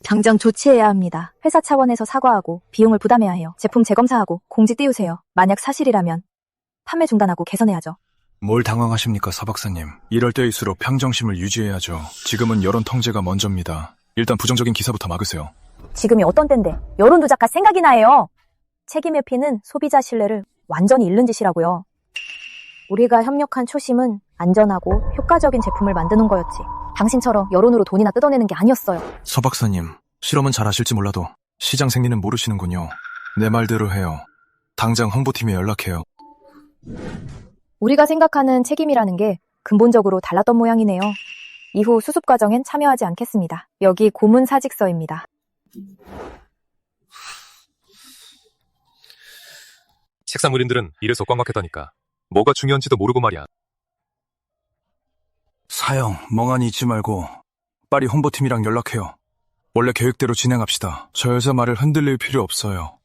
당장 조치해야 합니다. 회사 차원에서 사과하고 비용을 부담해야 해요. 제품 재검사하고 공지 띄우세요. 만약 사실이라면 판매 중단하고 개선해야죠. 뭘 당황하십니까, 서박사님. 이럴 때일수록 평정심을 유지해야죠. 지금은 여론 통제가 먼저입니다. 일단 부정적인 기사부터 막으세요. 지금이 어떤 때인데 여론 조작가 생각이나 해요. 책임 회피는 소비자 신뢰를 완전히 잃는 짓이라고요. 우리가 협력한 초심은 안전하고 효과적인 제품을 만드는 거였지. 당신처럼 여론으로 돈이나 뜯어내는 게 아니었어요. 서박사님, 실험은 잘 아실지 몰라도 시장 생리는 모르시는군요. 내 말대로 해요. 당장 홍보팀에 연락해요. 우리가 생각하는 책임이라는 게 근본적으로 달랐던 모양이네요. 이후 수습 과정엔 참여하지 않겠습니다. 여기 고문 사직서입니다. 책상 무림들은 이래서 꽉막혔다니까. 뭐가 중요한지도 모르고 말이야. 사형, 멍하니 있지 말고 빨리 홍보팀이랑 연락해요. 원래 계획대로 진행합시다. 저 여자 말을 흔들릴 필요 없어요.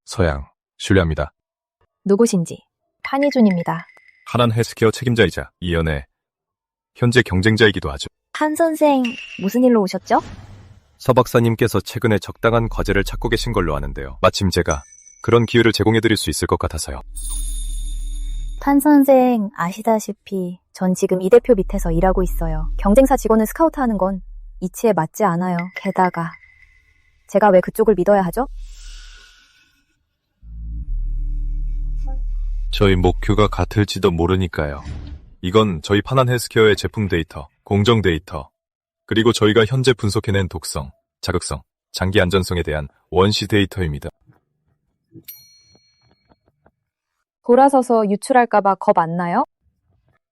서양, 신뢰합니다. 누구신지. 한희준입니다. 하난 헬스케어 책임자이자 이연의 현재 경쟁자이기도 하죠. 한 선생, 무슨 일로 오셨죠? 서 박사님께서 최근에 적당한 과제를 찾고 계신 걸로 아는데요. 마침 제가 그런 기회를 제공해드릴 수 있을 것 같아서요. 판 선생, 아시다시피 전 지금 이 대표 밑에서 일하고 있어요. 경쟁사 직원을 스카우트하는 건 이치에 맞지 않아요. 게다가 제가 왜 그쪽을 믿어야 하죠? 저희 목표가 같을지도 모르니까요. 이건 저희 파난 헬스케어의 제품 데이터, 공정 데이터, 그리고 저희가 현재 분석해낸 독성, 자극성, 장기 안전성에 대한 원시 데이터입니다. 돌아서서 유출할까봐 겁 안 나요?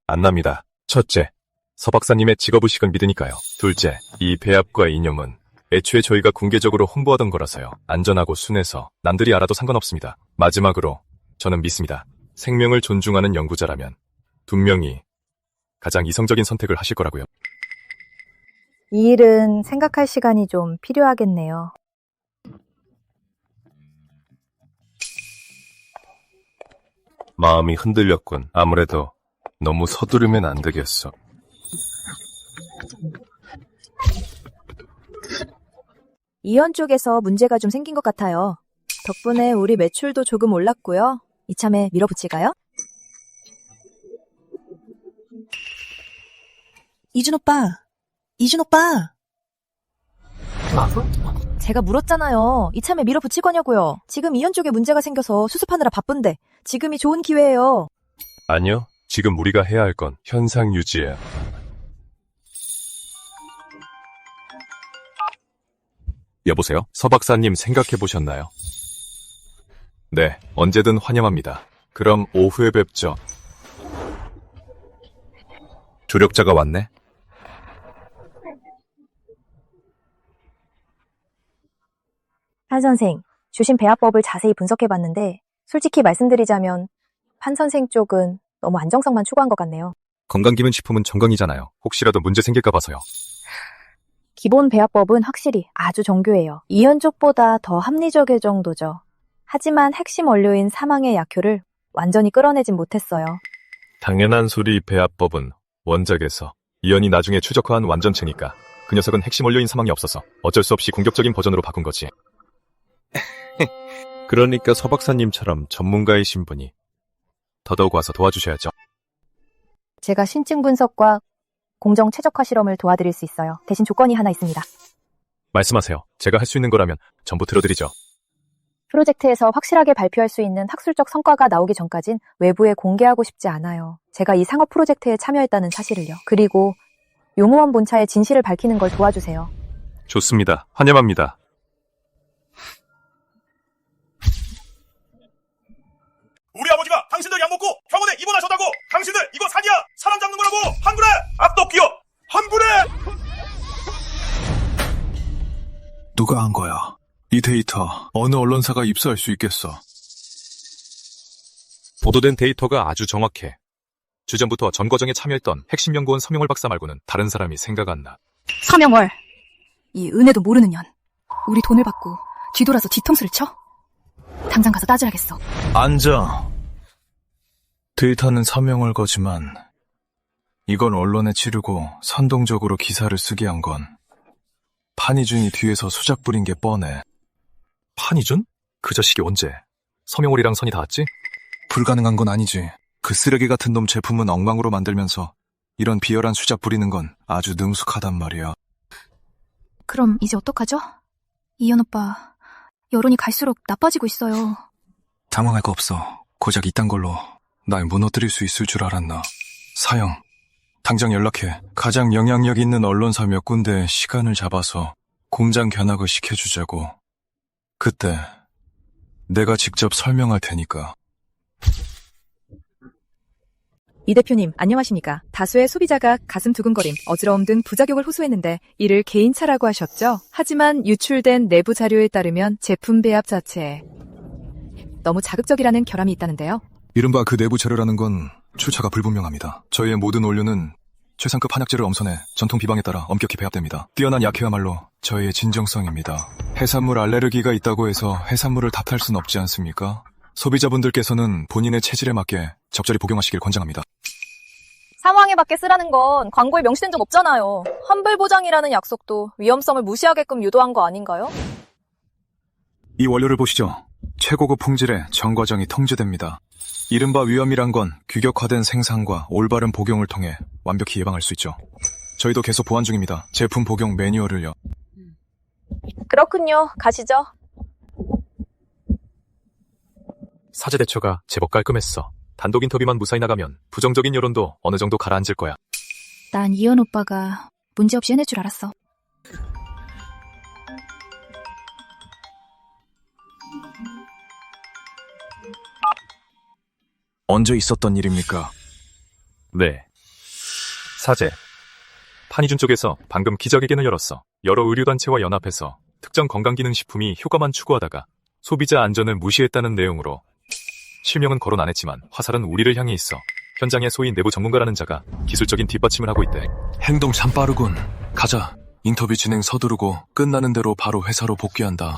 안 납니다. 첫째, 서 박사님의 직업의식은 믿으니까요. 둘째, 이 배합과 이념은 애초에 저희가 공개적으로 홍보하던 거라서요. 안전하고 순해서 남들이 알아도 상관없습니다. 마지막으로 저는 믿습니다. 생명을 존중하는 연구자라면 분명히 가장 이성적인 선택을 하실 거라고요. 이 일은 생각할 시간이 좀 필요하겠네요. 마음이 흔들렸군. 아무래도 너무 서두르면 안 되겠어. 이현 쪽에서 문제가 좀 생긴 것 같아요. 덕분에 우리 매출도 조금 올랐고요. 이참에 밀어붙일까요? 이준 오빠! 이준 오빠! 제가 물었잖아요. 이참에 밀어붙일 거냐고요. 지금 이현 쪽에 문제가 생겨서 수습하느라 바쁜데 지금이 좋은 기회예요. 아니요. 지금 우리가 해야 할 건 현상 유지예요. 여보세요? 서 박사님 생각해 보셨나요? 네, 언제든 환영합니다. 그럼 오후에 뵙죠. 조력자가 왔네? 판 선생, 주신 배합법을 자세히 분석해봤는데 솔직히 말씀드리자면 판 선생 쪽은 너무 안정성만 추구한 것 같네요. 건강기능식품은 정강이잖아요. 혹시라도 문제 생길까 봐서요. 기본 배합법은 확실히 아주 정교해요. 이현 쪽보다 더 합리적일 정도죠. 하지만 핵심 원료인 사망의 약효를 완전히 끌어내진 못했어요. 당연한 소리. 배합법은 원작에서 이연이 나중에 최적화한 완전체니까 그 녀석은 핵심 원료인 사망이 없어서 어쩔 수 없이 공격적인 버전으로 바꾼 거지. 그러니까 서 박사님처럼 전문가이신 분이 더더욱 와서 도와주셔야죠. 제가 신증 분석과 공정 최적화 실험을 도와드릴 수 있어요. 대신 조건이 하나 있습니다. 말씀하세요. 제가 할 수 있는 거라면 전부 들어드리죠. 프로젝트에서 확실하게 발표할 수 있는 학술적 성과가 나오기 전까진 외부에 공개하고 싶지 않아요. 제가 이 상업 프로젝트에 참여했다는 사실을요. 그리고 용호원 본차의 진실을 밝히는 걸 도와주세요. 좋습니다. 환영합니다. 우리 아버지가 당신들 약 먹고 병원에 입원하셨다고. 당신들 이거 사기야. 사람 잡는 거라고. 환불해. 악덕 기업 환불해. 누가 한 거야? 이 데이터 어느 언론사가 입수할 수 있겠어? 보도된 데이터가 아주 정확해. 주전부터 전 과정에 참여했던 핵심 연구원 서명월 박사 말고는 다른 사람이 생각 안 나. 서명월. 이 은혜도 모르는 년. 우리 돈을 받고 뒤돌아서 뒤통수를 쳐? 당장 가서 따져야겠어. 앉아. 데이터는 서명월 거지만 이건 언론에 치르고 선동적으로 기사를 쓰게 한 건 판희준이 뒤에서 수작 부린 게 뻔해. 판희준? 그 자식이 언제? 서명월이랑 선이 닿았지? 불가능한 건 아니지. 그 쓰레기 같은 놈 제품은 엉망으로 만들면서 이런 비열한 수작 부리는 건 아주 능숙하단 말이야. 그럼 이제 어떡하죠? 이현 오빠, 여론이 갈수록 나빠지고 있어요. 당황할 거 없어. 고작 이딴 걸로 날 무너뜨릴 수 있을 줄 알았나. 사형, 당장 연락해. 가장 영향력 있는 언론사 몇 군데에 시간을 잡아서 공장 견학을 시켜주자고. 그때 내가 직접 설명할 테니까. 이 대표님, 안녕하십니까. 다수의 소비자가 가슴 두근거림, 어지러움 등 부작용을 호소했는데 이를 개인차라고 하셨죠? 하지만 유출된 내부 자료에 따르면 제품 배합 자체에 너무 자극적이라는 결함이 있다는데요. 이른바 그 내부 자료라는 건 출처가 불분명합니다. 저희의 모든 원료는 최상급 한약재를 엄선해 전통 비방에 따라 엄격히 배합됩니다. 뛰어난 약효야말로 저희의 진정성입니다. 해산물 알레르기가 있다고 해서 해산물을 탓할 순 없지 않습니까? 소비자분들께서는 본인의 체질에 맞게 적절히 복용하시길 권장합니다. 상황에 맞게 쓰라는 건 광고에 명시된 적 없잖아요. 환불 보장이라는 약속도 위험성을 무시하게끔 유도한 거 아닌가요? 이 원료를 보시죠. 최고급 품질의 전 과정이 통제됩니다. 이른바 위험이란 건 규격화된 생산과 올바른 복용을 통해 완벽히 예방할 수 있죠. 저희도 계속 보완 중입니다. 제품 복용 매뉴얼을요. 그렇군요. 가시죠. 사제 대처가 제법 깔끔했어. 단독 인터뷰만 무사히 나가면 부정적인 여론도 어느 정도 가라앉을 거야. 난 이현 오빠가 문제없이 해낼 줄 알았어. 언제 있었던 일입니까? 네. 사제. 판희준 쪽에서 방금 기자회견을 열었어. 여러 의료단체와 연합해서 특정 건강기능식품이 효과만 추구하다가 소비자 안전을 무시했다는 내용으로 실명은 거론 안 했지만 화살은 우리를 향해 있어. 현장에 소위 내부 전문가라는 자가 기술적인 뒷받침을 하고 있대. 행동 참 빠르군. 가자. 인터뷰 진행 서두르고 끝나는 대로 바로 회사로 복귀한다.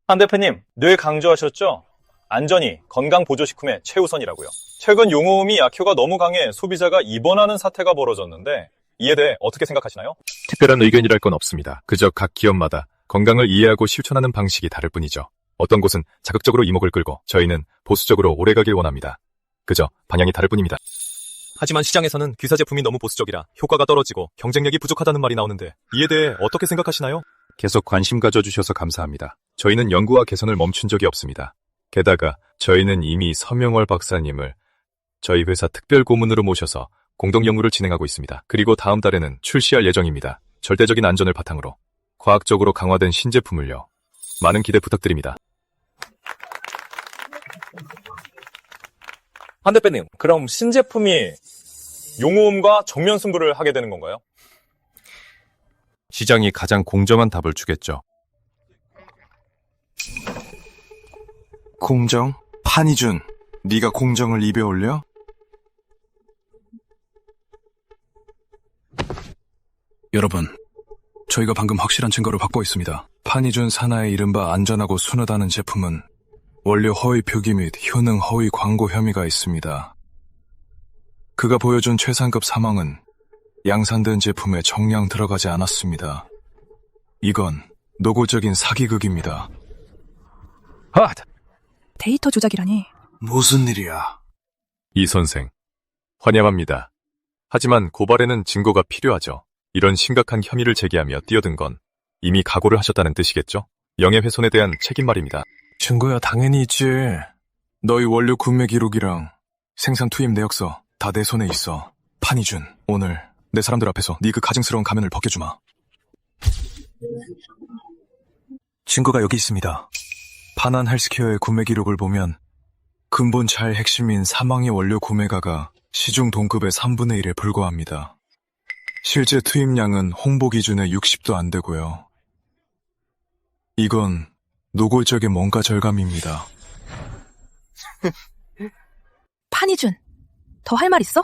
한 대표님, 늘 강조하셨죠? 안전이 건강보조식품의 최우선이라고요. 최근 용호음이 약효가 너무 강해 소비자가 입원하는 사태가 벌어졌는데 이에 대해 어떻게 생각하시나요? 특별한 의견이랄 건 없습니다. 그저 각 기업마다 건강을 이해하고 실천하는 방식이 다를 뿐이죠. 어떤 곳은 자극적으로 이목을 끌고 저희는 보수적으로 오래가길 원합니다. 그저 방향이 다를 뿐입니다. 하지만 시장에서는 귀사 제품이 너무 보수적이라 효과가 떨어지고 경쟁력이 부족하다는 말이 나오는데 이에 대해 어떻게 생각하시나요? 계속 관심 가져주셔서 감사합니다. 저희는 연구와 개선을 멈춘 적이 없습니다. 게다가 저희는 이미 서명월 박사님을 저희 회사 특별 고문으로 모셔서 공동 연구를 진행하고 있습니다. 그리고 다음 달에는 출시할 예정입니다. 절대적인 안전을 바탕으로 과학적으로 강화된 신제품을요. 많은 기대 부탁드립니다. 한 대표님, 그럼 신제품이 용호음과 정면 승부를 하게 되는 건가요? 시장이 가장 공정한 답을 주겠죠. 공정? 판희준, 네가 공정을 입에 올려? 여러분, 저희가 방금 확실한 증거를 확보했습니다. 판희준 산하의 이른바 안전하고 순하다는 제품은 원료 허위 표기 및 효능 허위 광고 혐의가 있습니다. 그가 보여준 최상급 사망은 양산된 제품에 정량 들어가지 않았습니다. 이건 노골적인 사기극입니다. 데이터 조작이라니. 무슨 일이야? 이 선생, 환영합니다. 하지만 고발에는 증거가 필요하죠. 이런 심각한 혐의를 제기하며 뛰어든 건 이미 각오를 하셨다는 뜻이겠죠? 명예훼손에 대한 책임 말입니다. 증거야 당연히 있지. 너희 원료 구매 기록이랑 생산 투입 내역서 다 내 손에 있어. 판이준, 오늘 내 사람들 앞에서 네 그 가증스러운 가면을 벗겨주마. 증거가 여기 있습니다. 파난 헬스케어의 구매 기록을 보면 근본차의 핵심인 사망의 원료 구매가가 시중 동급의 3분의 1에 불과합니다. 실제 투입량은 홍보 기준의 60도 안 되고요. 이건 노골적인 원가 절감입니다. 판이준, 더 할 말 있어?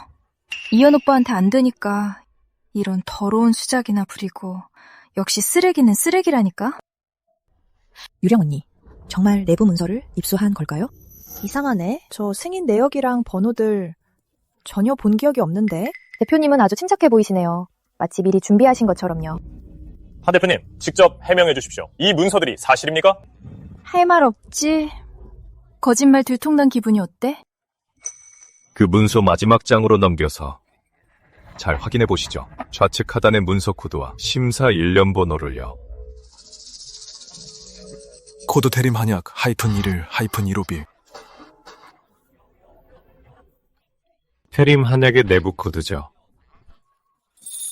이현 오빠한테 안 되니까 이런 더러운 수작이나 부리고 역시 쓰레기는 쓰레기라니까? 유령 언니, 정말 내부 문서를 입수한 걸까요? 이상하네. 저 승인 내역이랑 번호들 전혀 본 기억이 없는데. 대표님은 아주 침착해 보이시네요. 마치 미리 준비하신 것처럼요. 한 대표님, 직접 해명해 주십시오. 이 문서들이 사실입니까? 할 말 없지. 거짓말 들통난 기분이 어때? 그 문서 마지막 장으로 넘겨서 잘 확인해 보시죠. 좌측 하단의 문서 코드와 심사 일련 번호를요. 코드 테림 한약 -11-15B. 테림 한약의 내부 코드죠.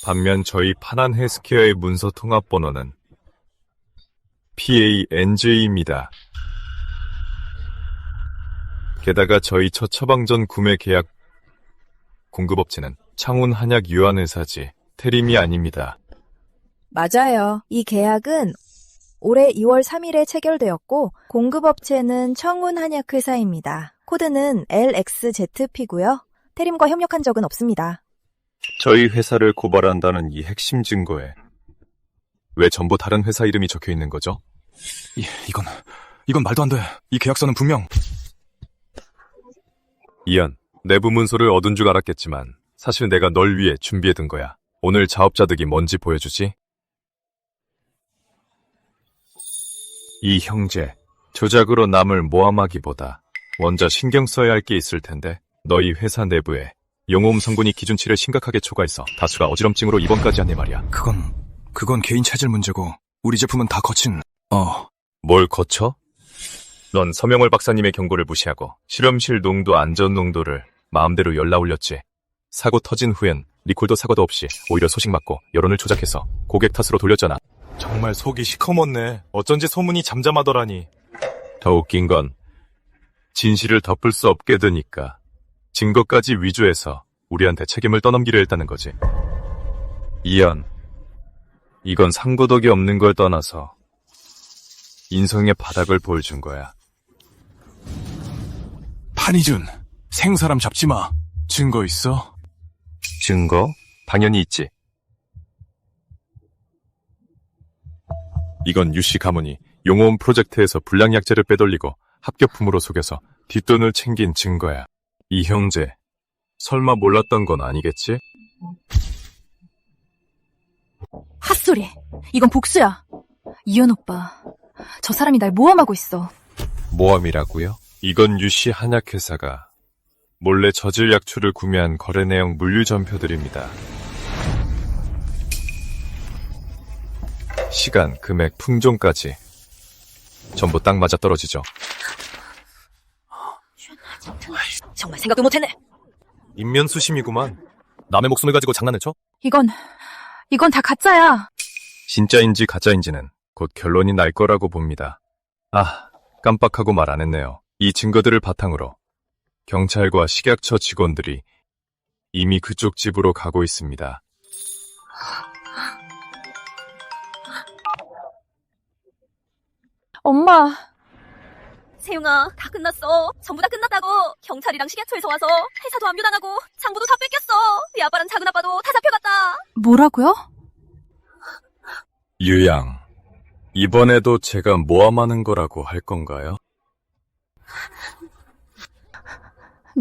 반면 저희 파난 헬스케어의 문서 통합 번호는 PANJ입니다. 게다가 저희 첫 처방전 구매 계약 공급업체는 창훈 한약 유한회사지 테림이 아닙니다. 맞아요. 이 계약은 올해 2월 3일에 체결되었고 공급업체는 청운 한약회사입니다. 코드는 LXZP고요. 테림과 협력한 적은 없습니다. 저희 회사를 고발한다는 이 핵심 증거에 왜 전부 다른 회사 이름이 적혀 있는 거죠? 이건 말도 안 돼. 이 계약서는 분명... 이현, 내부 문서를 얻은 줄 알았겠지만 사실 내가 널 위해 준비해둔 거야. 오늘 자업자득이 뭔지 보여주지? 이 형제, 조작으로 남을 모함하기보다 먼저 신경 써야 할 게 있을 텐데 너희 회사 내부에 용호음 성분이 기준치를 심각하게 초과해서 다수가 어지럼증으로 입원까지 한네 말이야. 그건 개인 체질 문제고 우리 제품은 다 거친... 뭘 거쳐? 넌 서명월 박사님의 경고를 무시하고 실험실 농도 안전 농도를 마음대로 열라 올렸지. 사고 터진 후엔 리콜도 사과도 없이 오히려 소식 맞고 여론을 조작해서 고객 탓으로 돌렸잖아. 정말 속이 시커멓네. 어쩐지 소문이 잠잠하더라니. 더 웃긴 건 진실을 덮을 수 없게 되니까 증거까지 위조해서 우리한테 책임을 떠넘기려 했다는 거지. 이현, 이건 상고덕이 없는 걸 떠나서 인성의 바닥을 보여준 거야. 판이준, 생사람 잡지 마. 증거 있어? 증거? 당연히 있지. 이건 유씨 가문이 용호음 프로젝트에서 불량약재를 빼돌리고 합격품으로 속여서 뒷돈을 챙긴 증거야. 이 형제, 설마 몰랐던 건 아니겠지? 핫소리. 이건 복수야. 이현 오빠, 저 사람이 날 모함하고 있어. 모함이라고요? 이건 유씨 한약회사가 몰래 저질 약초를 구매한 거래 내용 물류 전표들입니다. 시간, 금액, 품종까지 전부 딱 맞아 떨어지죠. 정말 생각도 못했네. 인면수심이구만. 남의 목숨을 가지고 장난을 쳐? 이건 다 가짜야. 진짜인지 가짜인지는 곧 결론이 날 거라고 봅니다. 아, 깜빡하고 말 안 했네요. 이 증거들을 바탕으로 경찰과 식약처 직원들이 이미 그쪽 집으로 가고 있습니다. 엄마. 세용아, 다 끝났어. 전부 다 끝났다고. 경찰이랑 식약처에서 와서 회사도 압류당하고 장부도 다 뺏겼어. 네 아빠랑 작은 아빠도 다 잡혀갔다. 뭐라고요? 유양, 이번에도 제가 모함하는 거라고 할 건가요?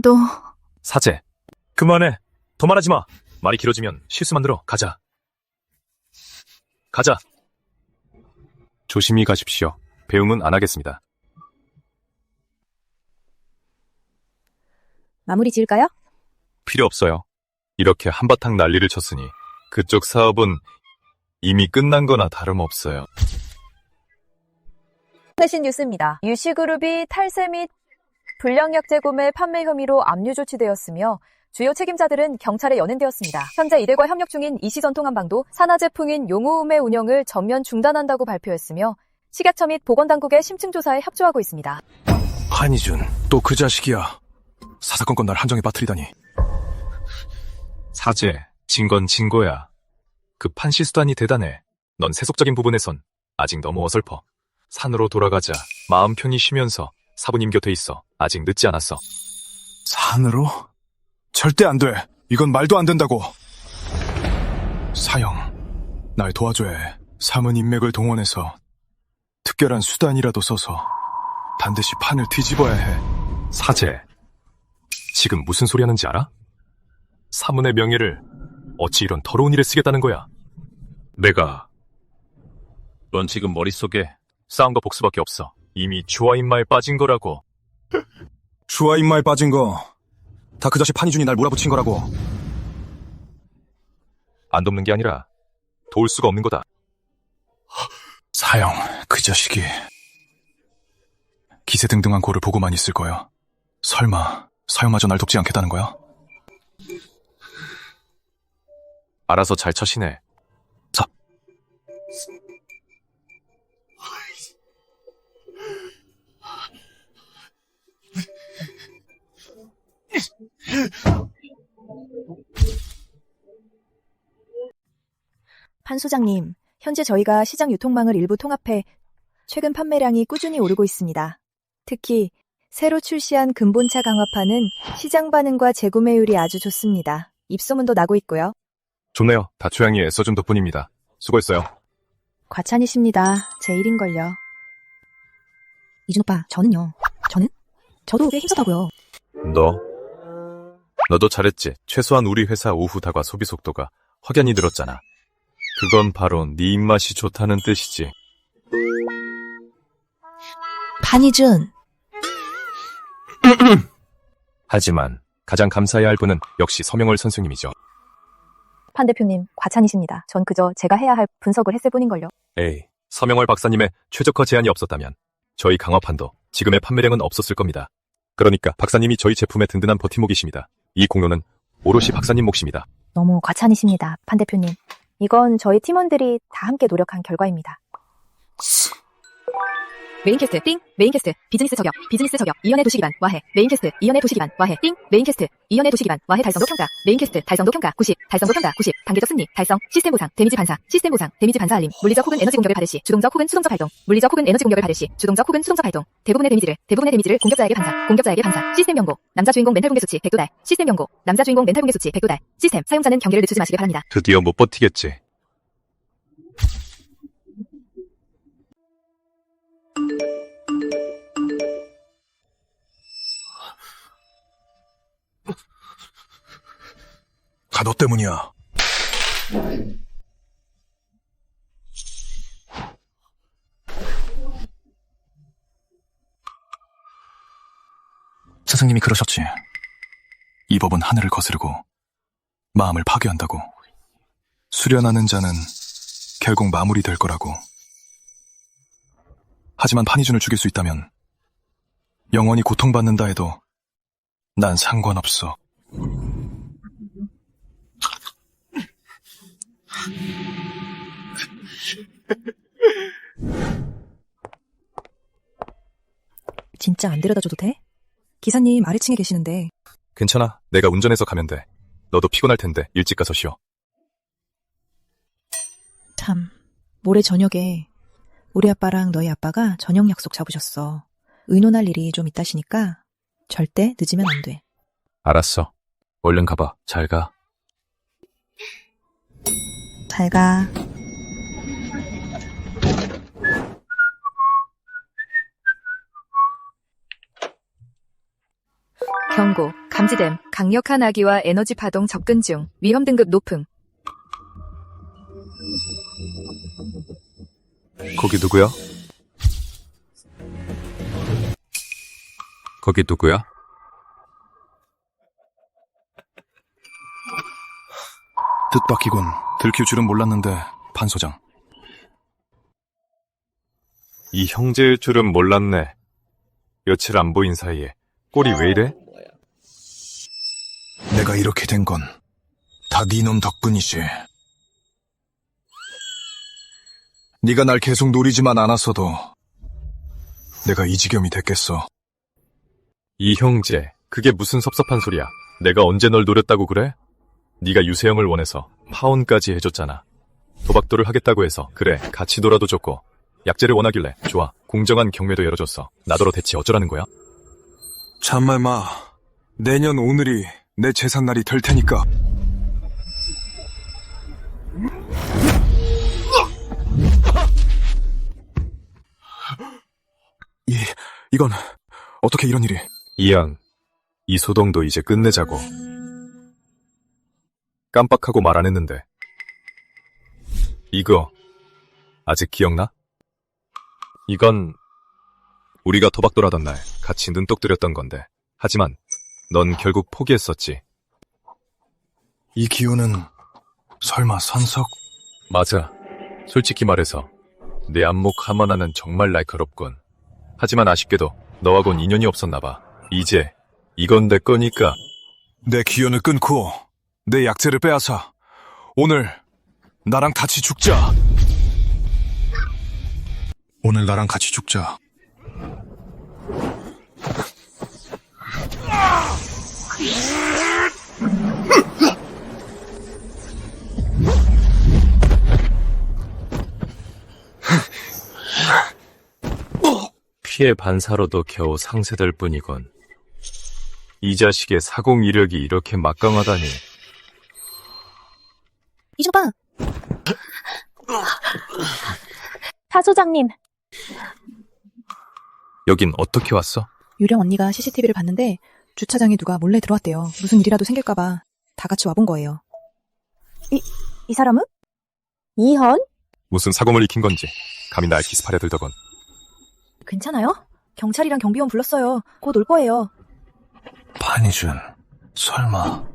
너... 사제, 그만해. 더 말하지 마. 말이 길어지면 실수 만들어. 가자. 조심히 가십시오. 배웅은 안 하겠습니다. 마무리 지을까요? 필요 없어요. 이렇게 한바탕 난리를 쳤으니 그쪽 사업은 이미 끝난 거나 다름없어요. 최신 뉴스입니다. 유씨그룹이 탈세 및 불량약 재구매 판매 혐의로 압류 조치되었으며 주요 책임자들은 경찰에 연행되었습니다. 현재 이들과 협력 중인 이씨전통한방도 산하제품인 용우음의 운영을 전면 중단한다고 발표했으며 식약처 및 보건당국의 심층조사에 협조하고 있습니다. 한희준, 또 그 자식이야. 사사건건 날 함정에 빠뜨리다니. 사죄, 진 건 진 거야. 그 판시 수단이 대단해. 넌 세속적인 부분에선 아직 너무 어설퍼. 산으로 돌아가자. 마음 편히 쉬면서 사부님 곁에 있어. 아직 늦지 않았어. 산으로? 절대 안 돼. 이건 말도 안 된다고. 사형, 날 도와줘야 해. 삼은 인맥을 동원해서 특별한 수단이라도 써서 반드시 판을 뒤집어야 해. 사죄. 지금 무슨 소리 하는지 알아? 사문의 명예를 어찌 이런 더러운 일에 쓰겠다는 거야? 넌 지금 머릿속에 싸움과 복수밖에 없어. 이미 주와 인마에 빠진 거라고. 주와 인마에 빠진 거 다 그 자식 판희준이 날 몰아붙인 거라고. 안 돕는 게 아니라 도울 수가 없는 거다. 사형, 그 자식이 기세등등한 고를 보고만 있을 거야. 설마 사형마저 날 돕지 않겠다는 거야? 알아서 잘 처신해. 판 소장님, 현재 저희가 시장 유통망을 일부 통합해 최근 판매량이 꾸준히 오르고 있습니다. 특히 새로 출시한 근본차 강화판은 시장 반응과 재구매율이 아주 좋습니다. 입소문도 나고 있고요. 좋네요. 다초양이 애써준 덕분입니다. 수고했어요. 과찬이십니다. 제 일인걸요. 이준 오빠, 저는요. 저도 꽤 힘썼다고요. 너도 잘했지. 최소한 우리 회사 오후 다과 소비 속도가 확연히 늘었잖아. 그건 바로 네 입맛이 좋다는 뜻이지. 판희준. 하지만 가장 감사해야 할 분은 역시 서명월 선생님이죠. 판 대표님, 과찬이십니다. 전 그저 제가 해야 할 분석을 했을 뿐인걸요. 에이, 서명월 박사님의 최적화 제안이 없었다면 저희 강화판도 지금의 판매량은 없었을 겁니다. 그러니까 박사님이 저희 제품의 든든한 버팀목이십니다. 이 공로는 오롯이 박사님 몫입니다. 너무 과찬이십니다, 판 대표님. 이건 저희 팀원들이 다 함께 노력한 결과입니다. 메인캐스트 띵 메인캐스트 비즈니스 저격 이연의 도시기반 와해 메인캐스트 이연의 도시기반 와해 띵 메인캐스트 이연의 도시기반 와해 달성도 평가 메인캐스트 달성도 평가 90 달성도 평가 90 단계적 승리 달성 시스템 보상 데미지 반사 시스템 보상 데미지 반사 알림 물리적 혹은 에너지 공격을 받을 시 주동적 혹은 수동적 발동 물리적 혹은 에너지 공격을 받을 시 주동적 혹은 수동적 발동 대부분의 데미지를 공격자에게 반사 시스템 경고 남자 주인공 멘탈 붕괴 수치 100도달 시스템 경고 남자 주인공 멘탈 붕괴 수치 100도달 시스템 사용자는 경계를 늦추지 마시길 바랍니다. 드디어 못 버티겠지. 너 때문이야. 스승님이 그러셨지. 이 법은 하늘을 거스르고 마음을 파괴한다고. 수련하는 자는 결국 마무리될 거라고. 하지만 판희준을 죽일 수 있다면 영원히 고통받는다 해도 난 상관없어. 진짜 안 데려다줘도 돼? 기사님 아래층에 계시는데. 괜찮아. 내가 운전해서 가면 돼. 너도 피곤할 텐데 일찍 가서 쉬어. 참, 모레 저녁에 우리 아빠랑 너희 아빠가 저녁 약속 잡으셨어. 의논할 일이 좀 있다시니까 절대 늦으면 안 돼. 알았어. 얼른 가봐. 잘 가. 잘 가. 경고, 감지됨, 강력한 아기와 에너지 파동 접근 중, 위험 등급 높음. 거기 누구야? 거기 누구야? 뜻밖이군. 들킬 줄은 몰랐는데, 판 소장. 이 형제일 줄은 몰랐네. 며칠 안 보인 사이에 꼴이 왜 이래? 내가 이렇게 된 건 다 네 놈 덕분이지. 네가 날 계속 노리지만 않았어도 내가 이 지경이 됐겠어. 이 형제, 그게 무슨 섭섭한 소리야. 내가 언제 널 노렸다고 그래? 네가 유세영을 원해서 파혼까지 해줬잖아. 도박도를 하겠다고 해서 그래, 같이 놀아도 좋고 약재를 원하길래 좋아, 공정한 경매도 열어줬어. 나더러 대체 어쩌라는 거야? 참말 마. 내년 오늘이 내 재산날이 될 테니까. 이건 어떻게 이런 일이? 이양, 이 소동도 이제 끝내자고. 깜빡하고 말 안 했는데. 이거 아직 기억나? 이건 우리가 도박돌하던 날 같이 눈독 들였던 건데, 하지만 넌 결국 포기했었지. 이 기호는 설마 선석? 맞아. 솔직히 말해서 내 안목 하만하는 정말 날카롭군. 하지만 아쉽게도 너하고는 인연이 없었나봐. 이제 이건 내 거니까. 내 기원을 끊고 내 약재를 빼앗아 오늘 나랑 같이 죽자. 오늘 나랑 같이 죽자. 피해 반사로도 겨우 상쇄될 뿐이군. 이 자식의 사공 이력이 이렇게 막강하다니. 이준오빠! 타 소장님, 여긴 어떻게 왔어? 유령 언니가 CCTV를 봤는데 주차장에 누가 몰래 들어왔대요. 무슨 일이라도 생길까봐 다 같이 와본 거예요. 이 사람은? 이현? 무슨 사공을 익힌 건지 감히 날 기습하려 들더군. 괜찮아요? 경찰이랑 경비원 불렀어요. 곧 올 거예요. 판이준, 설마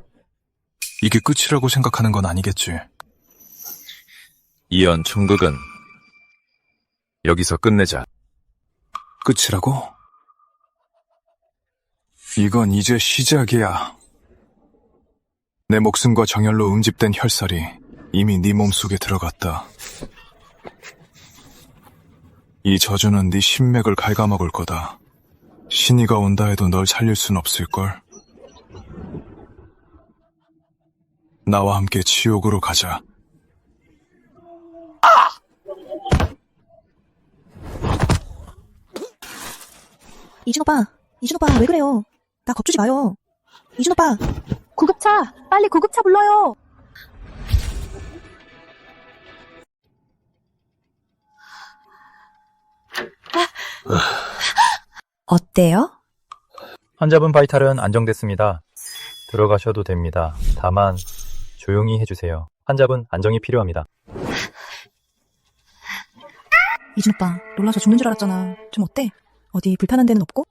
이게 끝이라고 생각하는 건 아니겠지? 이연 총극은 여기서 끝내자. 끝이라고? 이건 이제 시작이야. 내 목숨과 정열로 음집된 혈살이 이미 네 몸속에 들어갔다. 이 저주는 네 신맥을 갉아먹을 거다. 신이가 온다 해도 널 살릴 순 없을걸. 나와 함께 지옥으로 가자. 이준오빠 왜 그래요? 나 겁주지 마요. 이준오빠! 구급차! 빨리 구급차 불러요! 어때요? 환자분 바이탈은 안정됐습니다. 들어가셔도 됩니다. 다만 조용히 해주세요. 환자분 안정이 필요합니다. 이준오빠 놀라서 죽는 줄 알았잖아. 좀 어때? 어디 불편한 데는 없고?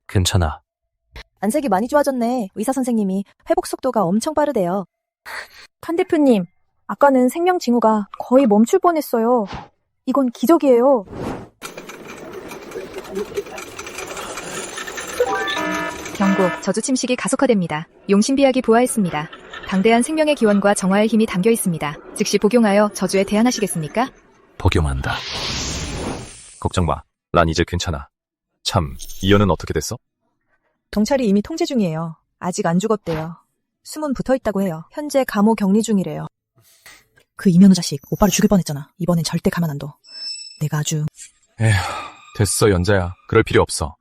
괜찮아. 안색이 많이 좋아졌네. 의사 선생님이 회복 속도가 엄청 빠르대요. 칸 대표님, 아까는 생명 징후가 거의 멈출 뻔했어요. 이건 기적이에요. 경고, 저주 침식이 가속화됩니다. 용신비약이 부화했습니다. 방대한 생명의 기원과 정화의 힘이 담겨 있습니다. 즉시 복용하여 저주에 대안하시겠습니까? 복용한다. 걱정 마. 난 이제 괜찮아. 참, 이연은 어떻게 됐어? 경찰이 이미 통제 중이에요. 아직 안 죽었대요. 숨은 붙어있다고 해요. 현재 감호 격리 중이래요. 그 이면호 자식 오빠를 죽일 뻔했잖아. 이번엔 절대 가만 안 둬. 내가 아주... 에휴, 됐어 연자야. 그럴 필요 없어.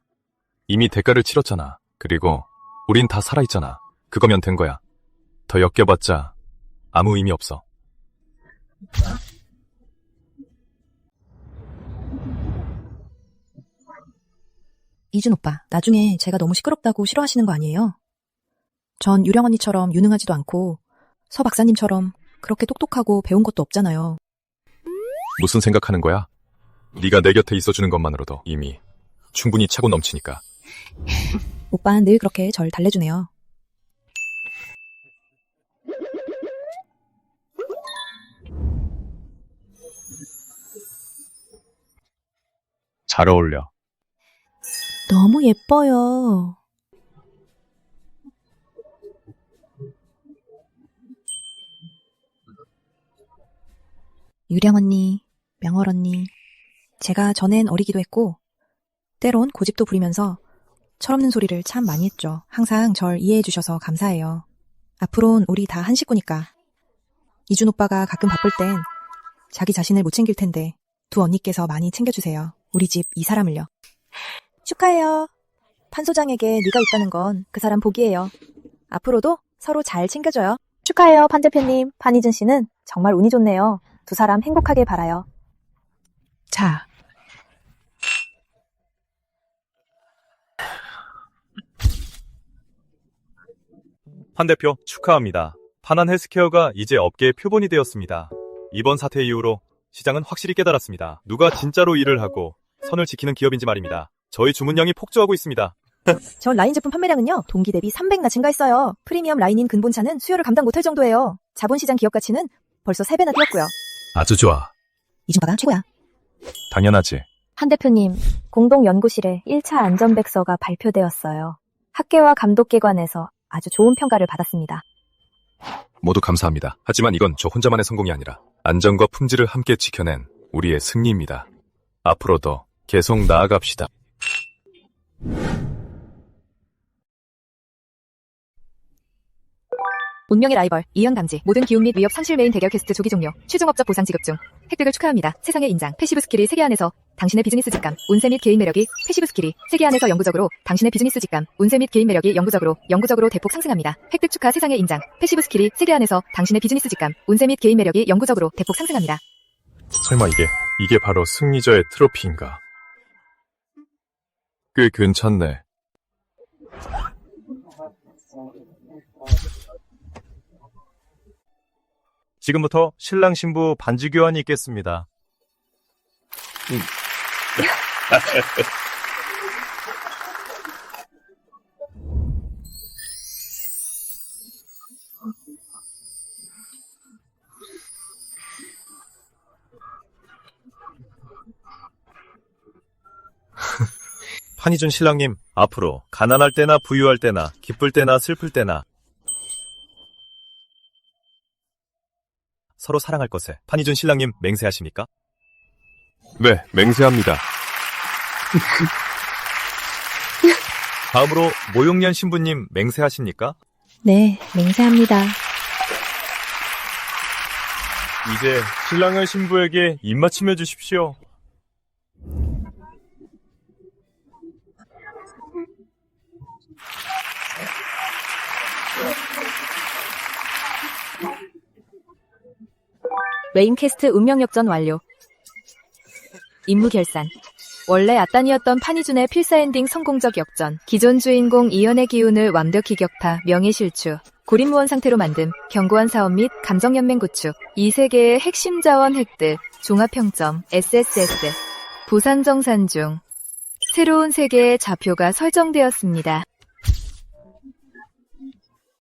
이미 대가를 치렀잖아. 그리고 우린 다 살아있잖아. 그거면 된 거야. 더 엮여봤자 아무 의미 없어. 이준 오빠, 나중에 제가 너무 시끄럽다고 싫어하시는 거 아니에요? 전 유령 언니처럼 유능하지도 않고 서 박사님처럼 그렇게 똑똑하고 배운 것도 없잖아요. 무슨 생각하는 거야? 네가 내 곁에 있어주는 것만으로도 이미 충분히 차고 넘치니까. 오빠는 늘 그렇게 절 달래주네요. 잘 어울려. 너무 예뻐요. 유령 언니, 명월 언니, 제가 전엔 어리기도 했고 때론 고집도 부리면서 철없는 소리를 참 많이 했죠. 항상 절 이해해 주셔서 감사해요. 앞으론 우리 다 한 식구니까. 이준 오빠가 가끔 바쁠 땐 자기 자신을 못 챙길 텐데 두 언니께서 많이 챙겨주세요. 우리 집 이 사람을요. 축하해요. 판 소장에게 네가 있다는 건 그 사람 복이에요. 앞으로도 서로 잘 챙겨줘요. 축하해요, 판 대표님. 판희준 씨는 정말 운이 좋네요. 두 사람 행복하길 바라요. 자. 판 대표 축하합니다. 파난 헬스케어가 이제 업계의 표본이 되었습니다. 이번 사태 이후로 시장은 확실히 깨달았습니다. 누가 진짜로 일을 하고 선을 지키는 기업인지 말입니다. 저희 주문량이 폭주하고 있습니다. 전 라인 제품 판매량은요, 동기 대비 300나 증가했어요. 프리미엄 라인인 근본차는 수요를 감당 못할 정도예요. 자본시장 기업 가치는 벌써 3배나 뛰었고요. 아주 좋아. 이준과가 최고야. 당연하지. 한 대표님, 공동연구실에 1차 안전백서가 발표되었어요. 학계와 감독기관에서 아주 좋은 평가를 받았습니다. 모두 감사합니다. 하지만 이건 저 혼자만의 성공이 아니라 안전과 품질을 함께 지켜낸 우리의 승리입니다. 앞으로도 계속 나아갑시다. 운명의 라이벌, 이연 강지, 모든 기운 및 위협 상실 메인 대결 퀘스트 조기 종료, 최종 업적 보상 지급 중. 획득을 축하합니다. 세상의 인장, 패시브 스킬이 세계 안에서 당신의 비즈니스 직감, 운세 및 개인 매력이 패시브 스킬이 세계 안에서 영구적으로 당신의 비즈니스 직감, 운세 및 개인 매력이 영구적으로 대폭 상승합니다. 획득 축하. 세상의 인장, 패시브 스킬이 세계 안에서 당신의 비즈니스 직감, 운세 및 개인 매력이 영구적으로 대폭 상승합니다. 설마 이게 바로 승리자의 트로피인가? 꽤 괜찮네. 지금부터 신랑 신부 반지 교환이 있겠습니다. 판희준 신랑님, 앞으로 가난할 때나 부유할 때나 기쁠 때나 슬플 때나 서로 사랑할 것에 판희준 신랑님 맹세하십니까? 네, 맹세합니다. 다음으로 모용년 신부님 맹세하십니까? 네, 맹세합니다. 이제 신랑을 신부에게 입맞춤해 주십시오. 메인 캐스트 운명 역전 완료. 임무 결산. 원래 아딴이었던 판희준의 필사 엔딩 성공적 역전. 기존 주인공 이연의 기운을 완벽히 격파, 명예실추. 고립무원 상태로 만듦, 견고한 사업 및 감정연맹 구축. 이 세계의 핵심 자원 획득, 종합평점, SSS. 부산 정산 중. 새로운 세계의 좌표가 설정되었습니다.